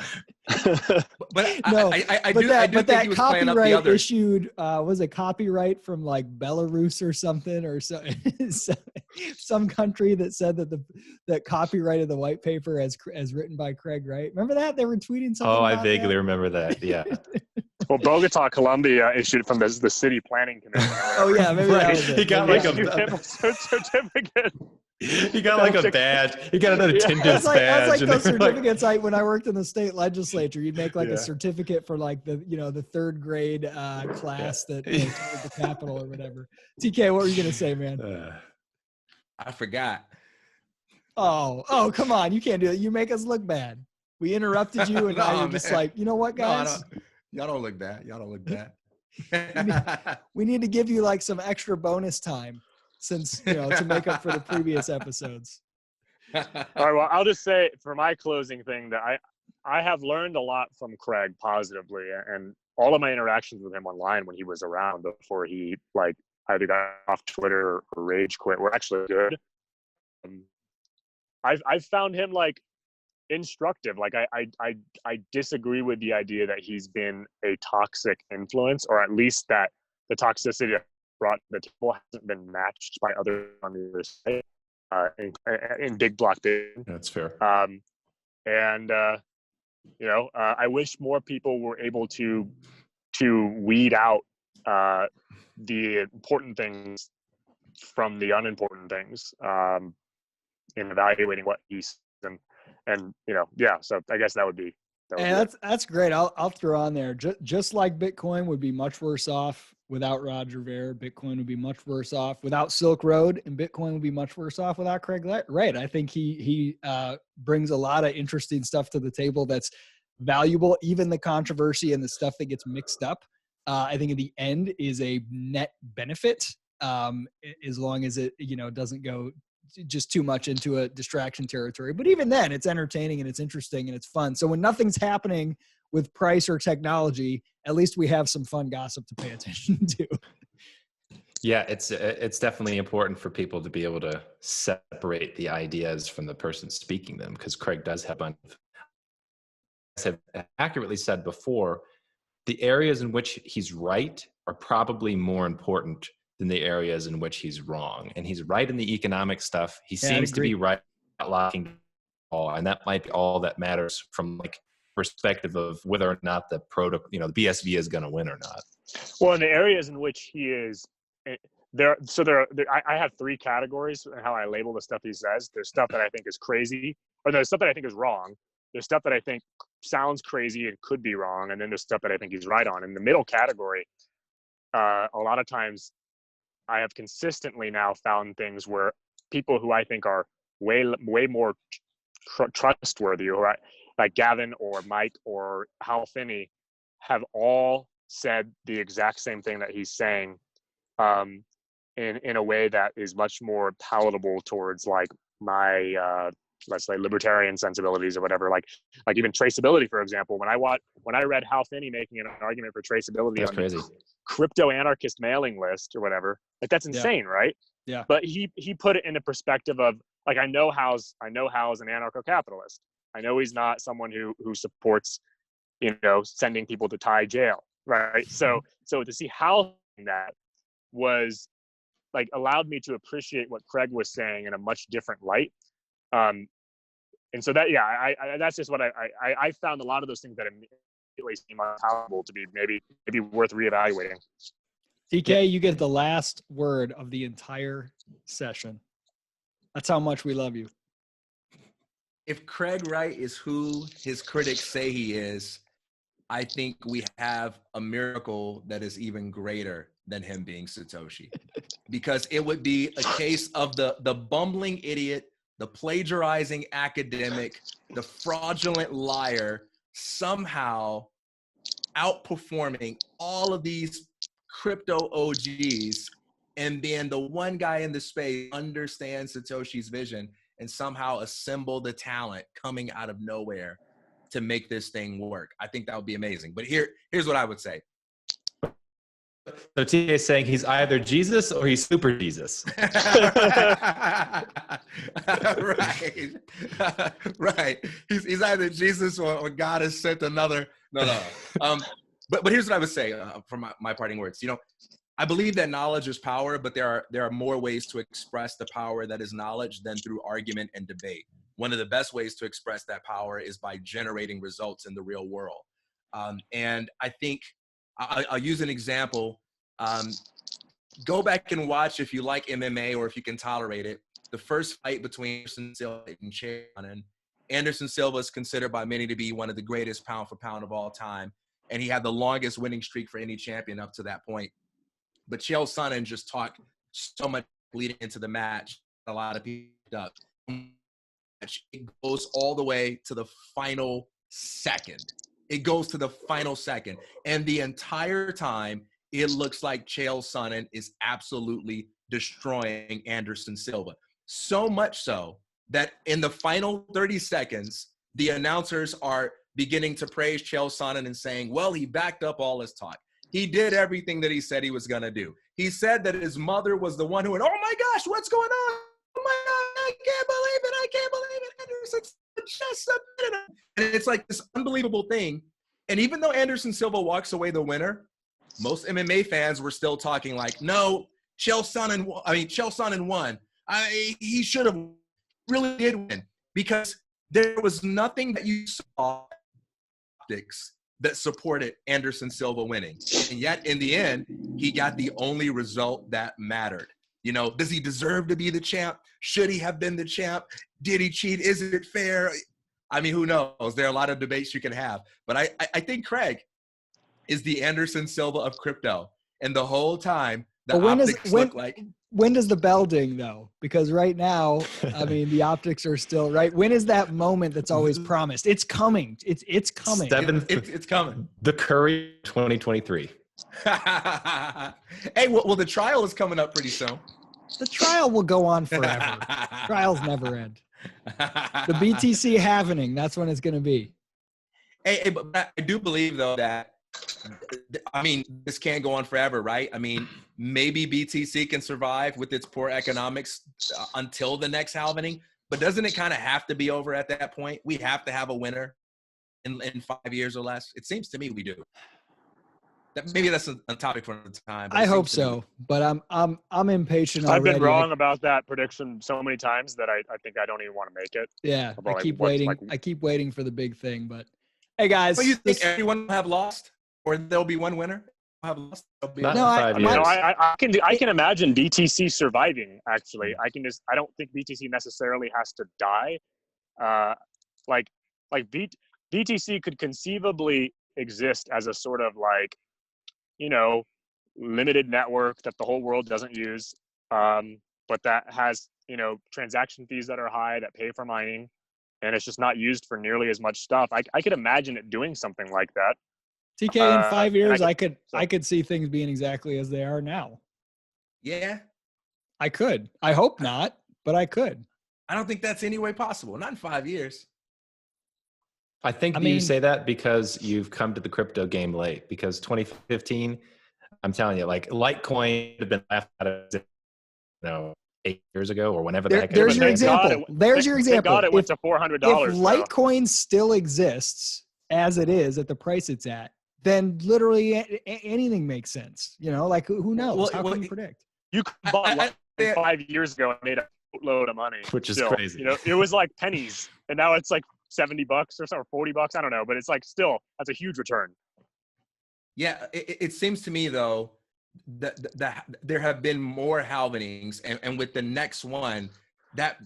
Speaker 2: But
Speaker 1: no,
Speaker 2: I do think
Speaker 1: that
Speaker 2: he was playing up the
Speaker 1: copyright
Speaker 2: other.
Speaker 1: issued was a copyright from like Belarus or something, or so, some country that said that copyrighted the white paper as written by Craig Wright. Remember that they were tweeting something?
Speaker 4: Oh, I
Speaker 1: about
Speaker 4: vaguely
Speaker 1: that?
Speaker 4: remember that. Yeah.
Speaker 3: Well, Bogota, Colombia issued from the city planning commission.
Speaker 1: Oh yeah, maybe that was it.
Speaker 4: He got
Speaker 3: They
Speaker 4: like
Speaker 3: issued him a certificate.
Speaker 4: He got like a badge. He got an attendance
Speaker 1: That's like
Speaker 4: badge.
Speaker 1: those certificates. Like when I worked in the state legislature, you'd make like
Speaker 4: Yeah.
Speaker 1: a certificate for like the third grade class that toured the Capitol or whatever. TK, what were you gonna say, man?
Speaker 2: I forgot.
Speaker 1: Oh, come on! You can't do it. You make us look bad. We interrupted you, and
Speaker 2: No,
Speaker 1: now you're just
Speaker 2: man.
Speaker 1: like, you know what,
Speaker 2: No,
Speaker 1: guys?
Speaker 2: y'all don't look bad. Y'all don't look bad.
Speaker 1: We need to give you like some extra bonus time, since to make up for the previous episodes.
Speaker 3: All right, well, I'll just say for my closing thing that I have learned a lot from Craig positively, and all of my interactions with him online when he was around before he like either got off Twitter or rage quit were actually good. I've found him like instructive. Like I disagree with the idea that he's been a toxic influence, or at least that the toxicity that brought to the table hasn't been matched by others on the other side in big block bidding.
Speaker 4: That's fair.
Speaker 3: I wish more people were able to weed out the important things from the unimportant things in evaluating what he's so I guess that would be
Speaker 1: That's great. I'll throw on there. Just like Bitcoin would be much worse off without Roger Ver, Bitcoin would be much worse off without Silk Road, and Bitcoin would be much worse off without Craig Wright. I think he brings a lot of interesting stuff to the table that's valuable. Even the controversy and the stuff that gets mixed up, I think in the end is a net benefit, as long as it doesn't go just too much into a distraction territory. But even then, it's entertaining and it's interesting and it's fun. So when nothing's happening with price or technology, at least we have some fun gossip to pay attention to.
Speaker 4: Yeah, it's definitely important for people to be able to separate the ideas from the person speaking them, because Craig does have a bunch of, as I've accurately said before, the areas in which he's right are probably more important than the areas in which he's wrong. And he's right in the economic stuff. He seems to be right about locking all, and that might be all that matters from like perspective of whether or not the the BSV is going to win or not.
Speaker 3: Well, in the areas in which he is I have three categories in how I label the stuff he says. There's stuff that I think is crazy, or there's stuff that I think is wrong. There's stuff that I think sounds crazy and could be wrong, and then there's stuff that I think he's right on. In the middle category, a lot of times I have consistently now found things where people who I think are way more trustworthy, or like Gavin or Mike or Hal Finney, have all said the exact same thing that he's saying, in a way that is much more palatable towards like my let's say libertarian sensibilities or whatever. Like even traceability, for example. When I read Hal Finney making an argument for traceability,
Speaker 4: That's
Speaker 3: on
Speaker 4: crazy.
Speaker 3: the crypto anarchist mailing list or whatever, like that's insane, right?
Speaker 1: Yeah.
Speaker 3: But he put it in the perspective of like, I know Hal's an anarcho-capitalist. I know he's not someone who supports, sending people to Thai jail, right? So to see Hal doing that was like allowed me to appreciate what Craig was saying in a much different light. And so that, I that's just what I found a lot of those things that immediately seem unpalatable to be maybe worth reevaluating.
Speaker 1: DK, you get the last word of the entire session. That's how much we love you.
Speaker 2: If Craig Wright is who his critics say he is, I think we have a miracle that is even greater than him being Satoshi. Because it would be a case of the bumbling idiot, the plagiarizing academic, the fraudulent liar somehow outperforming all of these crypto OGs, and then the one guy in the space understands Satoshi's vision and somehow assemble the talent coming out of nowhere to make this thing work. I think that would be amazing. But here's what I would say.
Speaker 4: So TK is saying he's either Jesus or he's super Jesus.
Speaker 2: Right. Right. He's either Jesus or God has sent another. No. But here's what I would say from my parting words. I believe that knowledge is power, but there are more ways to express the power that is knowledge than through argument and debate. One of the best ways to express that power is by generating results in the real world. And I think I'll use an example. Go back and watch, if you like MMA or if you can tolerate it, the first fight between Anderson Silva and Chael Sonnen. Anderson Silva is considered by many to be one of the greatest pound for pound of all time. And he had the longest winning streak for any champion up to that point. But Chael Sonnen just talked so much leading into the match. A lot of people up. It goes all the way to the final second. It goes to the final second. And the entire time, it looks like Chael Sonnen is absolutely destroying Anderson Silva. So much so that in the final 30 seconds, the announcers are beginning to praise Chael Sonnen and saying, well, he backed up all his talk. He did everything that he said he was going to do. He said that his mother was the one who went, oh my gosh, what's going on? Oh my God, I can't believe it. Anderson just submitted him. And it's like this unbelievable thing. And even though Anderson Silva walks away the winner, most MMA fans were still talking like, no, Chael Sonnen won. He should have really did win, because there was nothing that you saw optics that supported Anderson Silva winning. And yet in the end, he got the only result that mattered. Does he deserve to be the champ? Should he have been the champ? Did he cheat? Is it fair? I mean, who knows? There are a lot of debates you can have. But I think Craig is the Anderson Silva of crypto. And the whole time, optics look like...
Speaker 1: When does the bell ding, though? Because right now, I mean, the optics are still right. When is that moment that's always promised? It's coming. It's coming.
Speaker 2: It's coming.
Speaker 4: The Curry 2023.
Speaker 2: Hey, well, the trial is coming up pretty soon.
Speaker 1: The trial will go on forever. Trials never end. The BTC halvening, that's when it's going to be.
Speaker 2: Hey, but I do believe, though, that, I mean, this can't go on forever, right? I mean, maybe BTC can survive with its poor economics until the next halvening, but doesn't it kind of have to be over at that point? We have to have a winner in 5 years or less. It seems to me we do. Maybe that's a topic for another time.
Speaker 1: I hope so, but I'm impatient
Speaker 3: I've
Speaker 1: already.
Speaker 3: been wrong about that prediction so many times that I think I don't even want to make it.
Speaker 1: Yeah,
Speaker 3: About,
Speaker 1: I keep
Speaker 3: what's,
Speaker 1: waiting. I keep waiting for the big thing, but hey, guys.
Speaker 2: So you think everyone will have lost, or there'll be one winner? Have lost.
Speaker 4: Not in 5 years.
Speaker 3: No, I can imagine BTC surviving. Actually, I don't think BTC necessarily has to die. BTC could conceivably exist as a sort of limited network that the whole world doesn't use, but that has transaction fees that are high that pay for mining, and it's just not used for nearly as much stuff. I could imagine it doing something like that.
Speaker 1: TK, in 5 years, I could see things being exactly as they are now.
Speaker 2: Yeah,
Speaker 1: I could. I hope not, but I could.
Speaker 2: I don't think that's any way possible. Not in 5 years.
Speaker 4: I think you say that because you've come to the crypto game late. Because 2015, I'm telling you, like Litecoin would have been laughed at, 8 years ago or whenever the heck.
Speaker 1: There's your example. There's your example.
Speaker 3: Thank God it went to $400.
Speaker 1: If Litecoin still exists as it is at the price it's at, then literally anything makes sense. Like who knows? How can you predict?
Speaker 3: You could buy 5 years ago and made a load of money,
Speaker 4: which is crazy.
Speaker 3: It was like pennies, and now it's like $70 or something, or $40. I don't know, but it's like still that's a huge return.
Speaker 2: Yeah, it seems to me though that there have been more halvenings, and with the next one, that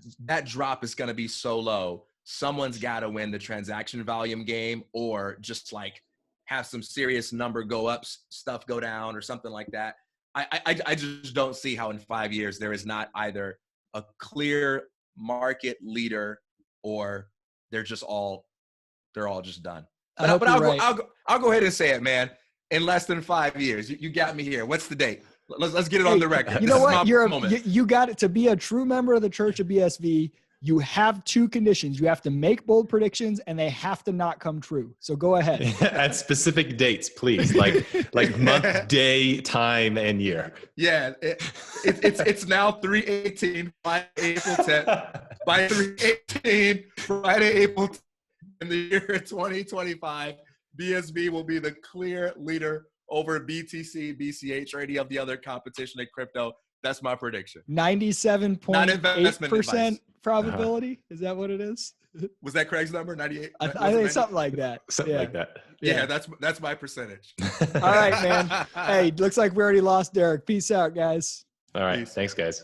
Speaker 2: drop is going to be so low. Someone's got to win the transaction volume game, or just like have some serious number go up, stuff go down, or something like that. I just don't see how in 5 years there is not either a clear market leader or they're all just done. But I'll go ahead and say it, man. In less than 5 years, you got me here. What's the date? Let's get it on the record.
Speaker 1: You know what? You got it. To be a true member of the Church of BSV, you have two conditions. You have to make bold predictions, and they have to not come true. So go ahead.
Speaker 4: At specific dates, please. Like month, day, time, and year.
Speaker 2: Yeah, it's now 3/18, Friday, April 10th. By 3/18, Friday, April 10th, in the year 2025, BSB will be the clear leader over BTC, BCH, or any of the other competition in crypto. That's my prediction.
Speaker 1: 97.8% probability. Is that what it is?
Speaker 2: Was that Craig's number? 98?
Speaker 1: I think something like that.
Speaker 4: Something like that.
Speaker 2: Yeah, that's my percentage.
Speaker 1: All right, man. Hey, looks like we already lost Deryk. Peace out, guys.
Speaker 4: All right. Thanks, guys.